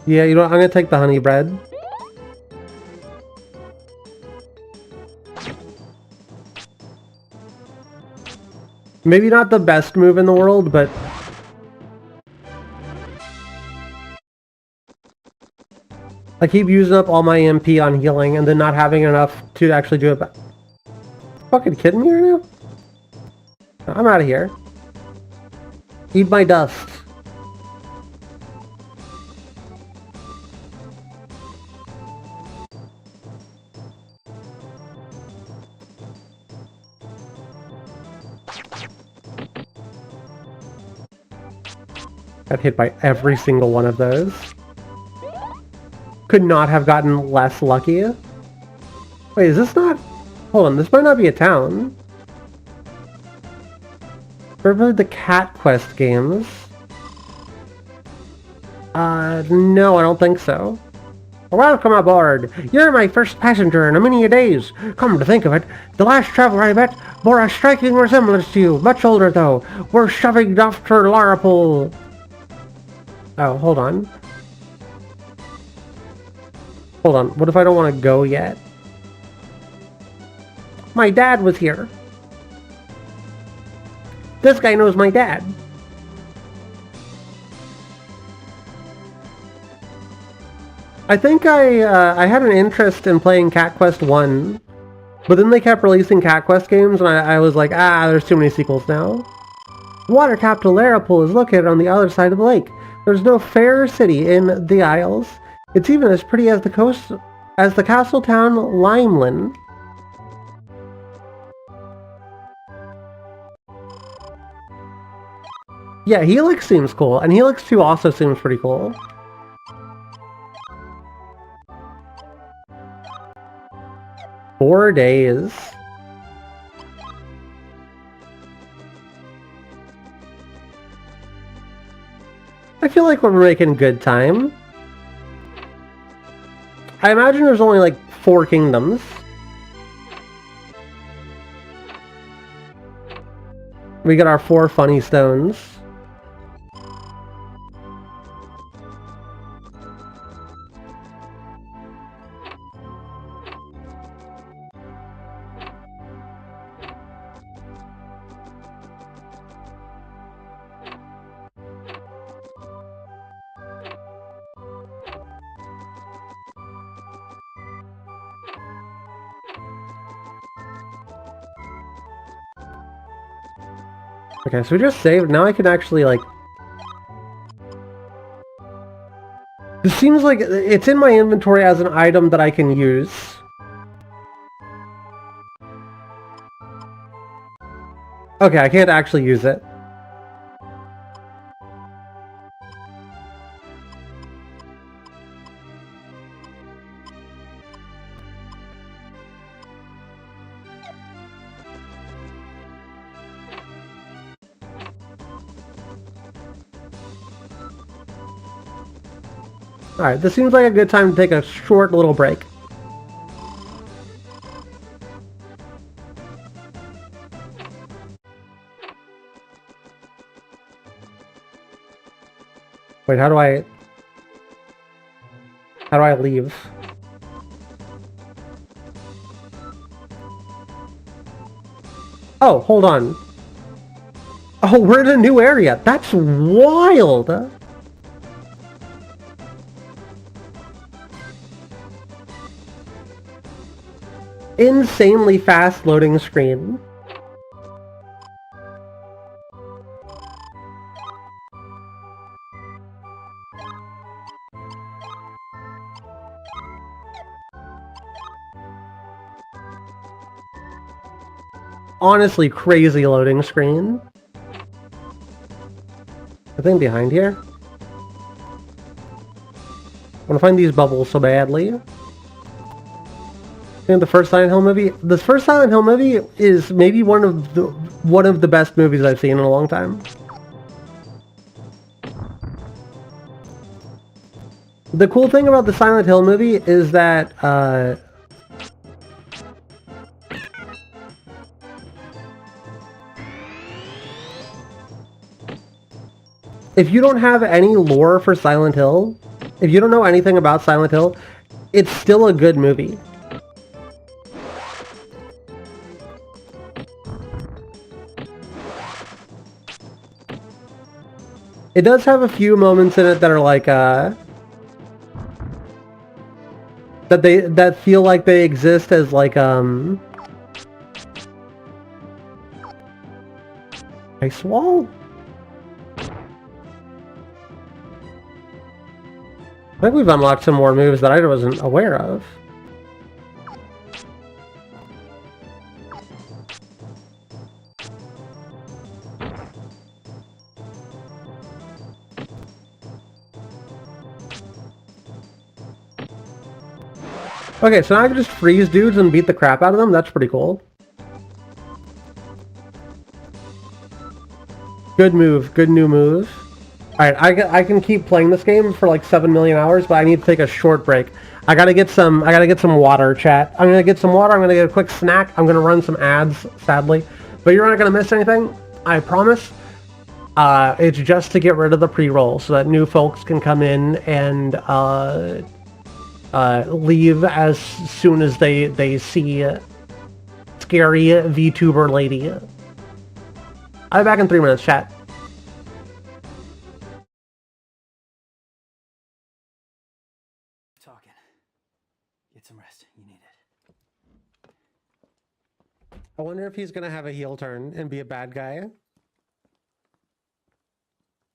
Yeah, you know what? I'm gonna take the honey bread. Maybe not the best move in the world, but... I keep using up all my MP on healing and then not having enough to actually do it back. Fucking kidding me right now? I'm out of here. Eat my dust. Got hit by every single one of those. Could not have gotten less lucky. Wait, is this not... Hold on, this might not be a town. Remember the Cat Quest games? No, I don't think so. Welcome aboard! You're my first passenger in a many days. Come to think of it, the last traveler I met bore a striking resemblance to you. Much older, though. We're shoving Dr. Larapole. Oh, hold on. Hold on, what if I don't want to go yet? My dad was here. This guy knows my dad. I think I had an interest in playing Cat Quest 1, but then they kept releasing Cat Quest games, and I was like, there's too many sequels now. Water capital Larapole is located on the other side of the lake. There's no fairer city in the Isles. It's even as pretty as the castle town Limeland. Yeah, Helix seems cool, and Helix 2 also seems pretty cool. Four days. I feel like we're making good time. I imagine there's only like 4 kingdoms. We got our 4 funny stones. Okay, so we just saved. Now I can actually, like... This seems like it's in my inventory as an item that I can use. Okay, I can't actually use it. Alright, this seems like a good time to take a short little break. Wait, how do I leave? Oh, hold on. Oh, we're in a new area. That's wild. Insanely fast loading screen. Honestly, crazy loading screen. I think behind here. I want to find these bubbles so badly. And the first Silent Hill movie. The first Silent Hill movie is maybe one of the best movies I've seen in a long time. The cool thing about the Silent Hill movie is that if you don't have any lore for Silent Hill, if you don't know anything about Silent Hill, it's still a good movie. It does have a few moments in it that are like that feel like they exist as like ice wall? I think we've unlocked some more moves that I wasn't aware of. Okay, so now I can just freeze dudes and beat the crap out of them. That's pretty cool. Good move. Good new move. Alright, I can keep playing this game for like 7 million hours, but I need to take a short break. I gotta get some water, chat. I'm gonna get some water, I'm gonna get a quick snack, I'm gonna run some ads, sadly. But you're not gonna miss anything, I promise. It's just to get rid of the pre-roll so that new folks can come in and leave as soon as they see scary VTuber lady. I'll be back in 3 minutes, chat. Talking. Get some rest. You need it. I wonder if he's gonna have a heel turn and be a bad guy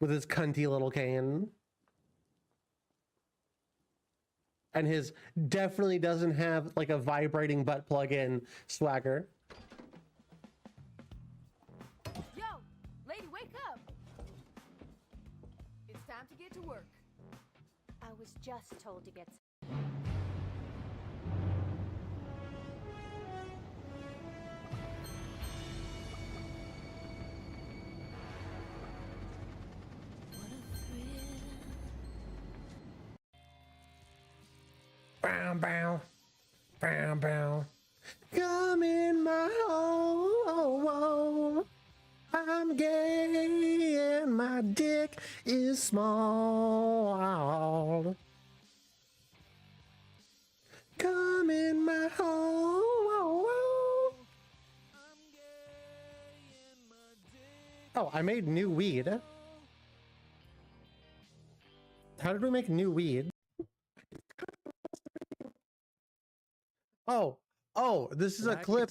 with his cunty little cane. And his definitely doesn't have like a vibrating butt plug-in swagger. Yo, lady, wake up! It's time to get to work. I was just told to get. Bow, bow, bow, bow. Come in my home. I'm gay and my dick is small. Come in my home. Oh, I made new weed. How did we make new weed? Oh, this is a clip.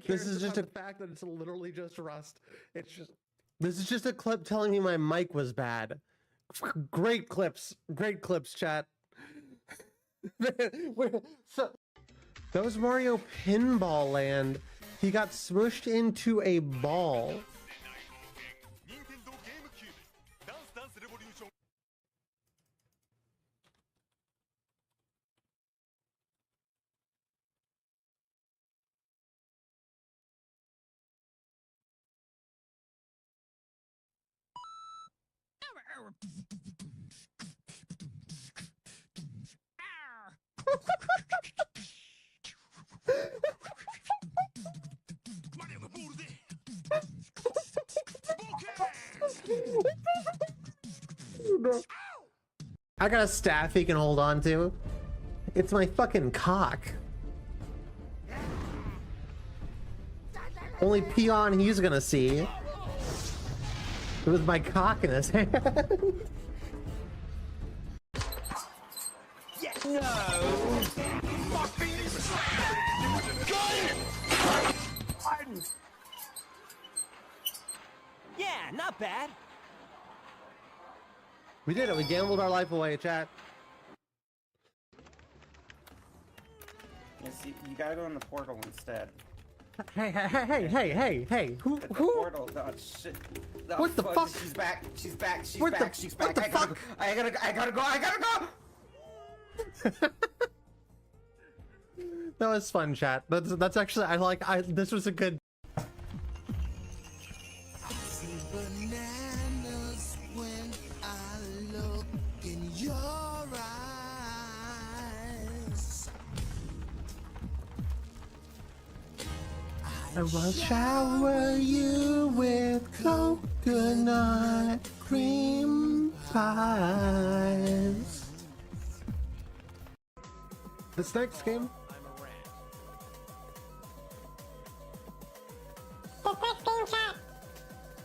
This is just a fact that it's literally just rust. This is just a clip telling me my mic was bad. Great clips, chat. So, that was Mario Pinball Land. He got smushed into a ball. I got a staff he can hold on to. It's my fucking cock. Only peon he's gonna see. With my cock in his hand. Yes. No. Yeah, not bad. We did it. We gambled our life away, chat. Yes, you gotta go in the portal instead. Hey! Who? The portal. Oh shit! Oh, what the fuck? She's back. She's back. She's what back. The, she's back. What the fuck? I gotta go. That was fun, chat. That's actually this was a good. Bananas when I look in your eyes. I will shower you with coconut cream pies. This next game. This next game, chat,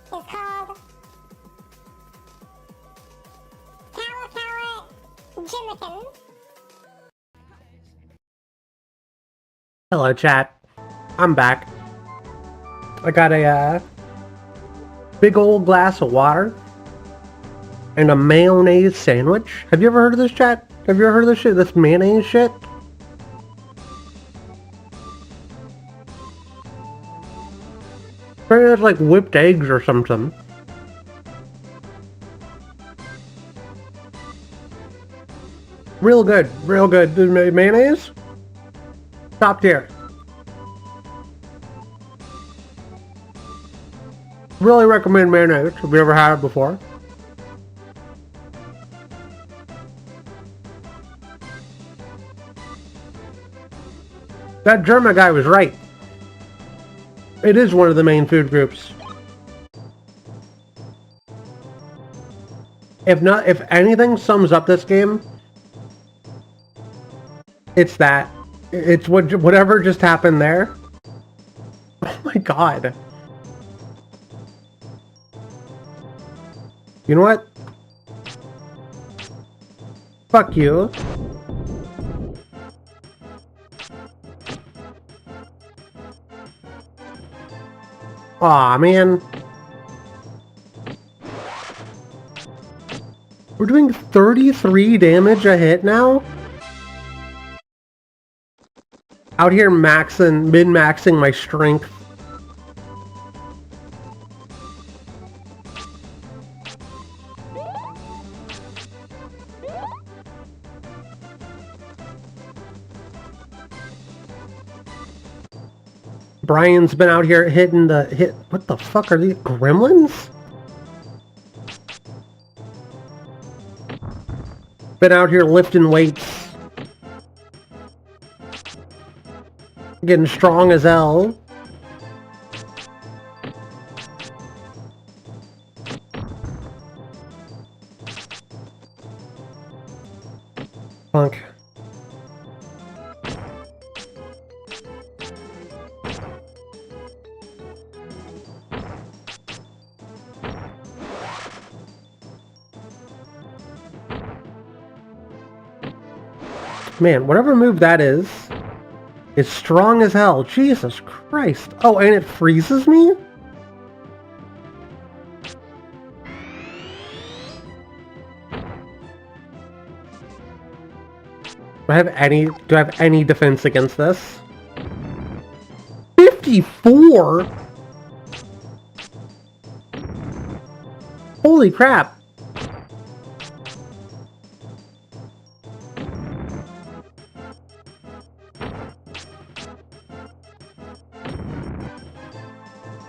is called Tower Jimmikin. Hello, chat. I'm back. I got a big old glass of water and a mayonnaise sandwich. Have you ever heard of this, chat? Have you ever heard of this shit? This mayonnaise shit? Maybe it's like whipped eggs or something. Real good, real good. The mayonnaise? Top tier. Really recommend mayonnaise if you ever had it before. That German guy was right. It is one of the main food groups. If anything sums up this game, it's that. It's whatever just happened there. Oh my god. You know what? Fuck you. Aw, man. We're doing 33 damage a hit now? Out here min-maxing my strength. Brian's been out here hitting what the fuck are these gremlins? Been out here lifting weights. Getting strong as hell. Punk. Man, whatever move that is strong as hell. Jesus Christ. Oh, and it freezes me? Do I have any defense against this? 54? Holy crap.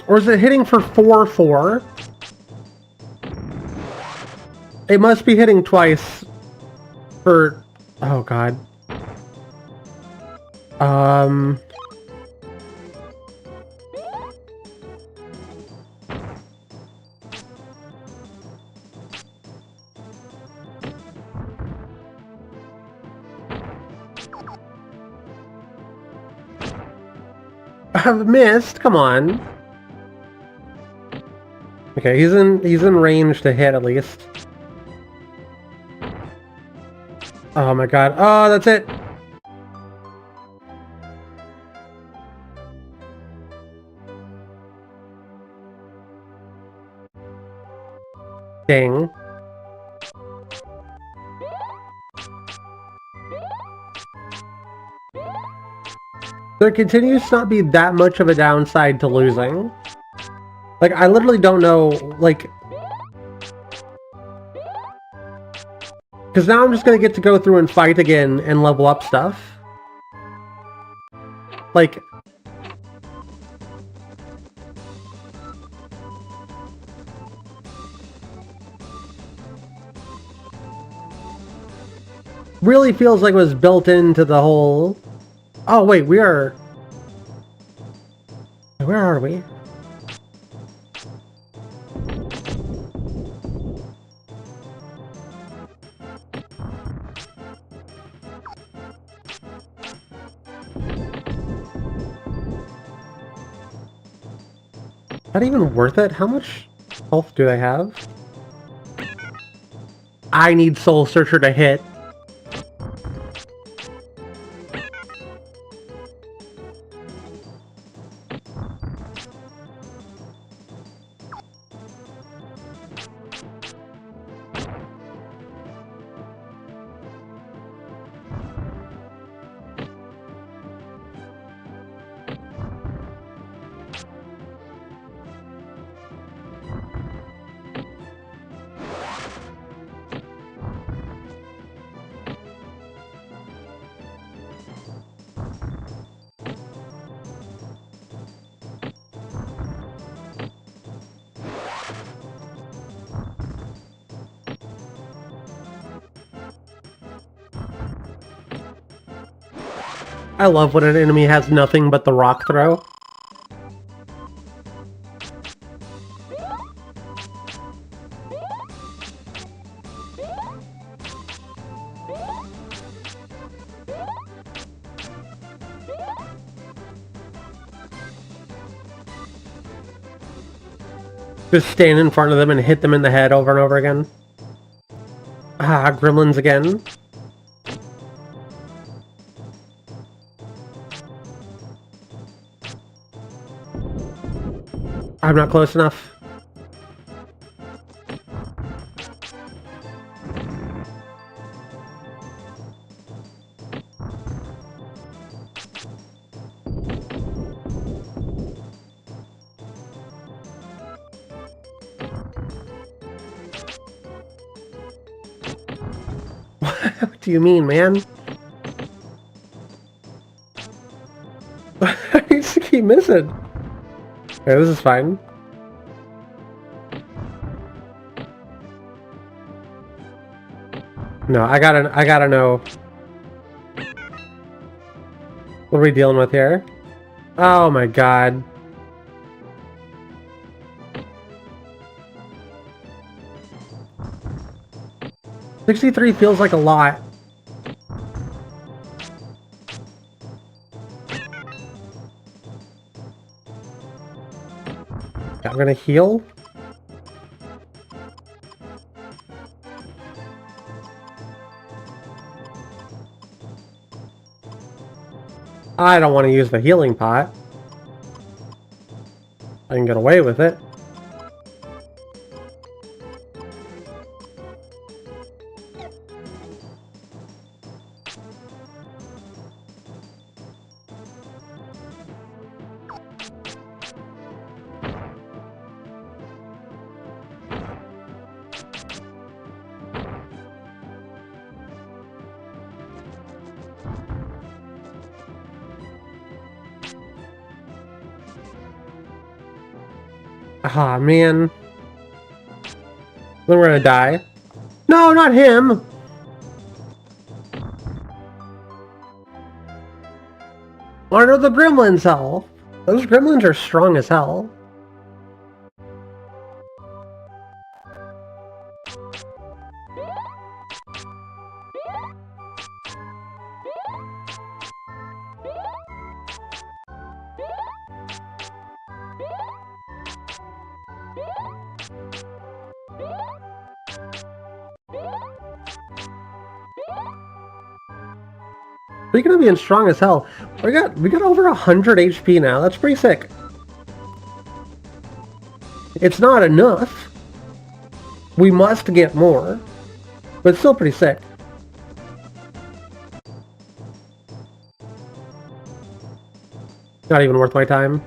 Or is it hitting for 4-4? It must be hitting twice for... Oh god. I've missed, come on. Okay, he's in range to hit at least. Oh my god. Oh, that's it. Dang. There continues to not be that much of a downside to losing. Like, I literally don't know, like... Because now I'm just gonna get to go through and fight again and level up stuff. Like... really feels like it was built into the whole... Oh, wait, we are... Where are we? Is that even worth it? How much health do they have? I need Soul Searcher to hit. I love when an enemy has nothing but the rock throw. Just stand in front of them and hit them in the head over and over again. Ah, gremlins again. I'm not close enough. What do you mean, man? I just keep missing. Okay, this is fine. No, I gotta know. What are we dealing with here? Oh my god. $63 feels like a lot. I'm gonna heal. I don't want to use the healing pot. I can get away with it. Ah, man. Then we're gonna die. No, not him! What are the gremlins, hell? Those gremlins are strong as hell. Speaking of being strong as hell, we got over 100 HP now. That's pretty sick. It's not enough. We must get more, but it's still pretty sick. Not even worth my time.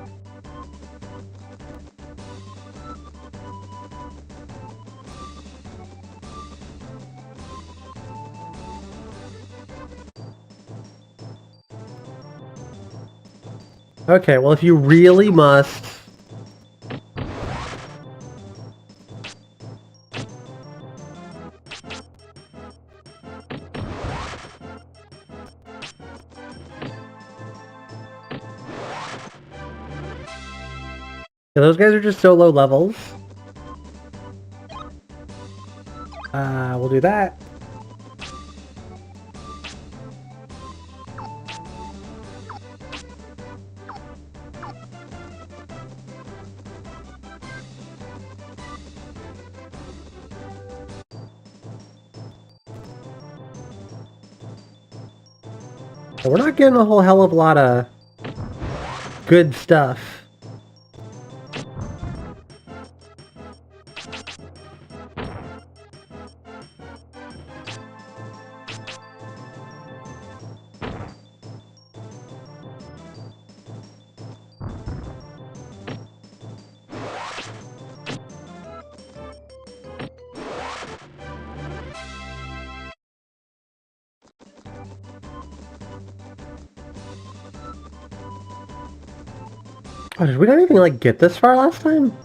Okay, well if you really must... Yeah, those guys are just so low levels. We'll do that. We're not getting a whole hell of a lot of good stuff. Oh, did we not even, like, get this far last time?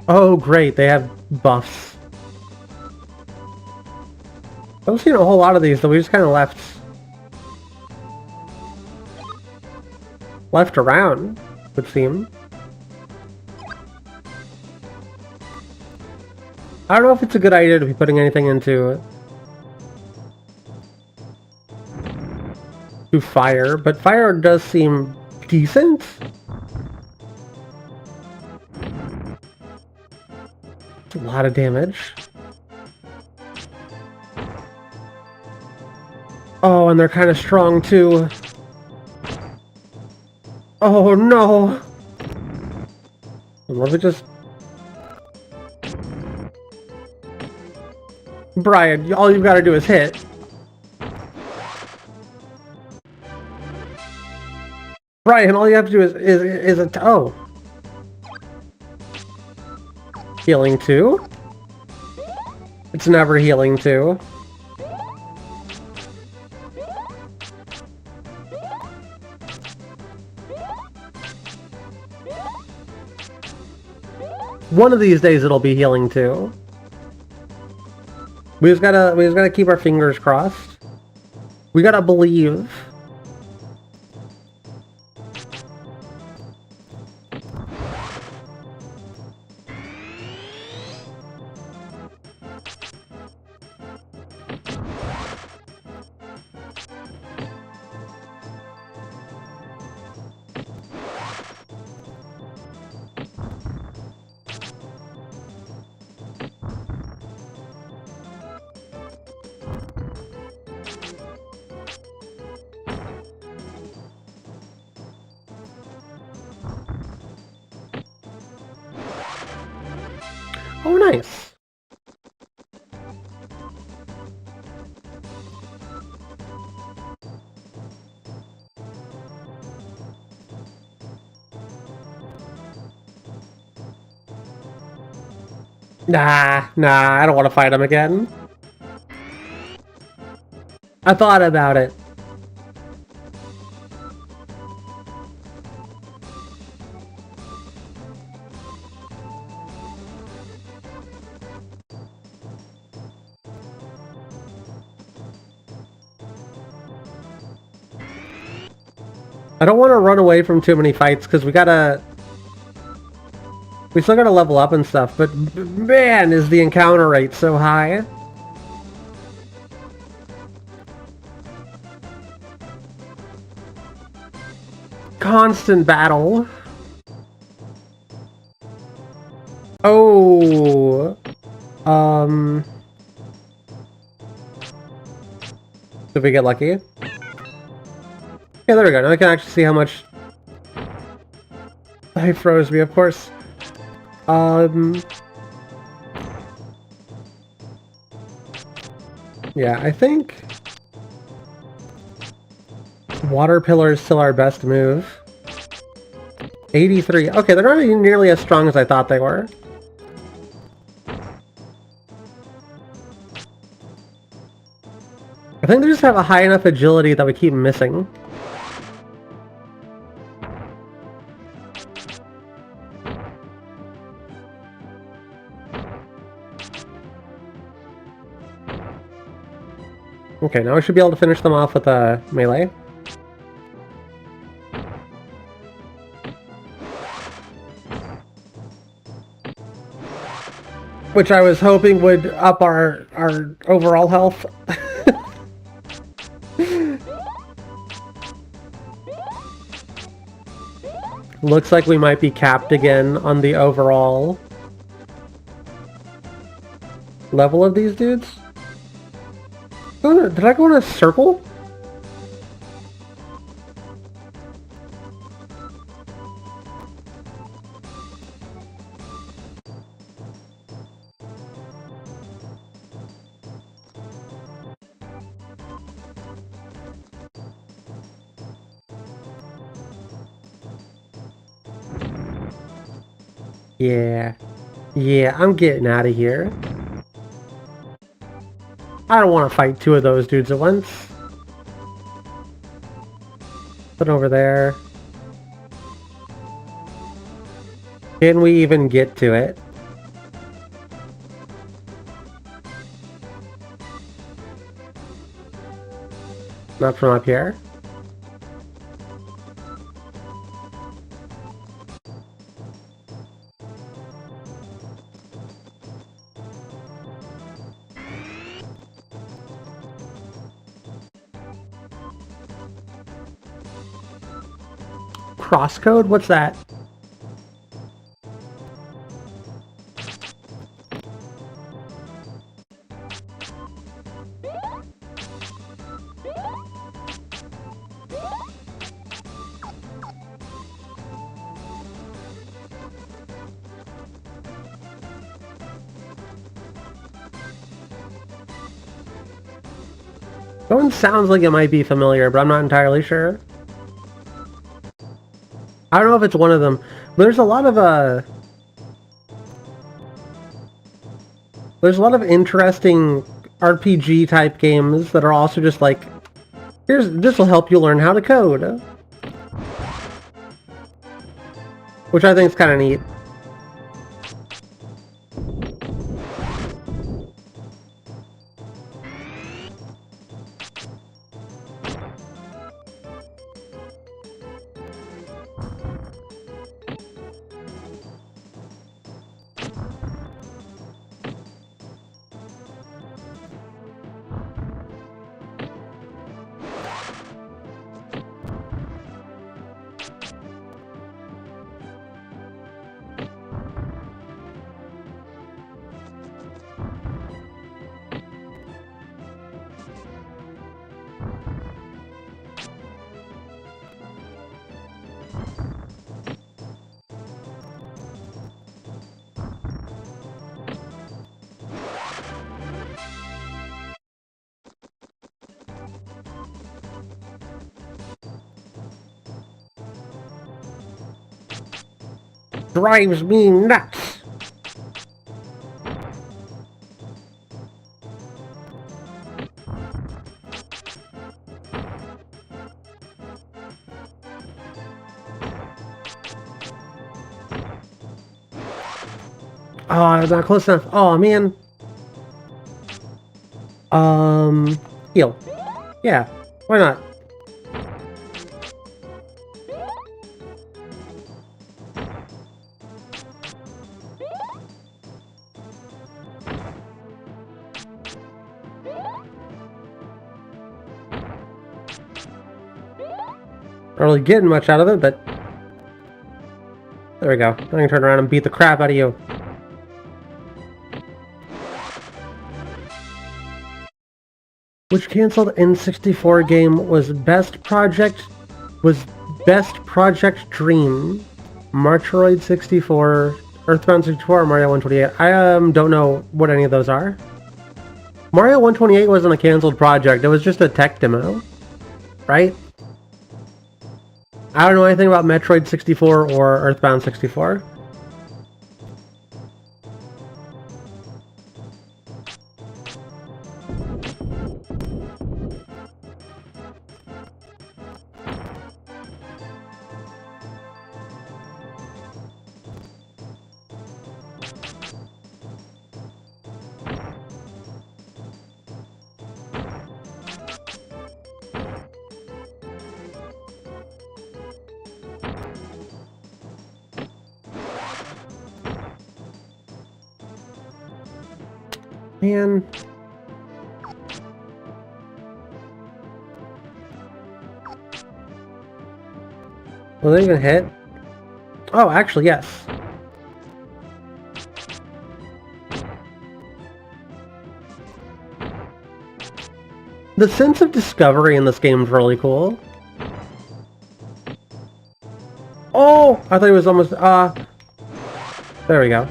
Oh, great, they have buffs. I haven't seen a whole lot of these, though. We just kind of left around, would seem. I don't know if it's a good idea to be putting anything into fire, but fire does seem decent. It's a lot of damage. Oh, and they're kind of strong too. Oh no! Let me just... Brian, all you've got to do is hit. Brian, all you have to do is a... Oh. Healing 2? It's never healing 2. One of these days it'll be healing 2. We just gotta keep our fingers crossed. We gotta believe. Oh, nice. Nah, I don't want to fight him again. I thought about it. I don't want to run away from too many fights because we still gotta level up and stuff, but man, is the encounter rate so high. Constant battle. Oh. Did we get lucky? Yeah, there we go. Now I can actually see how much he froze me, of course. Yeah, I think water pillar is still our best move. 83. Okay, they're not even nearly as strong as I thought they were. I think they just have a high enough agility that we keep missing. Okay, now we should be able to finish them off with a melee. Which I was hoping would up our overall health. Looks like we might be capped again on the overall level of these dudes. Did I go in a circle? Yeah, I'm getting out of here. I don't want to fight two of those dudes at once. Put over there. Can we even get to it? Not from up here. Crosscode? What's that? That one sounds like it might be familiar, but I'm not entirely sure. I don't know if it's one of them. There's a lot of interesting RPG type games that are also just like, this will help you learn how to code. Which I think is kind of neat. Drives me nuts. Oh, not close enough. Oh man. Heal. Yeah, why not? Not really getting much out of it, but there we go. I can turn around and beat the crap out of you. Which canceled N64 game was Best Project Dream, Metroid 64, Earthbound 64, or Mario 128. I don't know what any of those are. Mario 128 wasn't a canceled project, it was just a tech demo, right? I don't know anything about Metroid 64 or Earthbound 64. Man. Will they even hit? Oh, actually, yes. The sense of discovery in this game is really cool. Oh! I thought it was almost, there we go.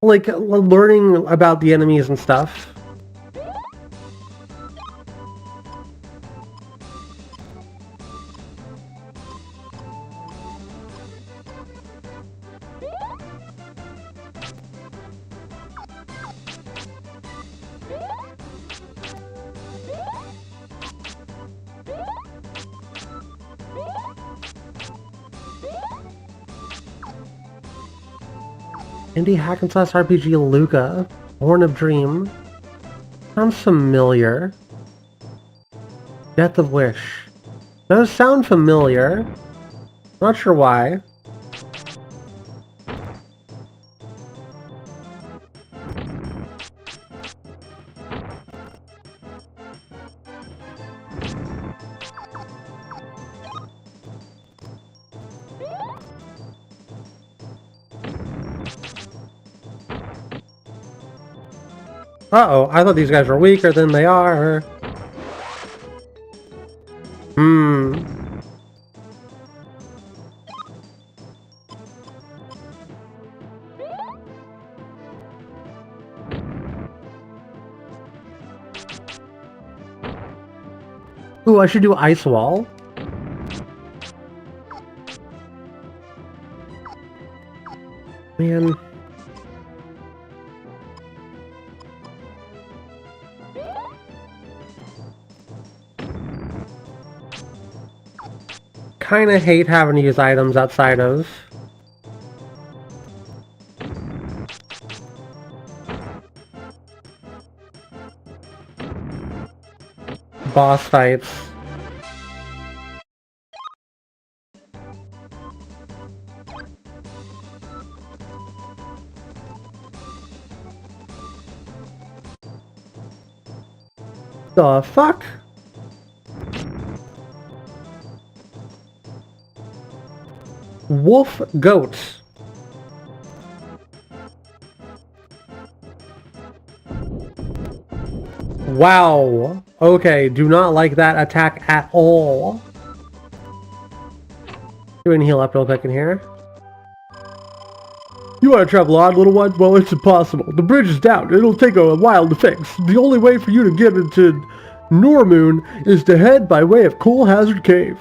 Like, learning about the enemies and stuff. Indie hack and slash RPG Luca, Horn of Dream. Sounds familiar. Death of Wish. Does sound familiar. Not sure why. Uh-oh, I thought these guys were weaker than they are. Ooh, I should do Ice Wall. Man. Kinda hate having to use items outside of boss fights. The fuck? Wolf Goat. Wow. Okay, do not like that attack at all. Go and heal up real quick in here. You want to travel on, little one? Well, it's impossible. The bridge is down. It'll take a while to fix. The only way for you to get into Normoon is to head by way of Coal Hazard Cave.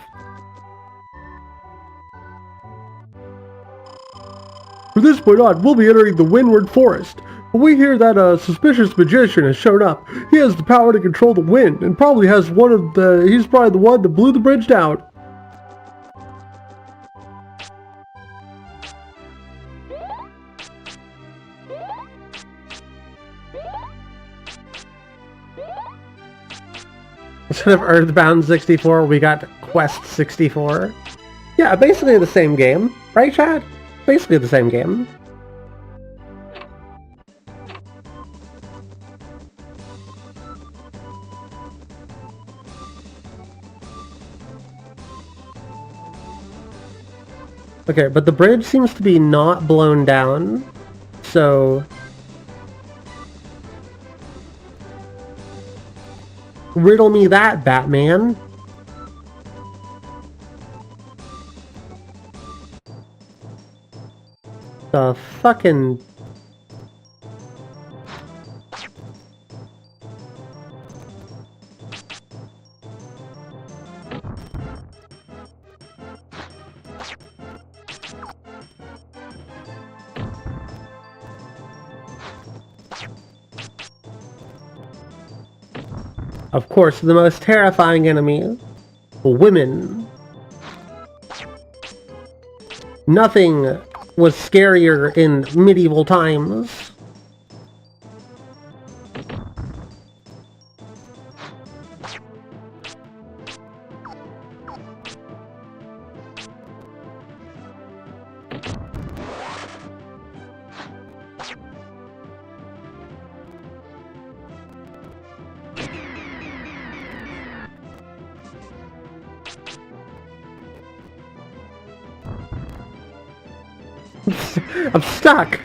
From this point on, we'll be entering the Windward Forest. When we hear that a suspicious magician has shown up, he has the power to control the wind, and probably has he's probably the one that blew the bridge down. Instead of Earthbound 64, we got Quest 64. Yeah, basically the same game. Right, Chad? Basically the same game. Okay, but the bridge seems to be not blown down, so... Riddle me that, Batman. The fucking... Of course, the most terrifying enemy, women. Nothing was scarier in medieval times. I'm stuck.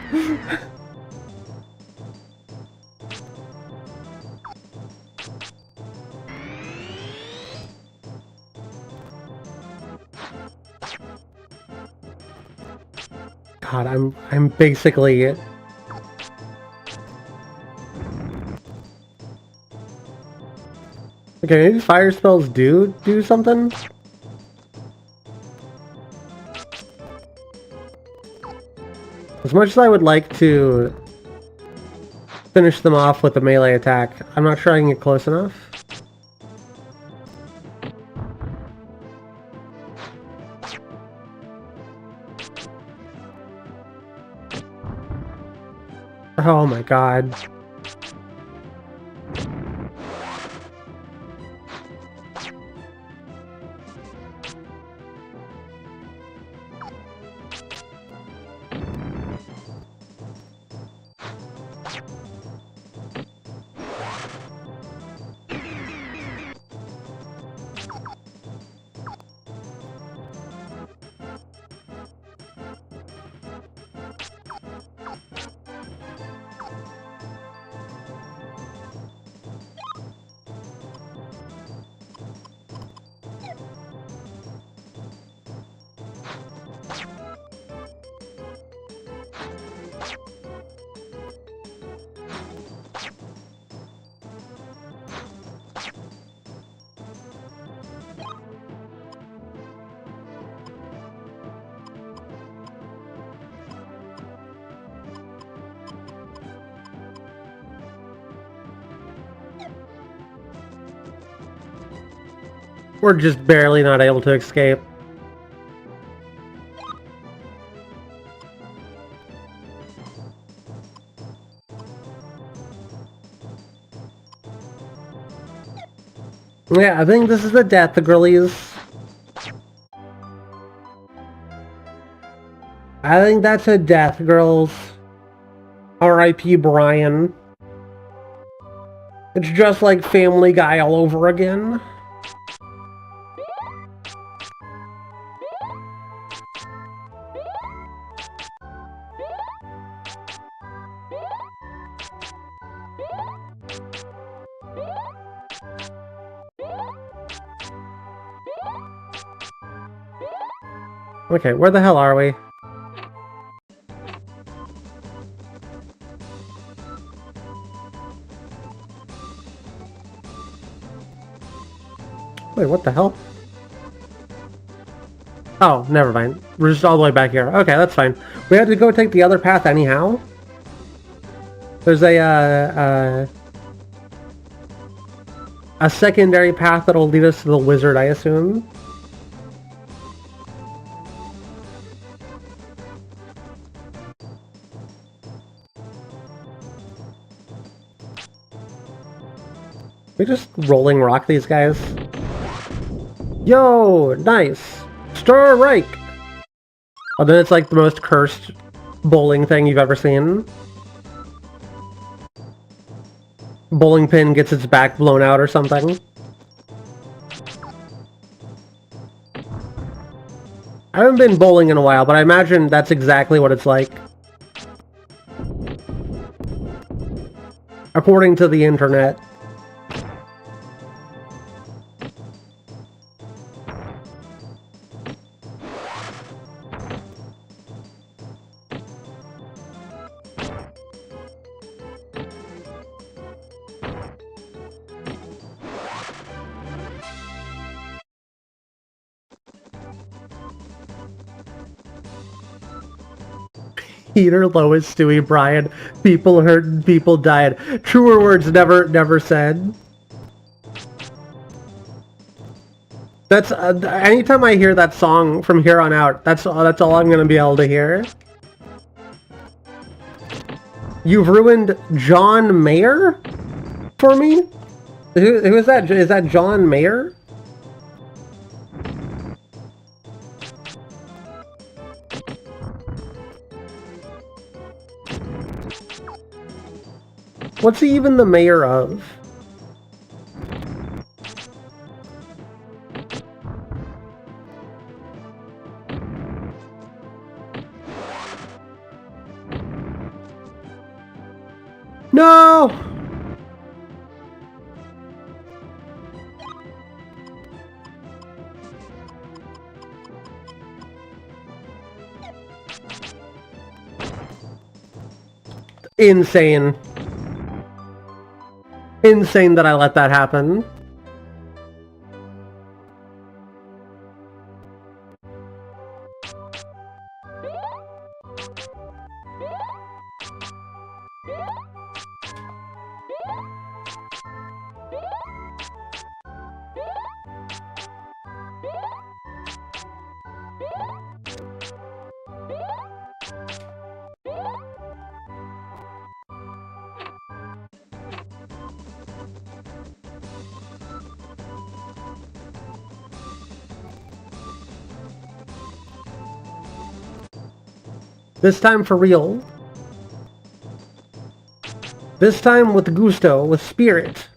God, I'm basically okay, maybe fire spells do something? As much as I would like to finish them off with a melee attack, I'm not sure I can get close enough. Oh my god. We're just barely not able to escape. Yeah, I think this is the death, the girlies. I think that's a death, girls. R.I.P. Brian. It's just like Family Guy all over again. Okay, where the hell are we? Wait, what the hell? Oh, never mind. We're just all the way back here. Okay, that's fine. We had to go take the other path anyhow. There's a secondary path that'll lead us to the wizard, I assume. We just rolling rock these guys. Yo, nice. Strike! Oh, then it's like the most cursed bowling thing you've ever seen. Bowling pin gets its back blown out or something. I haven't been bowling in a while, but I imagine that's exactly what it's like. According to the internet. Peter, Lois, Stewie, Brian. People hurt and people died. Truer words never said. That's anytime I hear that song from here on out, that's all I'm gonna be able to hear. You've ruined John Mayer for me? Who is that? Is that John Mayer? What's he even the mayor of? No! Insane. Insane that I let that happen. This time for real. This time with gusto, with spirit.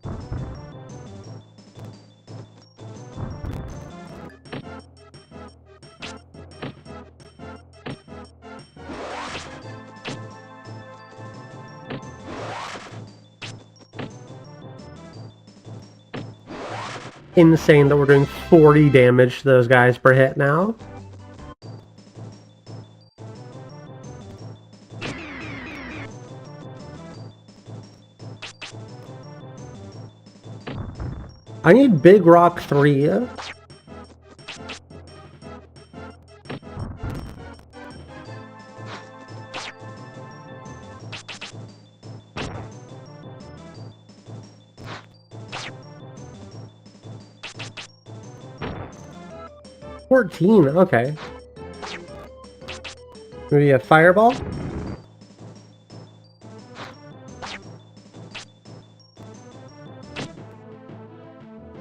Insane that we're doing 40 damage to those guys per hit now. I need Big Rock 3. Okay. Maybe a fireball?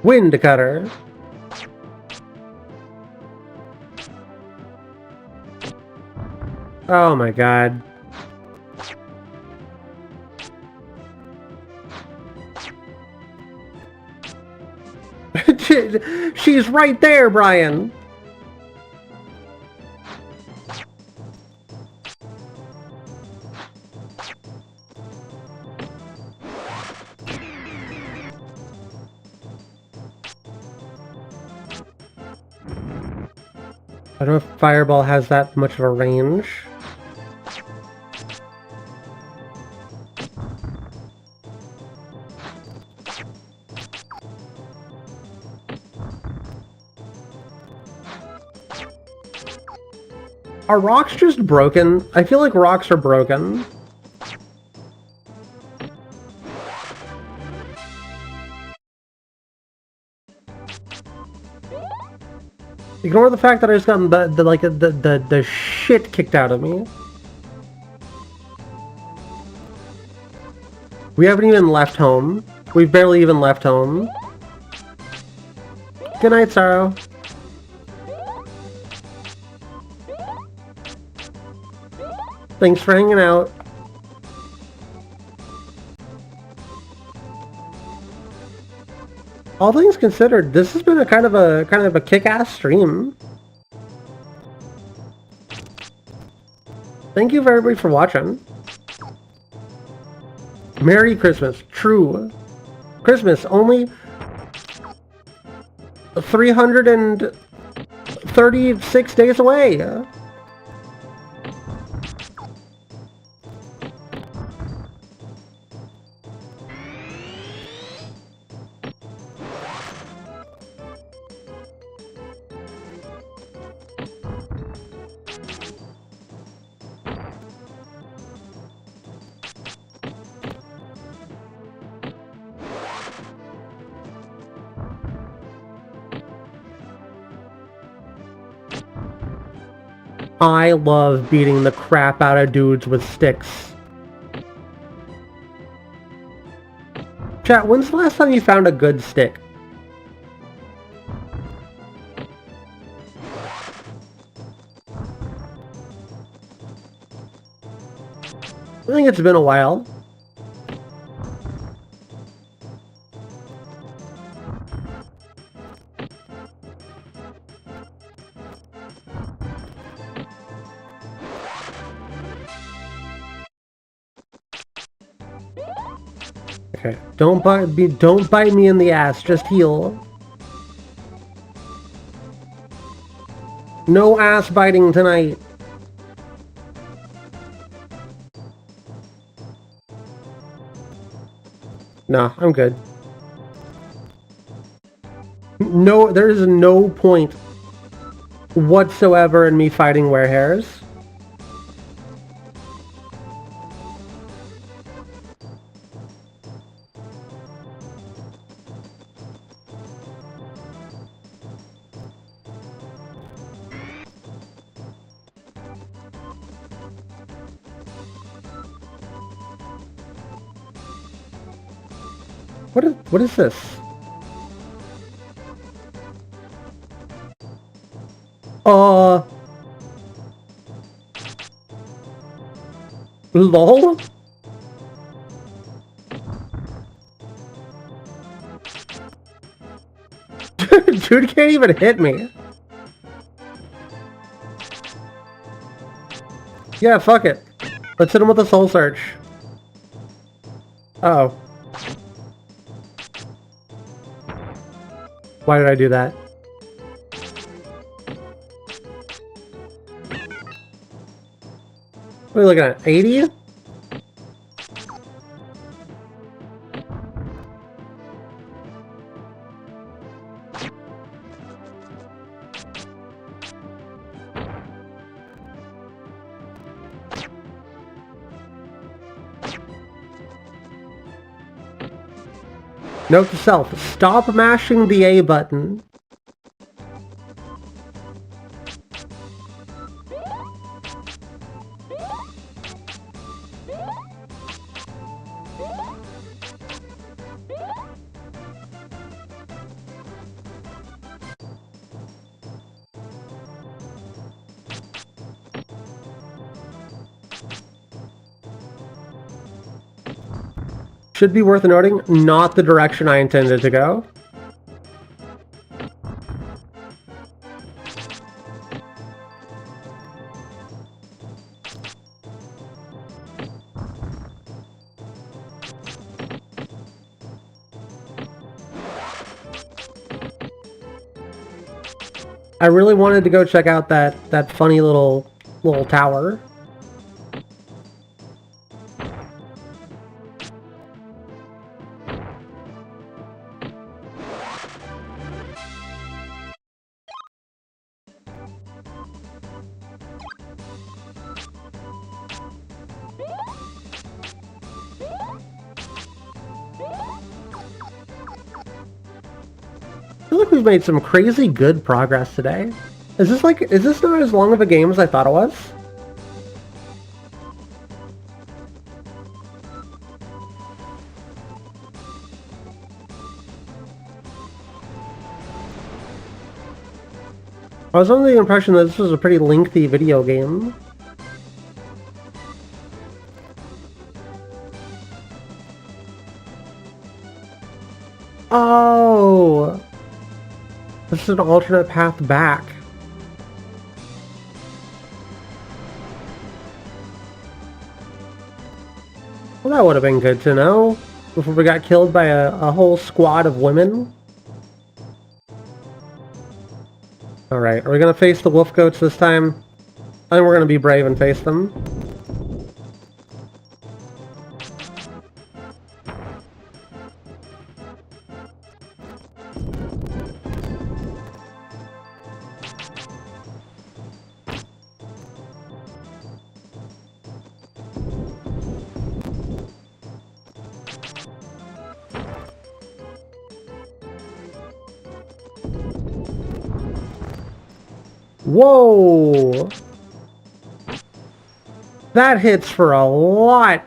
Wind cutter. Oh my god. She's right there, Brian. I don't know if Fireball has that much of a range. Are rocks just broken? I feel like rocks are broken. Ignore the fact that I just got the shit kicked out of me. We haven't even left home. We've barely even left home. Good night, Sorrow. Thanks for hanging out. All things considered, this has been a kind of a kick-ass stream. Thank you everybody for watching. Merry Christmas. True. Christmas only 336 days away. I love beating the crap out of dudes with sticks. Chat, when's the last time you found a good stick? I think it's been a while. Okay, don't bite me in the ass, just heal. No ass biting tonight. Nah, I'm good. No, there is no point whatsoever in me fighting werehairs. What is this? LOL? Dude can't even hit me. Yeah, fuck it. Let's hit him with a soul search. Uh-oh. Why did I do that? What are we looking at? 80? Note to self, stop mashing the A button. Should be worth noting, not the direction I intended to go. I really wanted to go check out that funny little tower. I feel like we've made some crazy good progress today. Is this not as long of a game as I thought it was? I was under the impression that this was a pretty lengthy video game. Oh! This is an alternate path back. Well, that would have been good to know before we got killed by a whole squad of women. Alright, are we gonna face the wolf goats this time? I think we're gonna be brave and face them. Whoa! That hits for a lot.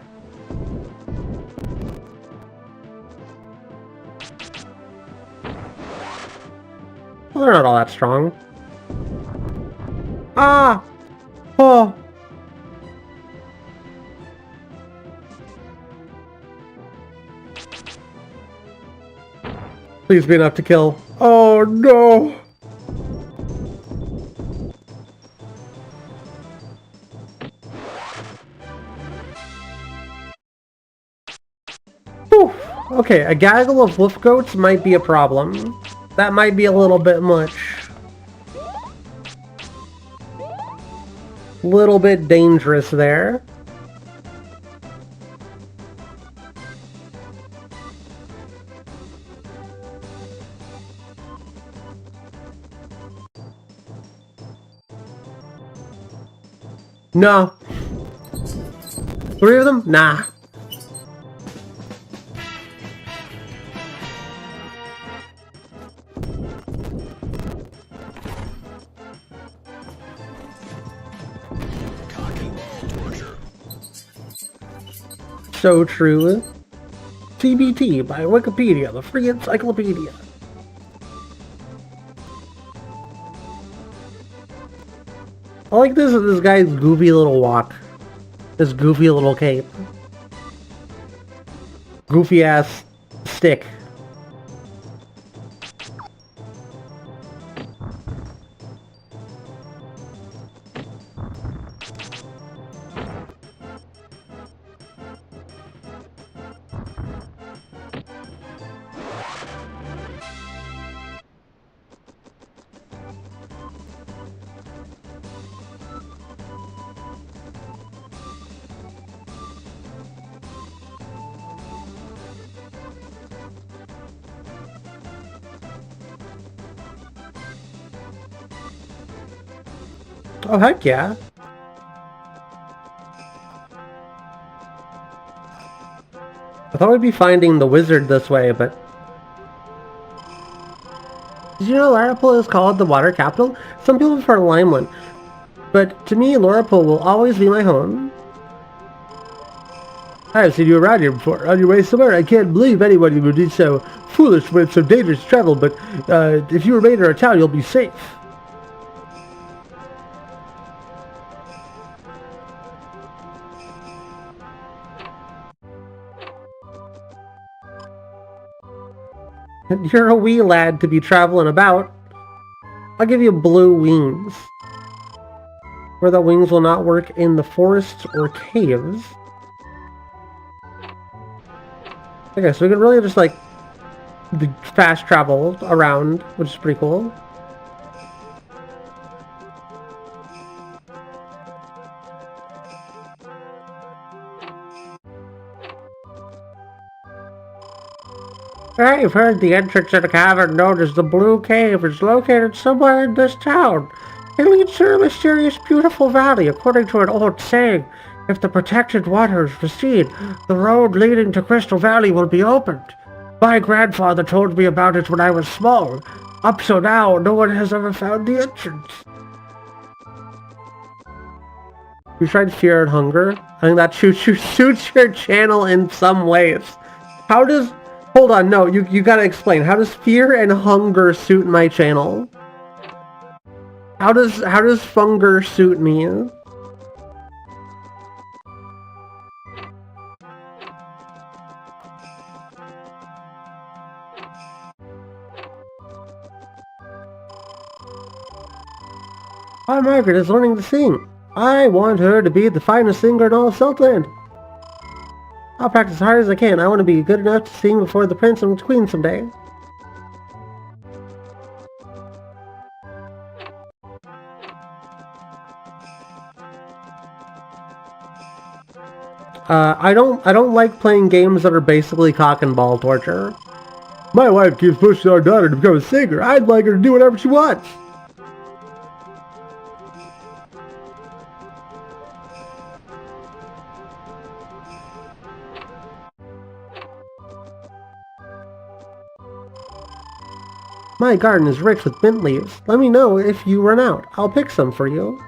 Well, they're not all that strong. Ah! Oh! Please be enough to kill. Oh no! Okay, a gaggle of wolf goats might be a problem. That might be a little bit much. Little bit dangerous there. No. 3 of them? Nah. So true. TBT by Wikipedia, the free encyclopedia. I like this guy's goofy little walk. This goofy little cape. Goofy ass stick. Oh, heck yeah. I thought we'd be finding the wizard this way, but... Did you know Larapool is called the water capital? Some people prefer Limeland, but to me, Larapool will always be my home. I've seen you around here before, on your way somewhere. I can't believe anyone would be so foolish when it's so dangerous to travel, but if you remain in our town, you'll be safe. You're a wee lad to be traveling about. I'll give you blue wings. Where the wings will not work in the forests or caves. Okay, so we can really just like fast travel around, which is pretty cool. I've heard the entrance to the cavern known as the Blue Cave is located somewhere in this town. It leads to a mysterious, beautiful valley, according to an old saying. If the protected waters recede, the road leading to Crystal Valley will be opened. My grandfather told me about it when I was small. Up till now, no one has ever found the entrance. You tried Fear and Hunger? I think that suits your channel in some ways. How does... Hold on, no, you gotta explain. How does Fear and Hunger suit my channel? How does Funger suit me? Our Margaret is learning to sing. I want her to be the finest singer in all of Southland. I'll practice as hard as I can. I want to be good enough to sing before the prince and queen someday. I don't like playing games that are basically cock and ball torture. My wife keeps pushing our daughter to become a singer. I'd like her to do whatever she wants. My garden is rich with mint leaves. Let me know if you run out. I'll pick some for you.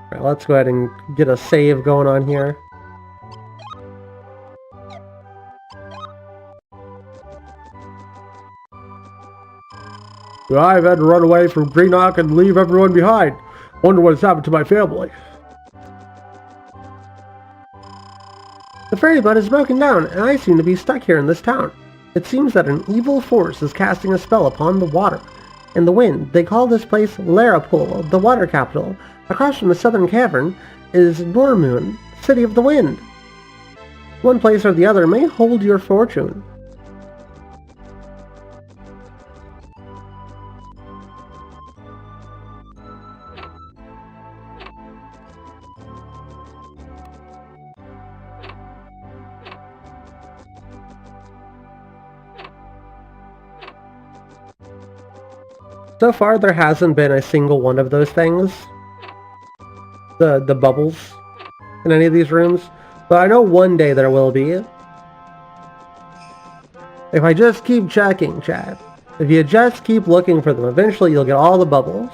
Alright, let's go ahead and get a save going on here. I've had to run away from Greenock and leave everyone behind. Wonder what's happened to my family. The ferry boat is broken down, and I seem to be stuck here in this town. It seems that an evil force is casting a spell upon the water and the wind. They call this place Larapool, the water capital. Across from the southern cavern is Normoon, city of the wind. One place or the other may hold your fortune. So far, there hasn't been a single one of those things. The bubbles in any of these rooms. But I know one day there will be. If I just keep checking, chat. If you just keep looking for them, eventually you'll get all the bubbles.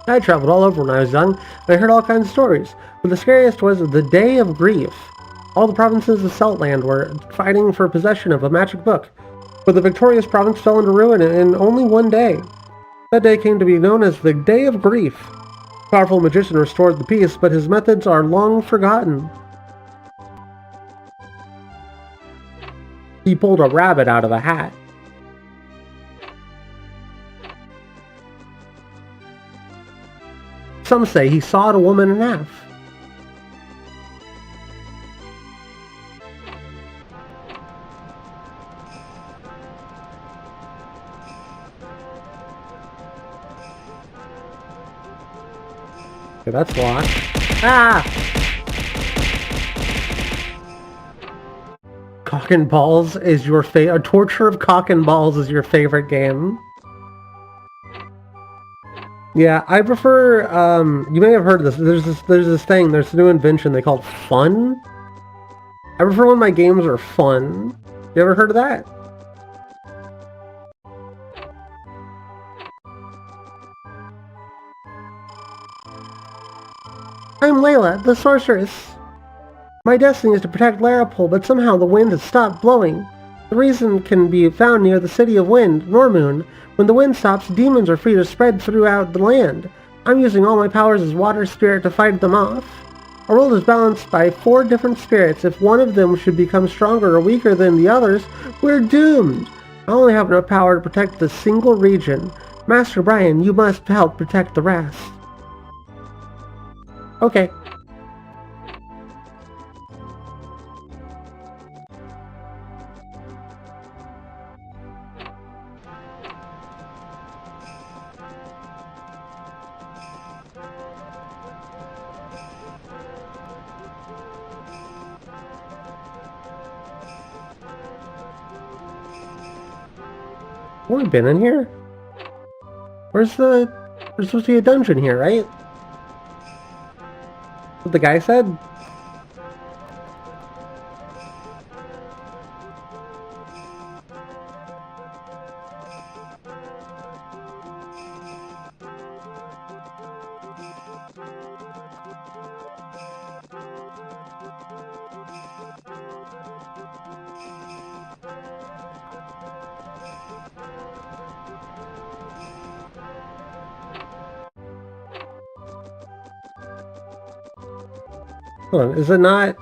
I traveled all over when I was young, and I heard all kinds of stories, but the scariest was the Day of Grief. All the provinces of Saltland were fighting for possession of a magic book, but the victorious province fell into ruin in only one day. That day came to be known as the Day of Grief. A powerful magician restored the peace, but his methods are long forgotten. He pulled a rabbit out of a hat. Some say he sawed a woman in half. Okay, that's locked. Ah! Cock and Balls is your favorite. Torture of Cock and Balls is your favorite game. Yeah, I prefer, you may have heard of this. There's this thing, there's a new invention they call fun. I prefer when my games are fun. You ever heard of that? I'm Layla, the sorceress. My destiny is to protect Larapol, but somehow the wind has stopped blowing. The reason can be found near the city of Wind, Normoon. When the wind stops, demons are free to spread throughout the land. I'm using all my powers as water spirit to fight them off. Our world is balanced by 4 different spirits. If one of them should become stronger or weaker than the others, we're doomed. I only have enough power to protect the single region. Master Brian, you must help protect the rest. Okay. Have we been in here? There's supposed to be a dungeon here, right? What the guy said? Hold on, is it not?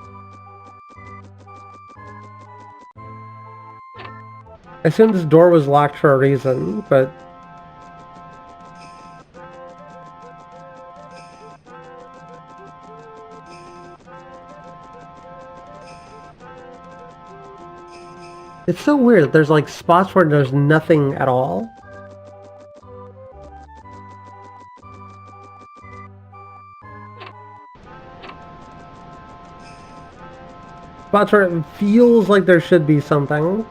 I assume this door was locked for a reason, but... It's so weird that there's like spots where there's nothing at all. Spots where it feels like there should be something.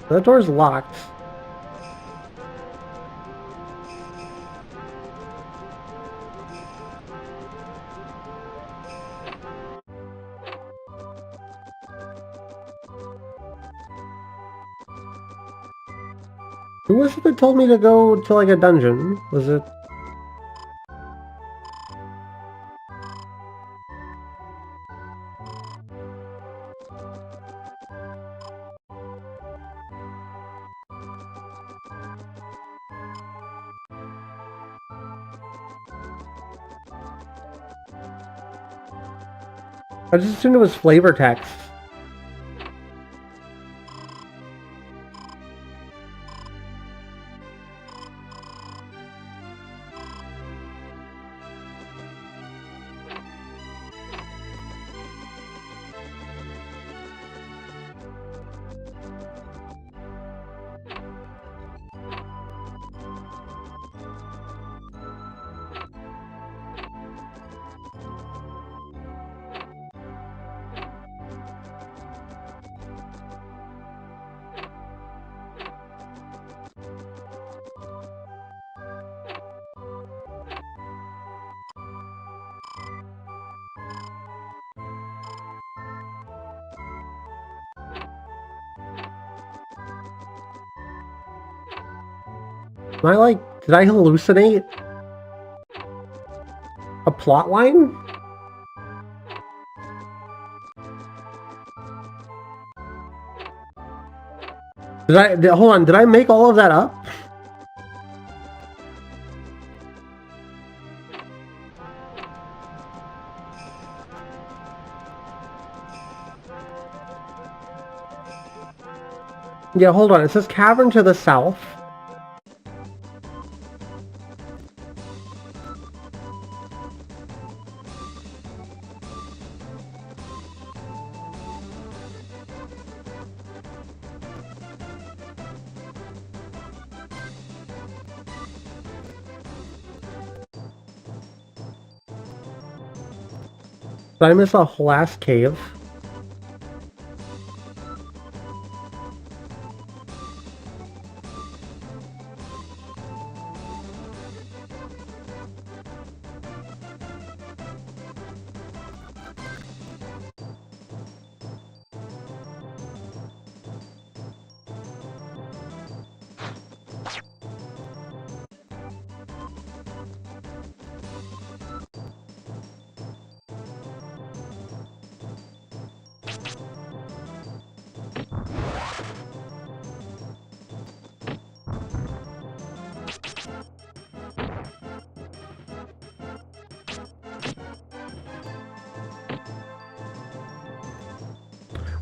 That door's locked. Who was it that told me to go to like a dungeon? Was it... I just assumed it was flavor text. Am I like, did I hallucinate a plot line? Hold on, did I make all of that up? Yeah, hold on, it says cavern to the south. Did I miss a last cave?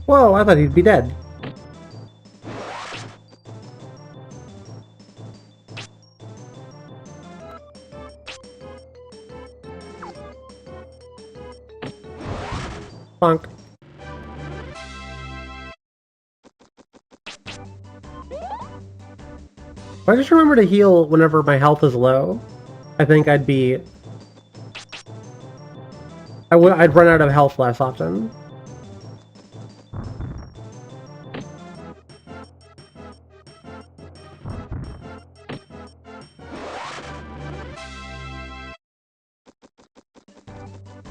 Whoa, I thought he'd be dead. Bonk. If I just remember to heal whenever my health is low, I think I'd be... I'd run out of health less often.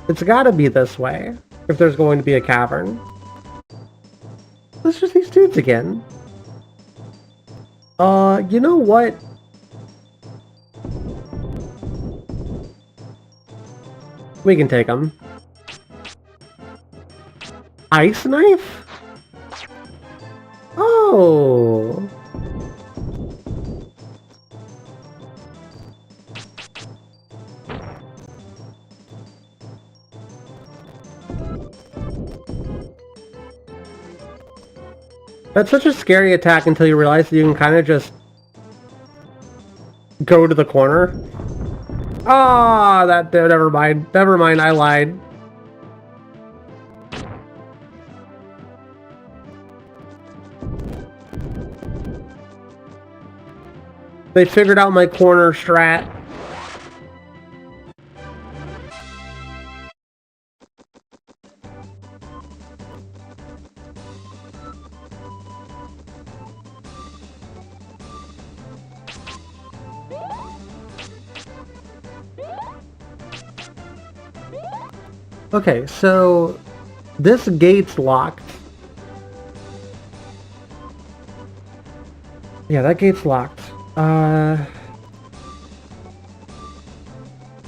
It's gotta be this way, if there's going to be a cavern. It's just these dudes again. You know what? We can take them. Ice knife? Oh! That's such a scary attack until you realize that you can kind of just go to the corner. Ah, never mind. Never mind, I lied. They figured out my corner strat. Okay, so this gate's locked. Yeah, that gate's locked.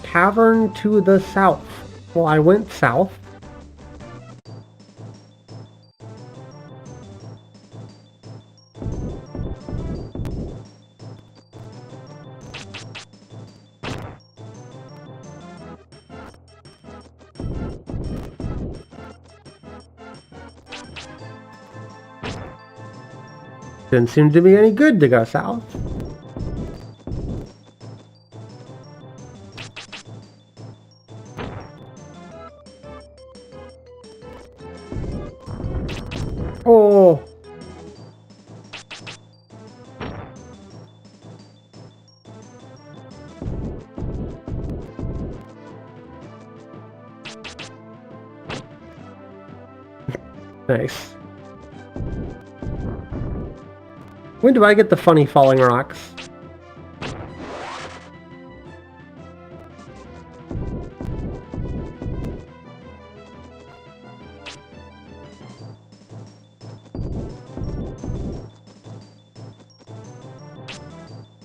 Cavern to the south. Well, I went south. Didn't seem to be any good to go south. Oh. Nice. When do I get the funny falling rocks?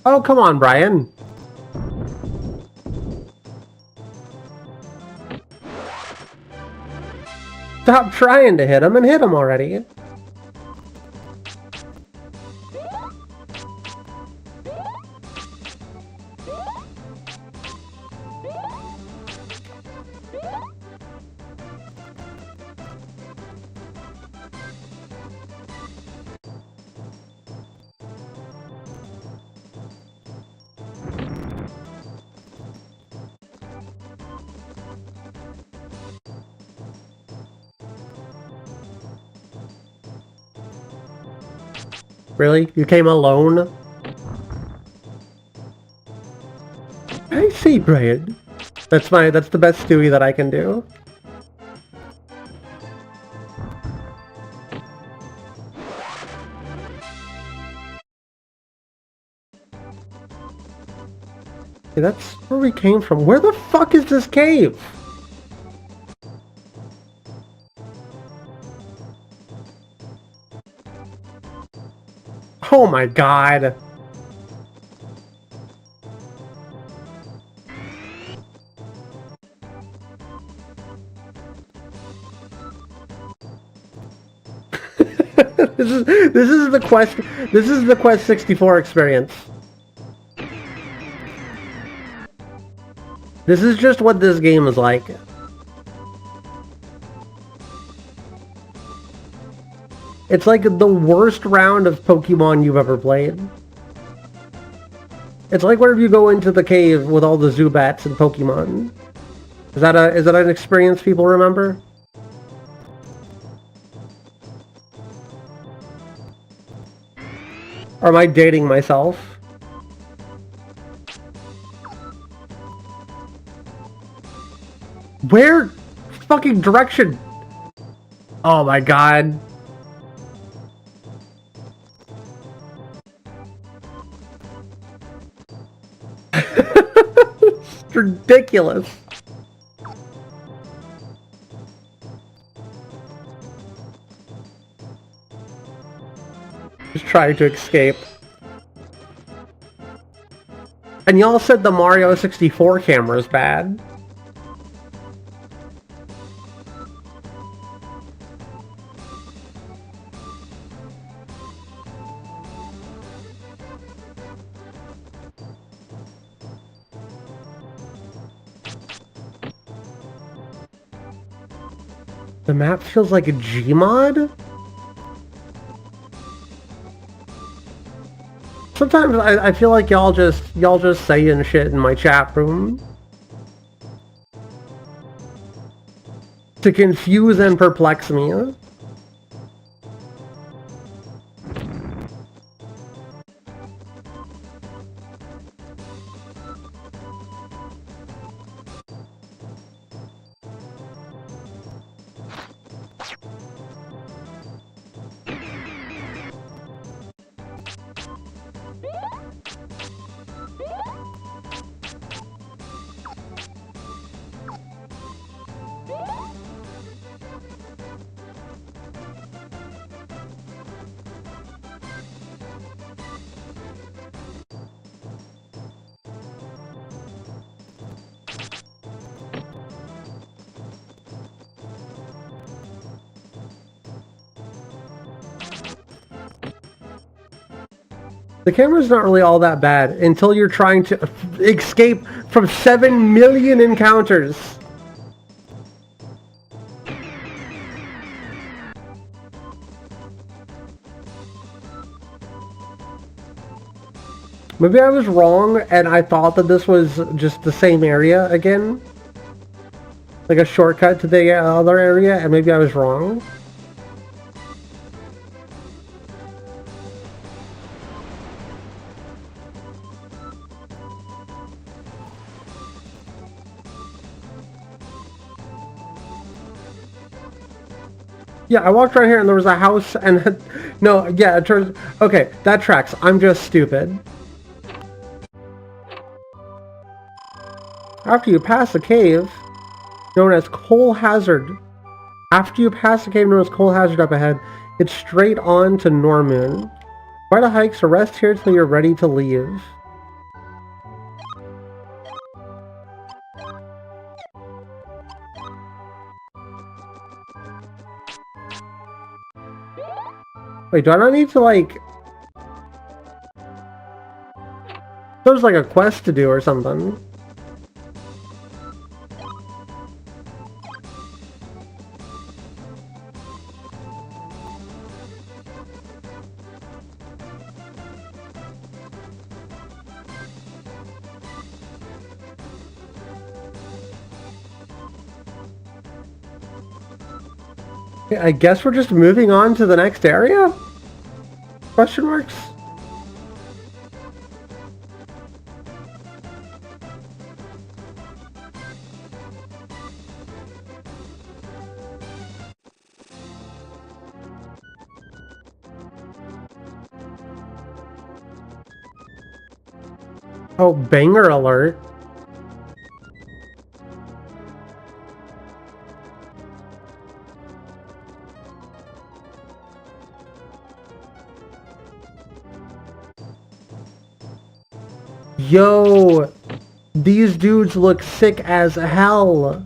Oh, come on, Brian. Stop trying to hit him and hit him already. Really? You came alone? I see, Brian. That's the best Stewie that I can do. Okay, that's where we came from. Where the fuck is this cave? Oh my god. This is the Quest 64 experience. This is just what this game is like. It's like the worst round of Pokemon you've ever played. It's like whenever you go into the cave with all the Zubats and Pokemon. Is that an experience people remember? Or am I dating myself? Where fucking direction? Oh my god. It's ridiculous. Just trying to escape. And y'all said the Mario 64 camera is bad. The map feels like a Gmod? Sometimes I feel like y'all just saying shit in my chat room to confuse and perplex me. The camera's not really all that bad until you're trying to escape from 7 million encounters. Maybe I was wrong and I thought that this was just the same area again. Like a shortcut to the other area, and maybe I was wrong. Yeah, I walked right here and there was a house and... No, yeah, it turns... Okay, that tracks. I'm just stupid. After you pass a cave known as Coal Hazard. After you pass a cave known as Coal Hazard up ahead, it's straight on to Normoon. Try to hike, so rest here till you're ready to leave. Wait, do I not need to, like... There's like a quest to do or something. I guess we're just moving on to the next area? Question marks? Oh, banger alert. Yo, these dudes look sick as hell.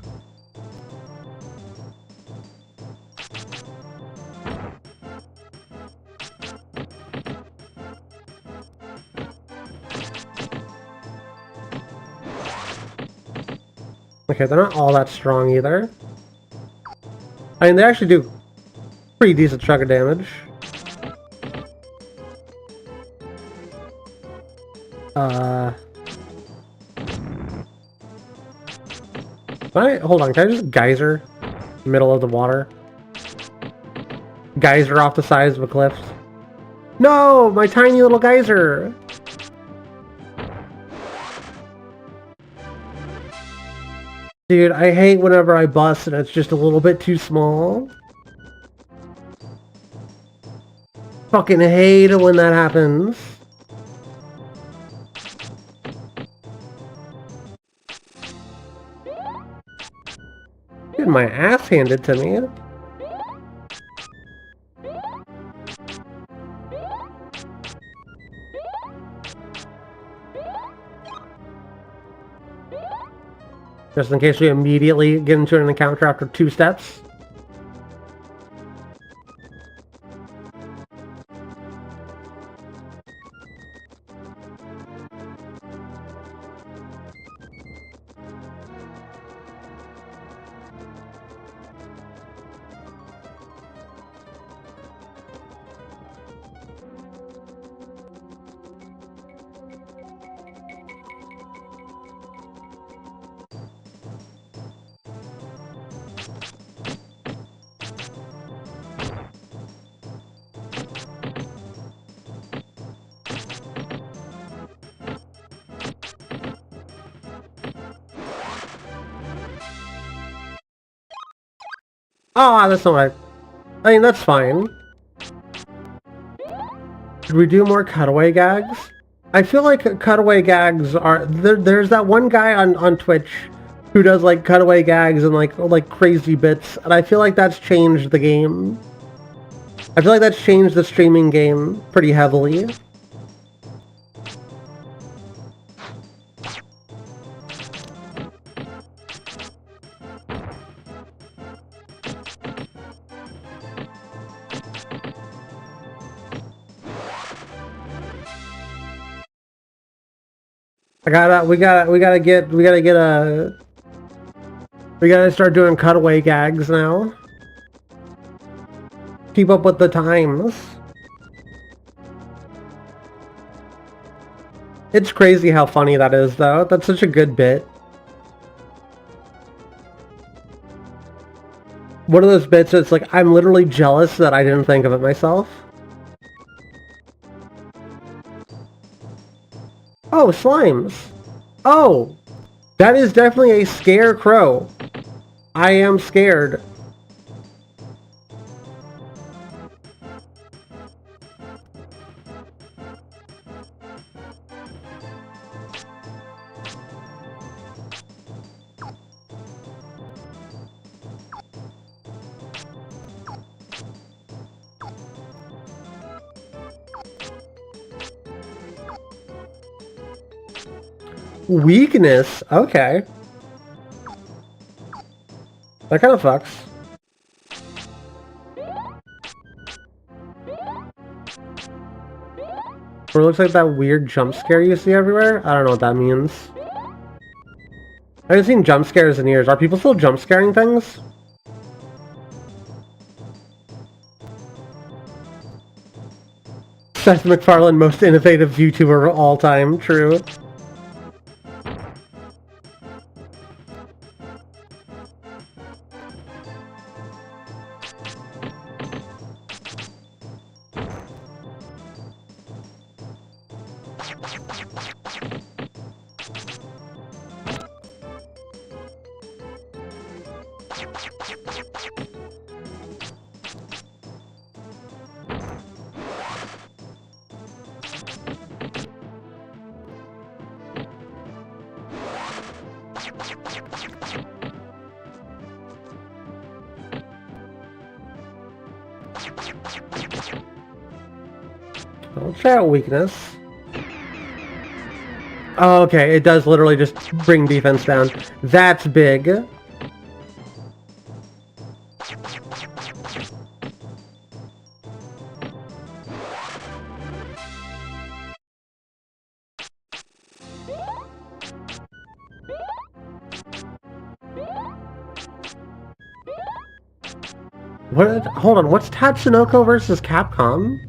Okay, they're not all that strong either. I mean, they actually do pretty decent chunk of damage. Hold on, can I just geyser? Middle of the water. Geyser off the sides of a cliff. No! My tiny little geyser! Dude, I hate whenever I bust and it's just a little bit too small. Fucking hate it when that happens. Getting my ass handed to me. Just in case we immediately get into an encounter after 2 steps. Oh, that's not right. I mean, that's fine. Should we do more cutaway gags? I feel like cutaway gags are... There's that one guy on Twitch who does, like, cutaway gags and, like crazy bits, and I feel like that's changed the game. I feel like that's changed the streaming game pretty heavily. We gotta start doing cutaway gags now. Keep up with the times. It's crazy how funny that is, though. That's such a good bit. One of those bits that's like, I'm literally jealous that I didn't think of it myself. Oh, slimes. Oh, that is definitely a scarecrow. I am scared. Weakness? Okay. That kind of fucks. Or it looks like that weird jump scare you see everywhere. I don't know what that means. I haven't seen jump scares in years. Are people still jump scaring things? Seth MacFarlane, most innovative YouTuber of all time. True. I'll try out weakness. Oh, okay, it does literally just bring defense down. That's big. What? Hold on, what's Tatsunoko versus Capcom?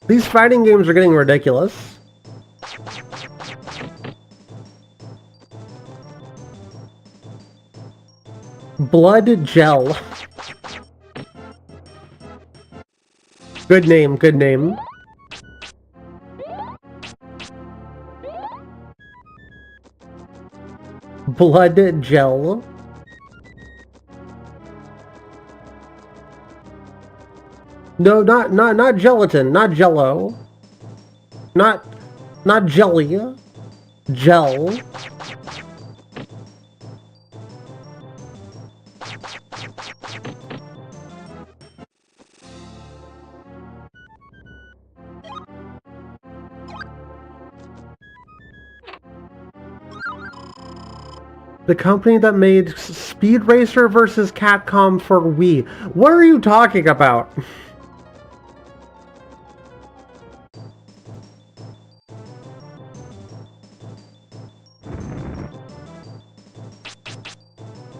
These fighting games are getting ridiculous. Blood Gel. Good name, good name. Blood Gel. No, not gelatin, not jello. Not jelly. Gel. The company that made Speed Racer versus Capcom for Wii. What are you talking about?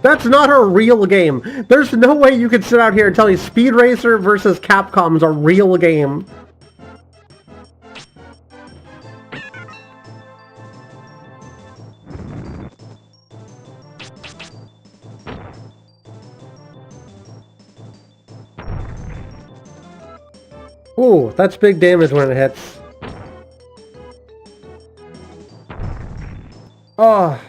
That's not a real game. There's no way you could sit out here and tell me Speed Racer versus Capcom's a real game. Ooh, that's big damage when it hits. Oh.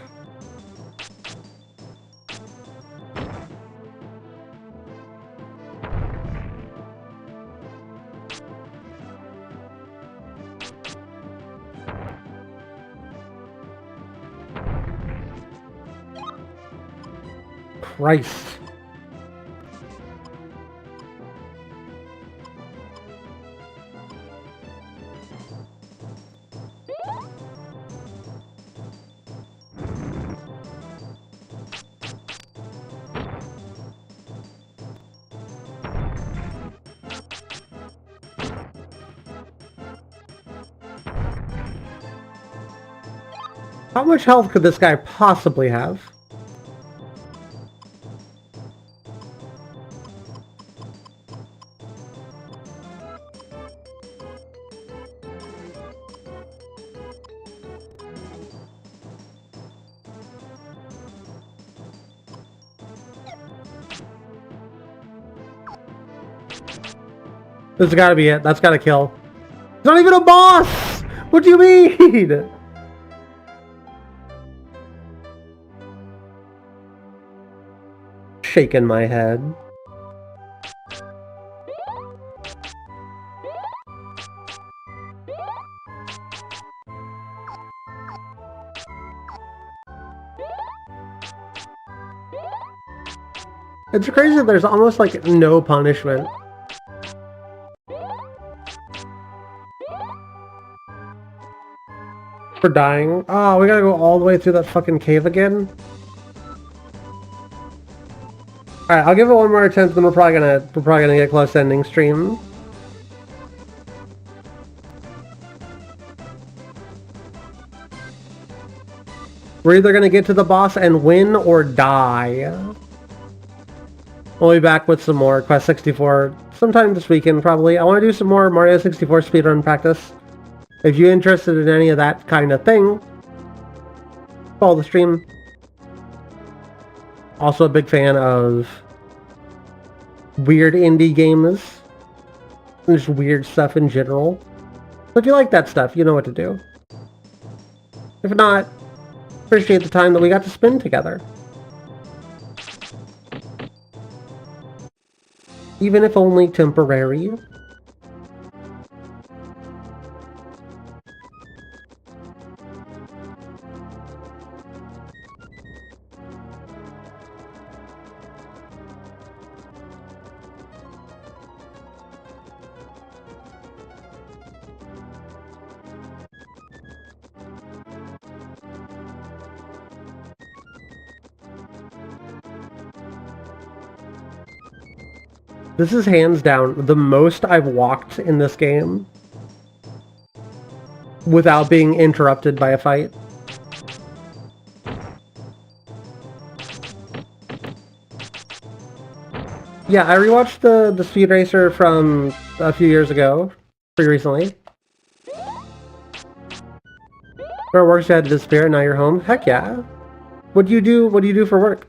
Christ. How much health could this guy possibly have? This has got to be it. That's got to kill. It's not even a boss! What do you mean? Shaking my head. It's crazy that there's almost like no punishment. For dying. Oh, we gotta go all the way through that fucking cave again? Alright, I'll give it one more attempt, then we're probably gonna get close to ending stream. We're either gonna get to the boss and win or die. We'll be back with some more Quest 64 sometime this weekend, probably. I want to do some more Mario 64 speedrun practice. If you're interested in any of that kind of thing, follow the stream. Also a big fan of weird indie games. And just weird stuff in general. So if you like that stuff, you know what to do. If not, appreciate the time that we got to spend together. Even if only temporary. This is hands down the most I've walked in this game without being interrupted by a fight. Yeah, I rewatched the Speed Racer from a few years ago, pretty recently. Where works you had to disappear and now you're home? Heck yeah. What do you do for work?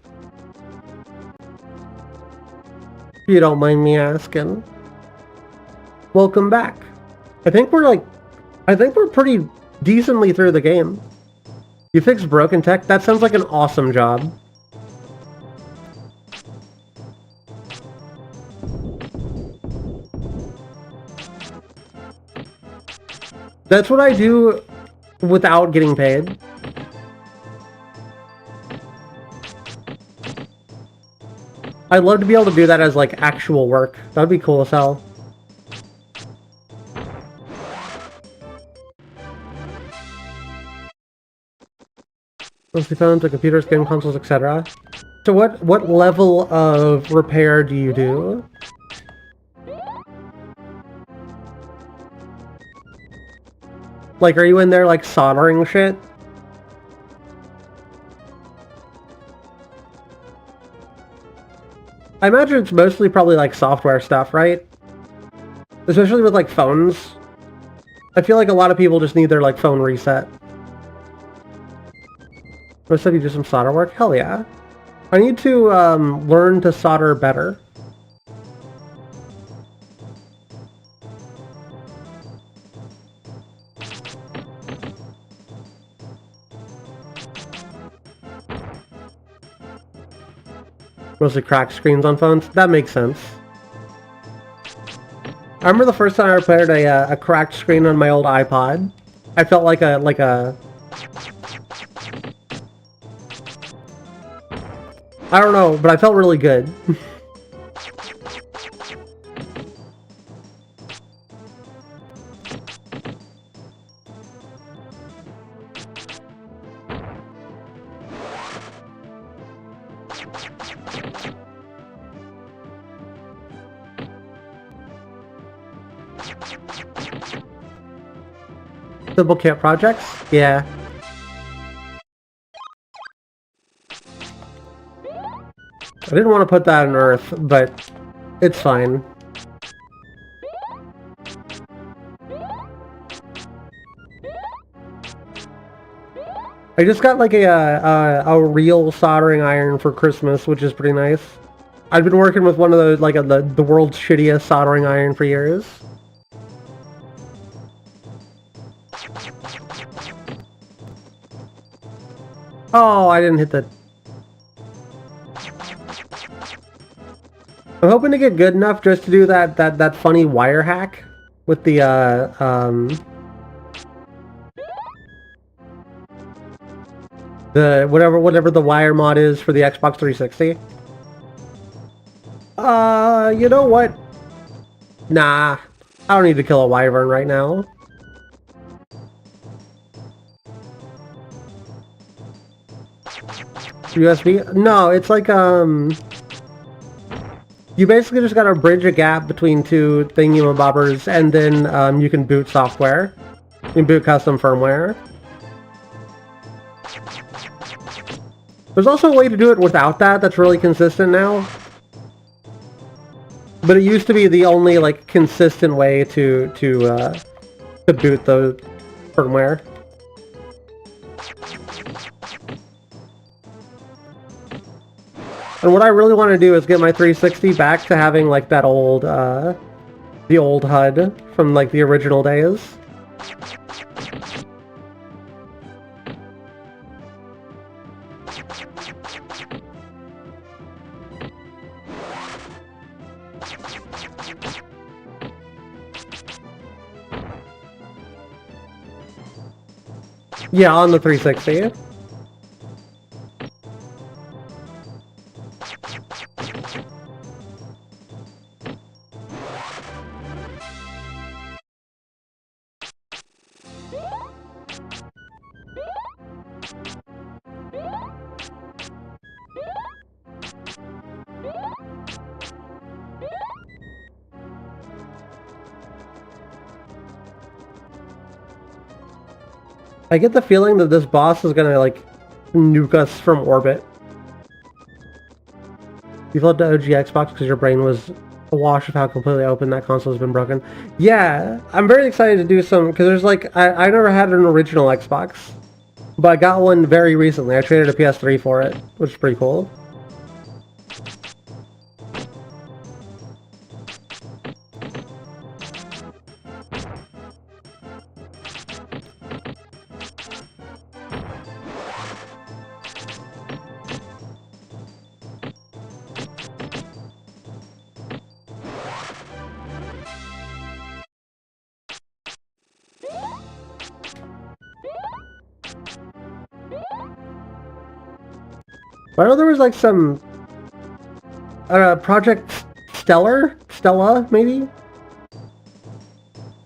If you don't mind me asking. Welcome back. I think we're pretty decently through the game. You fixed broken tech? That sounds like an awesome job. That's what I do without getting paid. I'd love to be able to do that as, like, actual work. That would be cool as hell. Mostly phones, to computers, game consoles, etc. So what level of repair do you do? Like, are you in there, like, soldering shit? I imagine it's mostly probably like software stuff, right? Especially with like phones. I feel like a lot of people just need their like phone reset. What stuff you do some solder work? Hell yeah. I need to learn to solder better. Mostly cracked screens on phones. That makes sense. I remember the first time I repaired a cracked screen on my old iPod. I felt like a I don't know, but I felt really good. Simple camp projects? Yeah. I didn't want to put that on Earth, but it's fine. I just got like a real soldering iron for Christmas, which is pretty nice. I've been working with one of those, like the world's shittiest soldering iron for years. Oh, I didn't hit the... I'm hoping to get good enough just to do that funny wire hack with the whatever the wire mod is for the Xbox 360. You know what? Nah, I don't need to kill a wyvern right now. USB? No, it's like You basically just gotta bridge a gap between two thingamabobbers, and then you can boot software. You can boot custom firmware. There's also a way to do it without that that's really consistent now. But it used to be the only, like, consistent way to boot the firmware. And what I really want to do is get my 360 back to having, like, that old, the old HUD from, like, the original days. Yeah, on the 360. I get the feeling that this boss is gonna, like, nuke us from orbit. You loved the OG Xbox because your brain was awash of how completely open that console has been broken. Yeah, I'm very excited to do some, because there's, like, I never had an original Xbox, but I got one very recently. I traded a PS3 for it, which is pretty cool. I know there was, like, some Project Stella, maybe?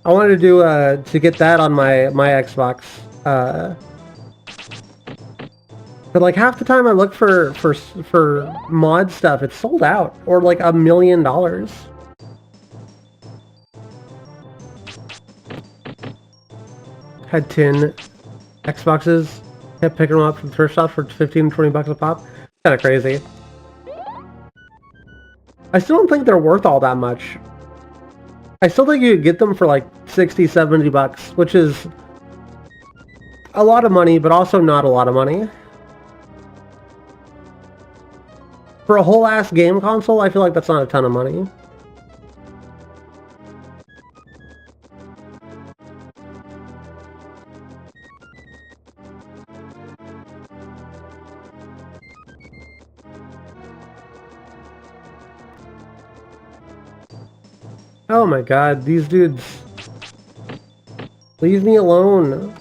I wanted to do to get that on my Xbox. But, like, half the time I look for mod stuff, it's sold out, or like $1 million. Had 10 Xboxes, kept picking them up from thrift shops for 15 to 20 bucks a pop. Kind of crazy. I still don't think they're worth all that much. I still think you could get them for like 60, 70 bucks, which is a lot of money, but also not a lot of money. For a whole ass game console, I feel like that's not a ton of money. Oh my god, these dudes. Leave me alone.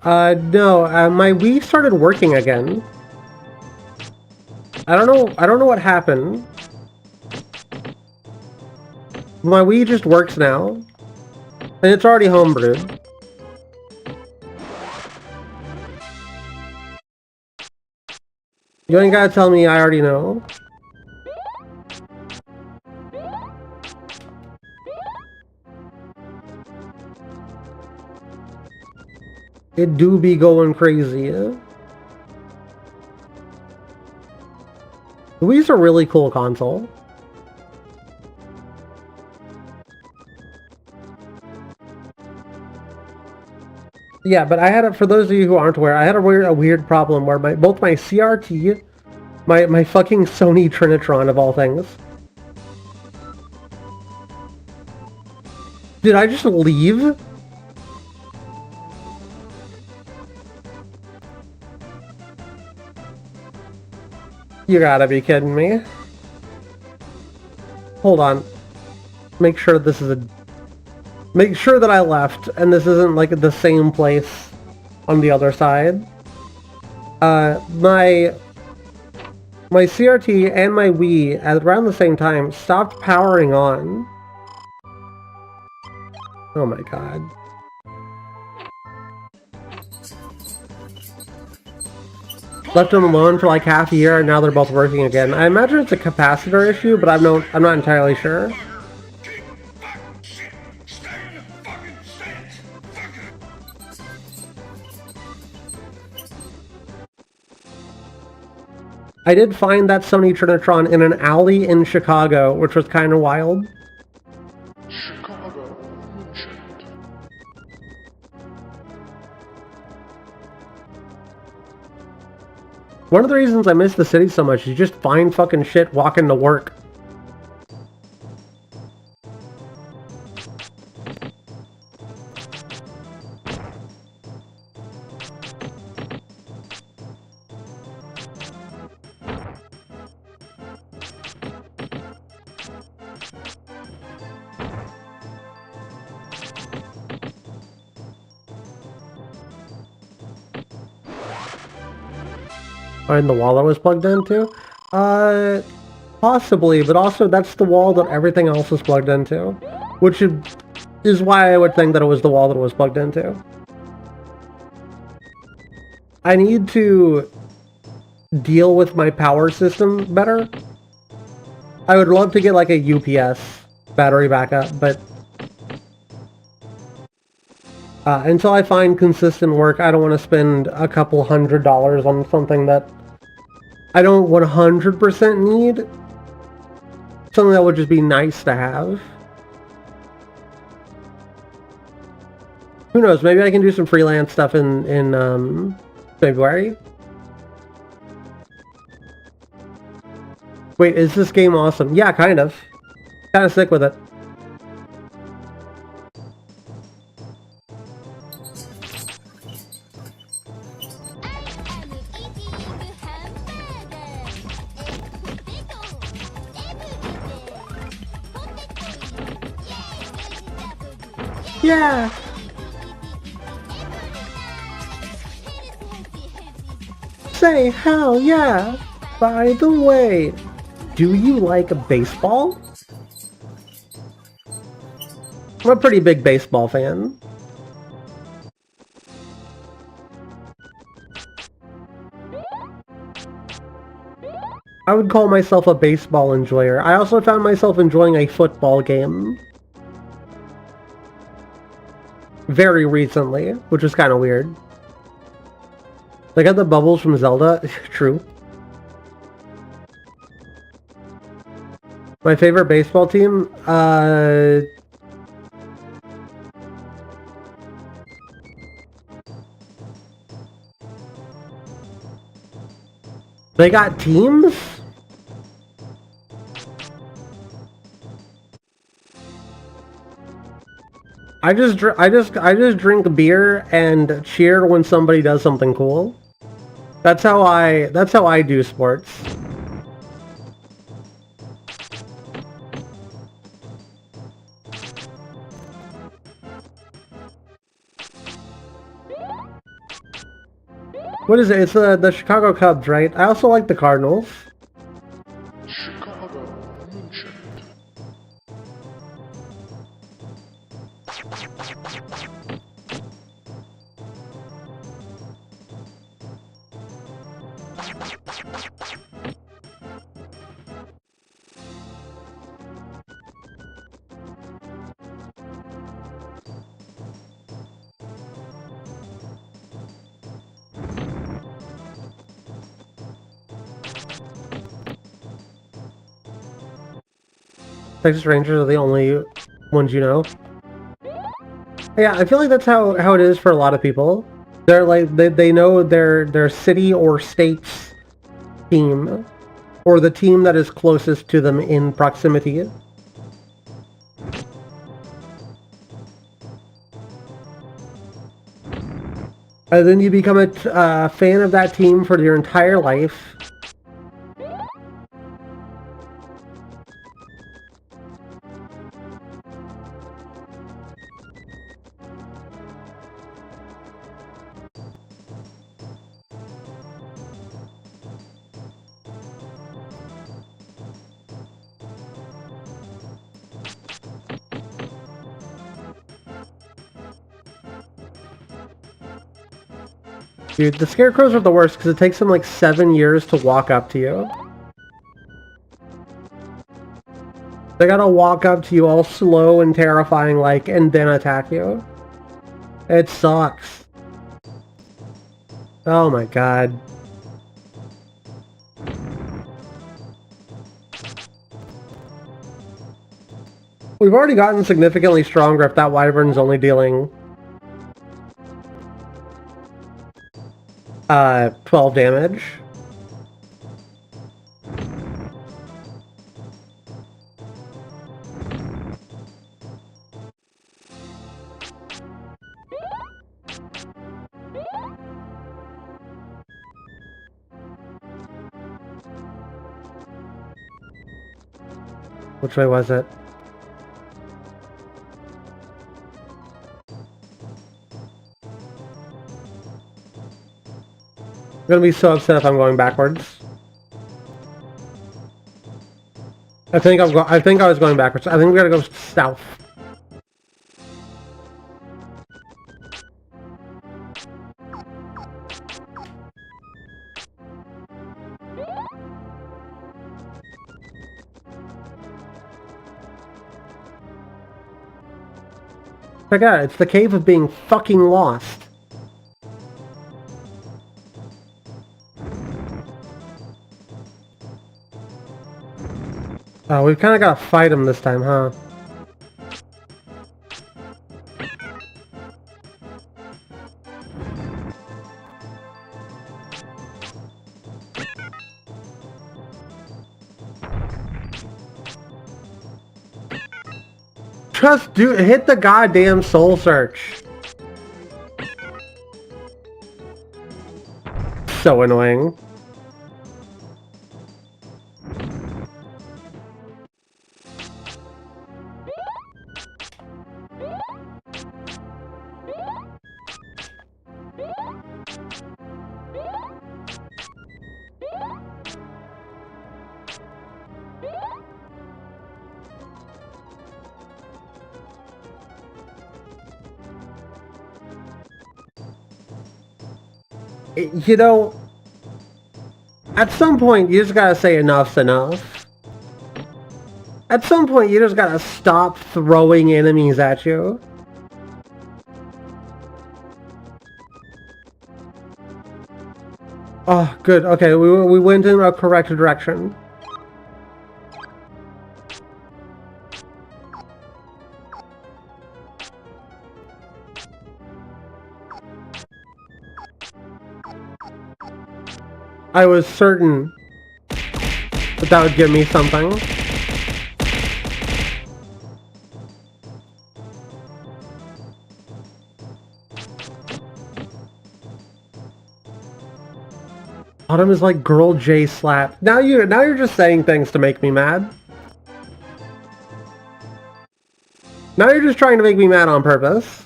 No, my Wii started working again. I don't know what happened. My Wii just works now. And it's already homebrewed. You ain't gotta tell me, I already know. It do be going crazy, yeah? The Wii's a really cool console. Yeah, but I had a, for those of you who aren't aware, I had a weird problem where both my CRT, my fucking Sony Trinitron of all things. Did I just leave? You gotta be kidding me. Hold on. Make sure this is a... Make sure that I left, and this isn't, like, the same place on the other side. My CRT and my Wii, at around the same time, stopped powering on. Oh my god. left them alone for like half a year, and now they're both working again. I imagine it's a capacitor issue, but I'm not entirely sure. I did find that Sony Trinitron in an alley in Chicago, which was kind of wild. Chicago. One of the reasons I miss the city so much is you just find fucking shit walking to work. And the wall that was plugged into? Possibly, but also that's the wall that everything else is plugged into. Which is why I would think that it was the wall that it was plugged into. I need to deal with my power system better. I would love to get like a UPS battery backup, but until I find consistent work, I don't want to spend a couple $100s on something that I don't 100% need. Something that would just be nice to have. Who knows, maybe I can do some freelance stuff in February. Wait, is this game awesome? Yeah, kind of. Kind of sick with it. Yeah! Say hell yeah! By the way, do you like baseball? I'm a pretty big baseball fan. I would call myself a baseball enjoyer. I also found myself enjoying a football game very recently, which is kind of weird. They got the bubbles from Zelda. True. My favorite baseball team? They got teams? I just drink beer and cheer when somebody does something cool. That's how I do sports. What is it? It's the Chicago Cubs, right? I also like the Cardinals. Chicago. Texas Rangers are the only ones you know. Yeah, I feel like that's how it is for a lot of people. They're like they know their city or state's team, or the team that is closest to them in proximity. And then you become a fan of that team for your entire life. Dude, the scarecrows are the worst because it takes them like 7 years to walk up to you. They gotta walk up to you all slow and terrifying like, and then attack you. It sucks. Oh my god. We've already gotten significantly stronger if that wyvern's only dealing 12 damage. Which way was it? I'm gonna be so upset if I'm going backwards. I think I was going backwards. I think we gotta go south. Check it out, it's the cave of being fucking lost. Oh, we've kind of got to fight him this time, huh? Just hit the goddamn soul search. So annoying. You know, at some point you just gotta say enough's enough. At some point you just gotta stop throwing enemies at you. Oh, good. Okay, we went in a correct direction. I was certain that that would give me something. Autumn is like girl J slap. Now you're just saying things to make me mad. Now you're just trying to make me mad on purpose.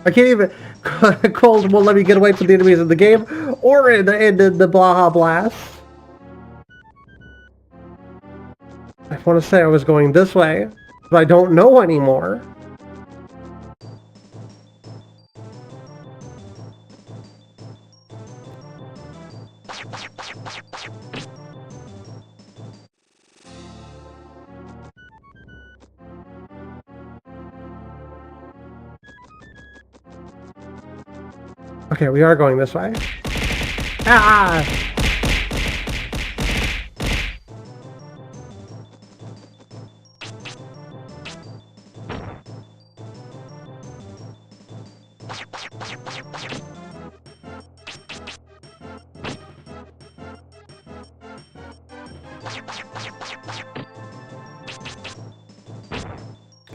I can't even. Cold won't let me get away from the enemies in the game or in the Blaha Blast. I want to say I was going this way, but I don't know anymore. Okay, we are going this way. Ah!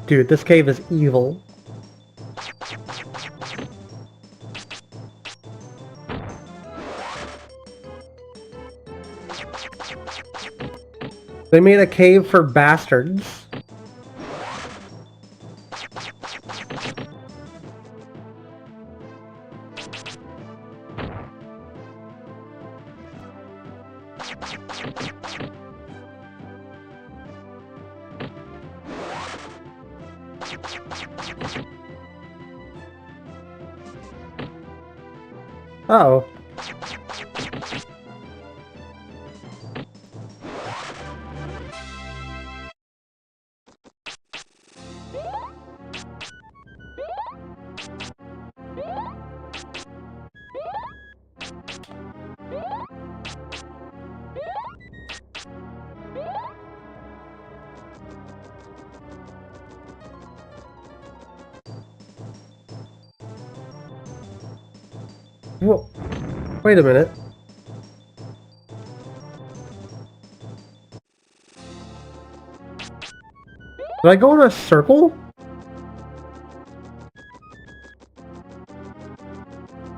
Dude, this cave is evil. They made a cave for bastards. Oh. Whoa. Wait a minute. Did I go in a circle?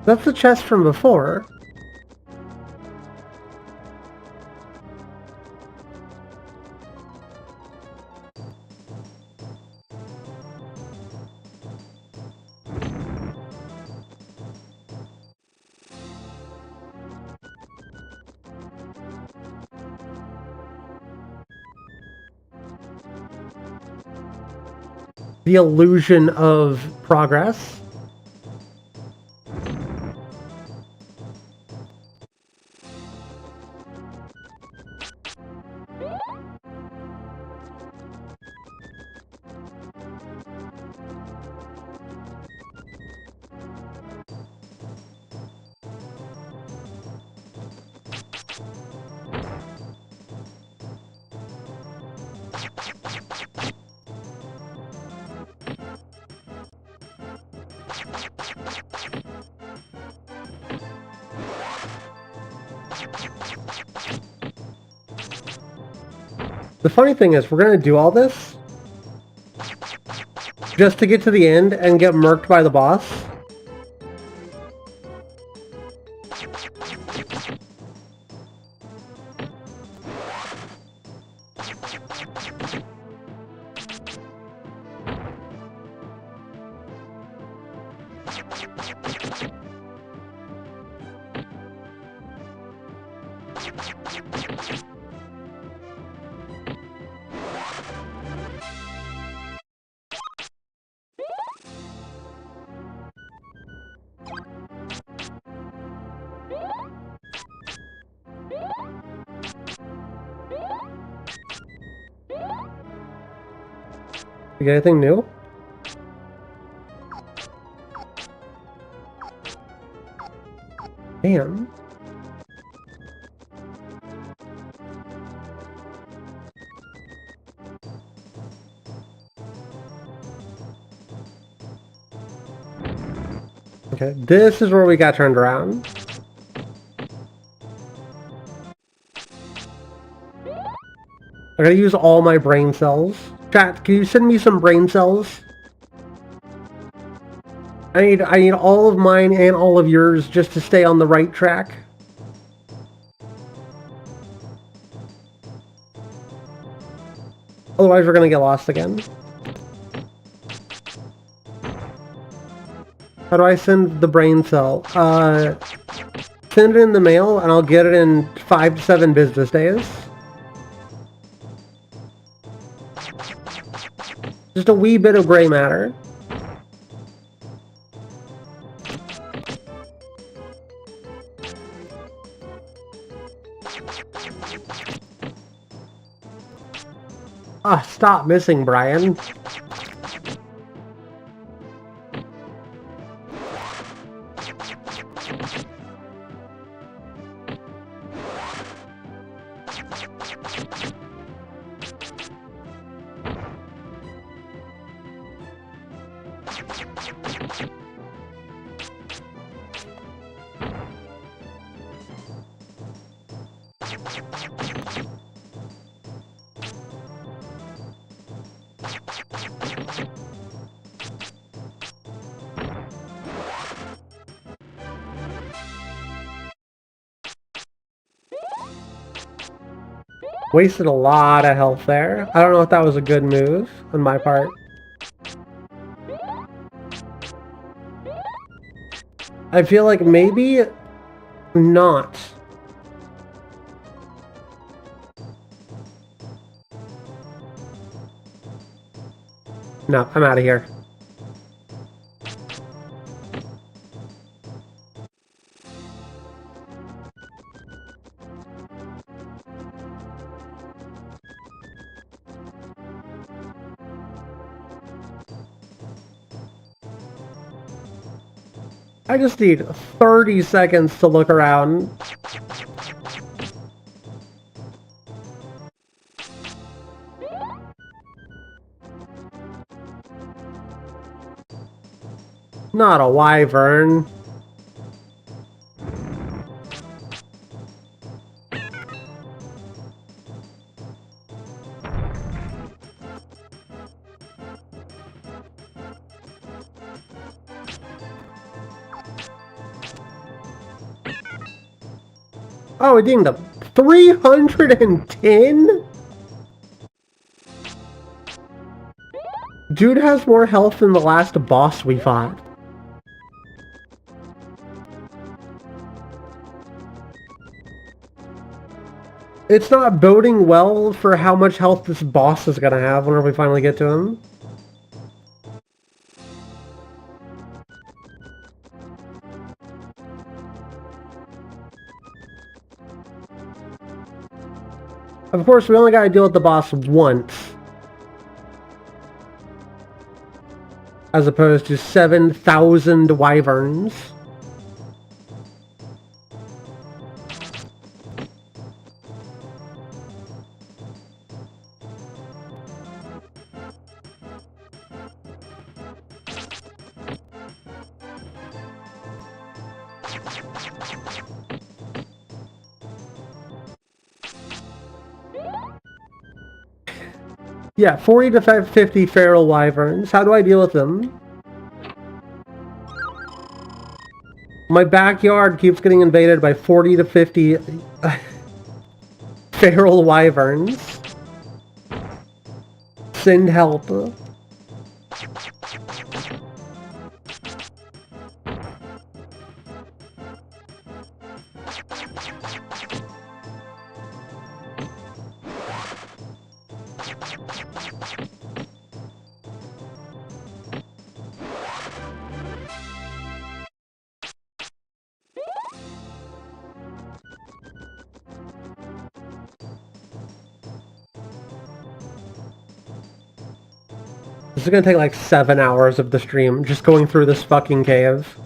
That's the chest from before. The illusion of progress. The funny thing is, we're gonna do all this just to get to the end and get murked by the boss. You got anything new? Damn. Okay, this is where we got turned around. I gotta use all my brain cells. Chat, can you send me some brain cells? I need all of mine and all of yours just to stay on the right track. Otherwise we're gonna get lost again. How do I send the brain cell? Send it in the mail and I'll get it in 5 to 7 business days. Just a wee bit of gray matter. Ah, stop missing, Brian. Wasted a lot of health there. I don't know if that was a good move on my part. I feel like maybe not. No, I'm out of here. I just need 30 seconds to look around. Not a wyvern. Oh, it dinged up. 310? Dude has more health than the last boss we fought. It's not boding well for how much health this boss is gonna have whenever we finally get to him. Of course, we only gotta deal with the boss once. As opposed to 7,000 wyverns. Yeah, 40 to 50 feral wyverns. How do I deal with them? My backyard keeps getting invaded by 40 to 50 feral wyverns. Send help. This is gonna take like 7 hours of the stream, just going through this fucking cave.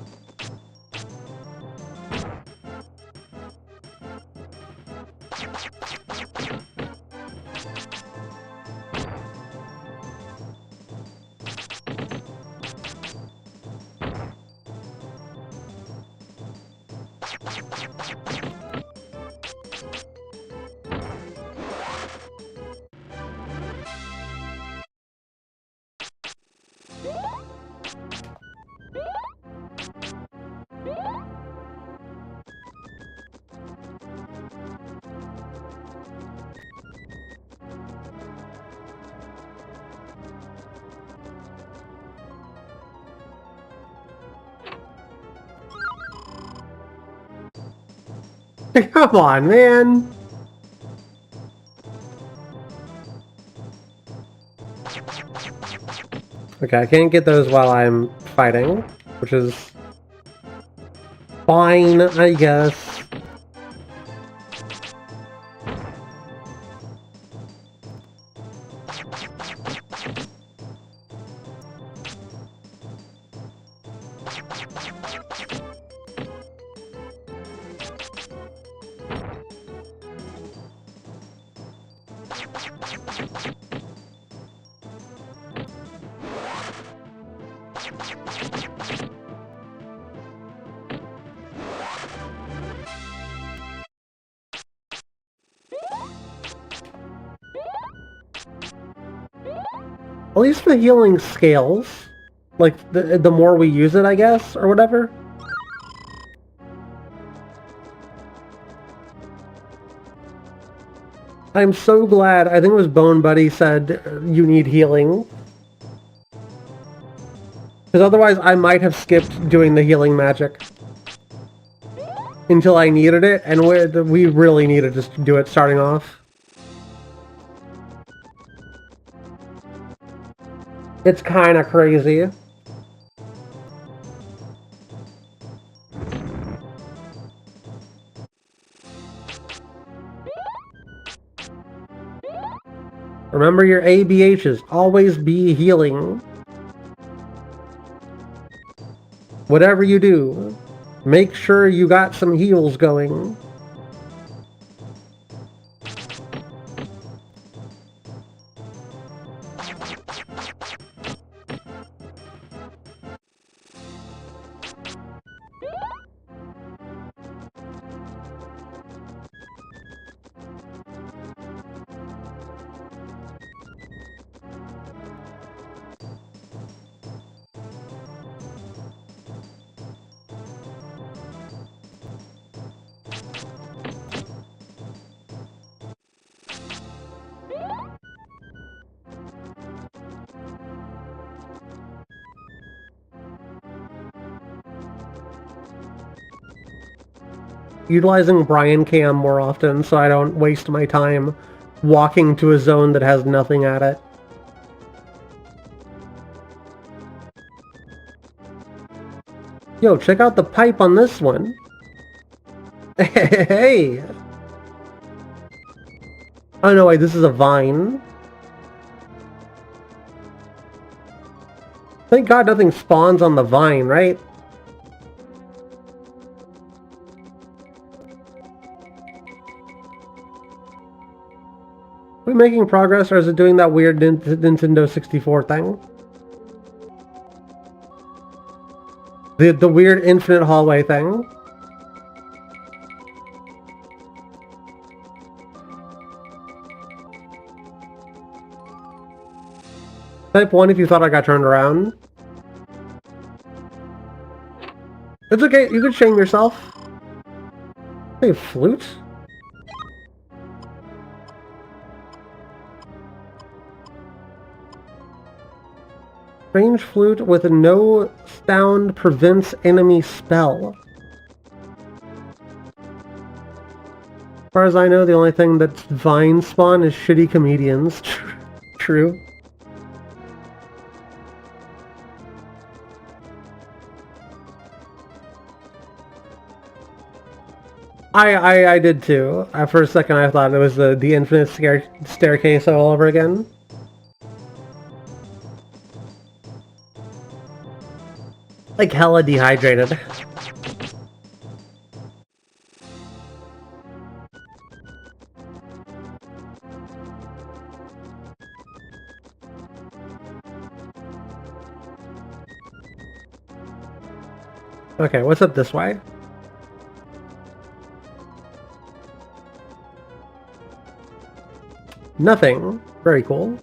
Come on, man! Okay, I can't get those while I'm fighting, which is fine, I guess. At least the healing scales. Like, the more we use it, I guess, or whatever. I'm so glad, I think it was Bone Buddy said, you need healing. Because otherwise I might have skipped doing the healing magic. Until I needed it, and we really needed to do it starting off. It's kinda crazy. Remember your ABHs. Always be healing. Whatever you do. Make sure you got some heals going. Utilizing Brian Cam more often so I don't waste my time walking to a zone that has nothing at it. Yo, check out the pipe on this one. Hey! Oh no, wait, this is a vine. Thank God nothing spawns on the vine, right? Are we making progress, or is it doing that weird Nintendo 64 thing? The weird infinite hallway thing? Type 1 if you thought I got turned around. It's okay, you can shame yourself. Hey, flute? Strange flute with no sound prevents enemy spell. As far as I know, the only thing that's vine spawn is shitty comedians. True. I did too. For a second I thought it was the infinite staircase all over again. Like hella dehydrated. Okay, what's up this way? Nothing. Very cool.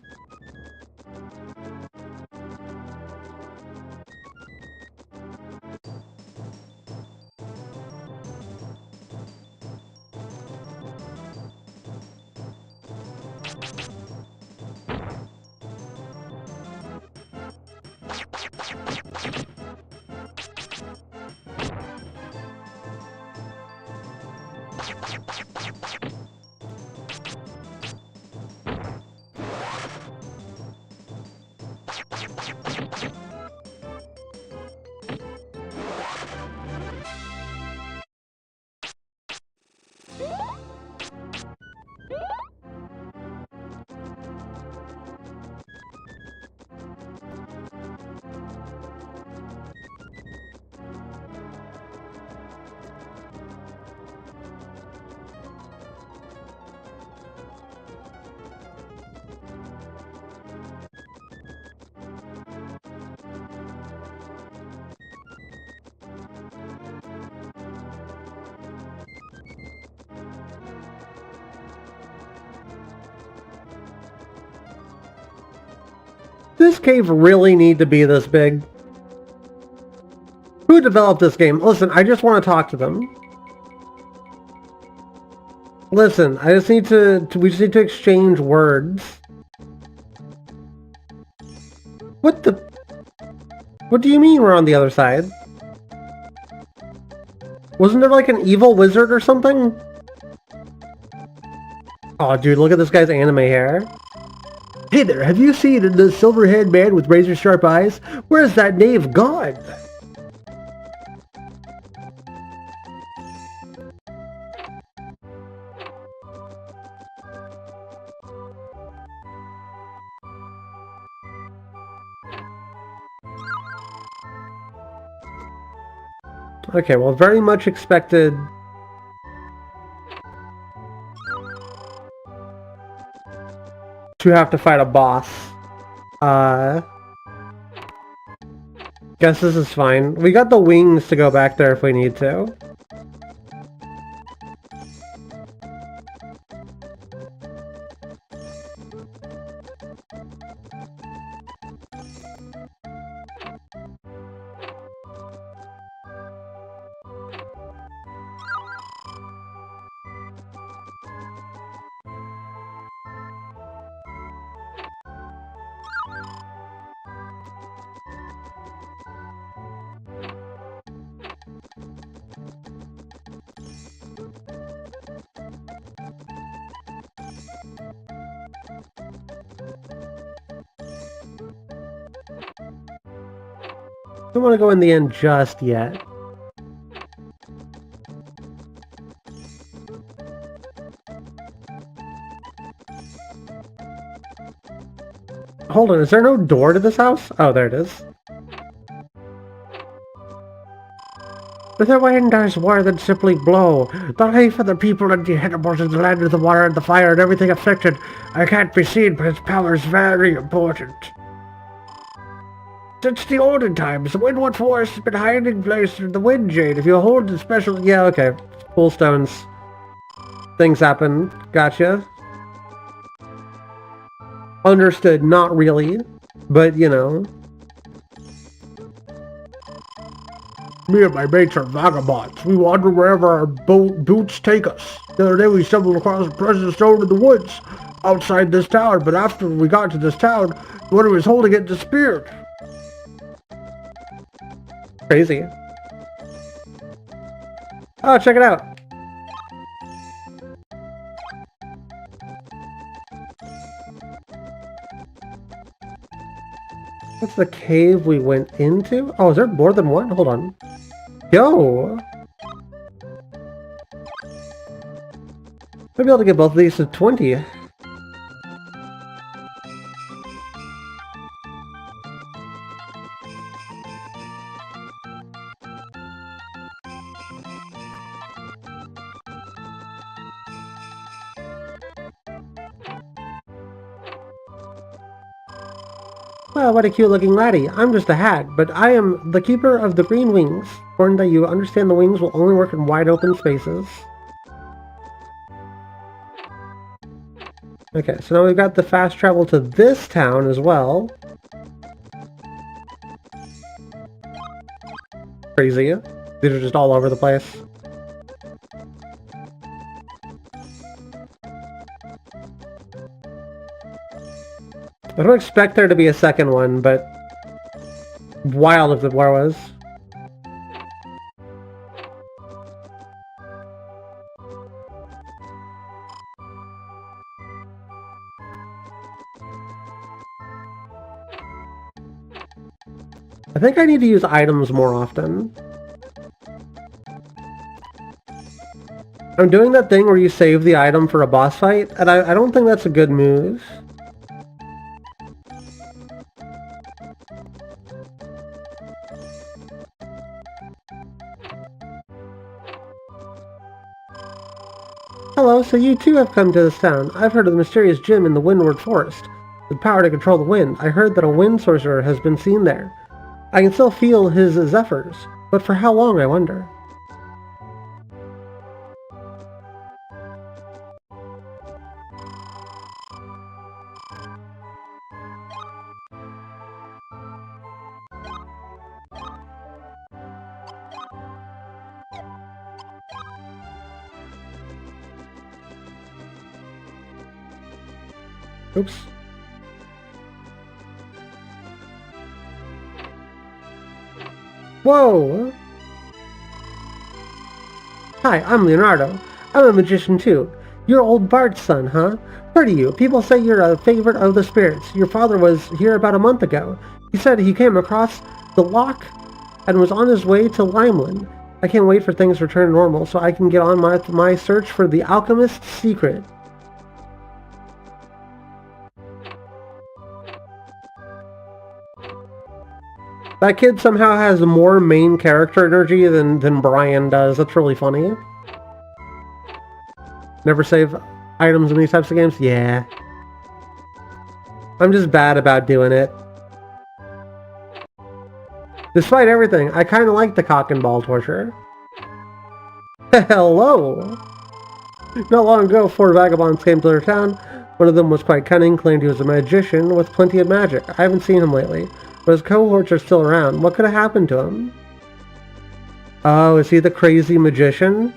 This cave really need to be this big? Who developed this game? Listen, I just want to talk to them. Listen, I just need we just need to exchange words. What do you mean we're on the other side? Wasn't there like an evil wizard or something? Oh dude, look at this guy's anime hair. Hey there, have you seen the silver-haired man with razor-sharp eyes? Where's that knave gone? Okay, well, very much expected. To have to fight a boss. Guess this is fine. We got the wings to go back there if we need to. Don't want to go in the end just yet. Hold on, is there no door to this house? Oh, there it is. With the wind does more than simply blow. The life of the people and the animals in the land of the water and the fire and everything afflicted, I can't be seen, but its power is very important. Since the olden times, the Windwood Forest has been hiding place in the Wind Jade. If you hold the special... Yeah, okay. Pool stones. Things happen. Gotcha. Understood. Not really. But, you know. Me and my mates are vagabonds. We wander wherever our boots take us. The other day we stumbled across a precious stone in the woods outside this town, but after we got to this town, the one who was holding it disappeared. Crazy. Oh, check it out. What's the cave we went into? Oh, is there more than one? Hold on. Yo! I'll be able to get both of these to 20. Well, what a cute looking laddie. I'm just a hag, but I am the keeper of the green wings. Important that you understand the wings will only work in wide open spaces. Okay, so now we've got the fast travel to this town as well. Crazy. These are just all over the place. I don't expect there to be a second one, but wild if there was. I think I need to use items more often. I'm doing that thing where you save the item for a boss fight, and I don't think that's a good move. Hello, so you too have come to this town. I've heard of the mysterious gem in the Windward Forest. With power to control the wind, I heard that a wind sorcerer has been seen there. I can still feel his zephyrs, but for how long, I wonder? Oops. Whoa! Hi, I'm Leonardo. I'm a magician too. You're old Bart's son, huh? Heard of you. People say you're a favorite of the spirits. Your father was here about a month ago. He said he came across the lock and was on his way to Limeland. I can't wait for things to return to normal so I can get on my search for the alchemist's secret. That kid somehow has more main character energy than Brian does. That's really funny. Never save items in these types of games? Yeah. I'm just bad about doing it. Despite everything, I kind of like the cock and ball torture. Hello! Not long ago, 4 vagabonds came to their town. One of them was quite cunning, claimed he was a magician with plenty of magic. I haven't seen him lately, but his cohorts are still around. What could have happened to him? Oh, is he the crazy magician?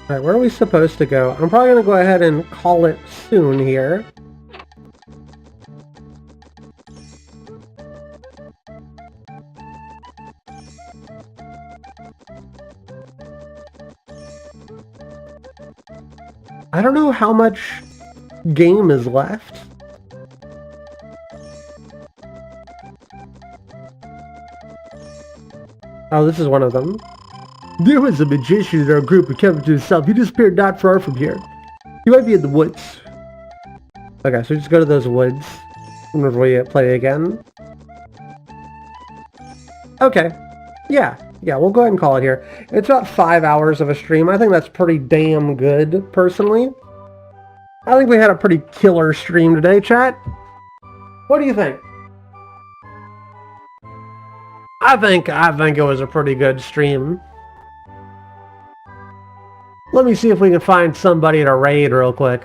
Alright, where are we supposed to go? I'm probably going to go ahead and call it soon here. I don't know how much game is left. Oh, this is one of them. There was a magician in our group who kept it to himself. He disappeared not far from here. He might be in the woods. Okay, so just go to those woods whenever we play again. Okay. Yeah, we'll go ahead and call it here. It's about 5 hours of a stream. I think that's pretty damn good, personally. I think we had a pretty killer stream today, chat. What do you think? I think it was a pretty good stream. Let me see if we can find somebody to raid real quick.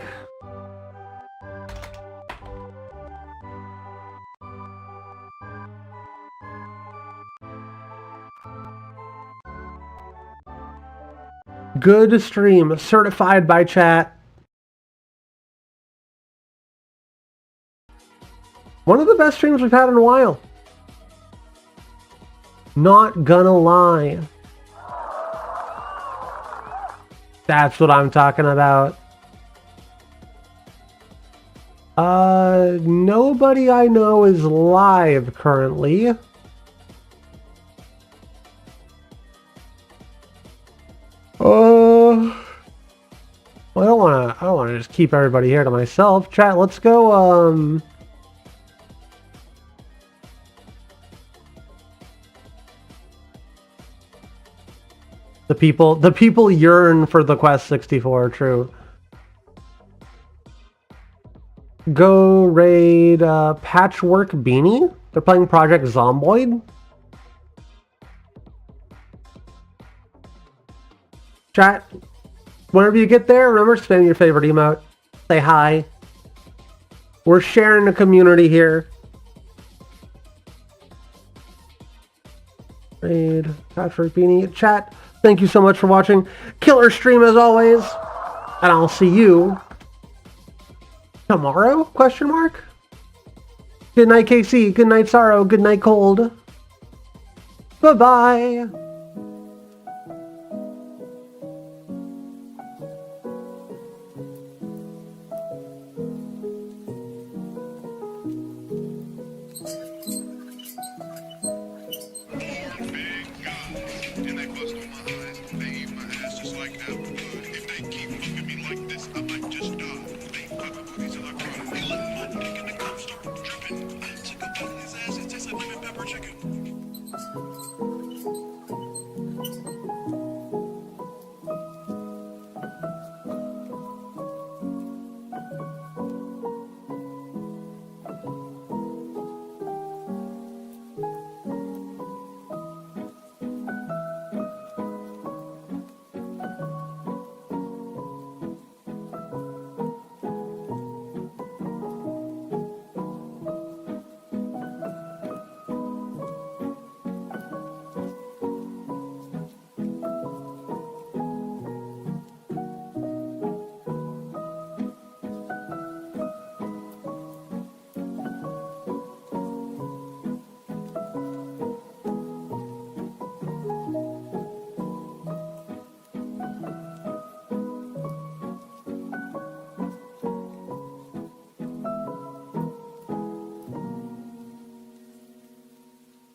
Good stream, certified by chat. One of the best streams we've had in a while. Not gonna lie. That's what I'm talking about. Nobody I know is live currently. Well, I don't wanna just keep everybody here to myself. Chat, let's go, The people yearn for the Quest 64, true. Go raid Patchwork Beanie. They're playing Project Zomboid. Chat, whenever you get there, remember to spam your favorite emote. Say hi. We're sharing a community here. Raid Patchwork Beanie. Chat, thank you so much for watching. Killer stream as always. And I'll see you tomorrow? Question mark? Good night, KC. Good night, Sorrow. Good night, Cold. Bye-bye. Chicken.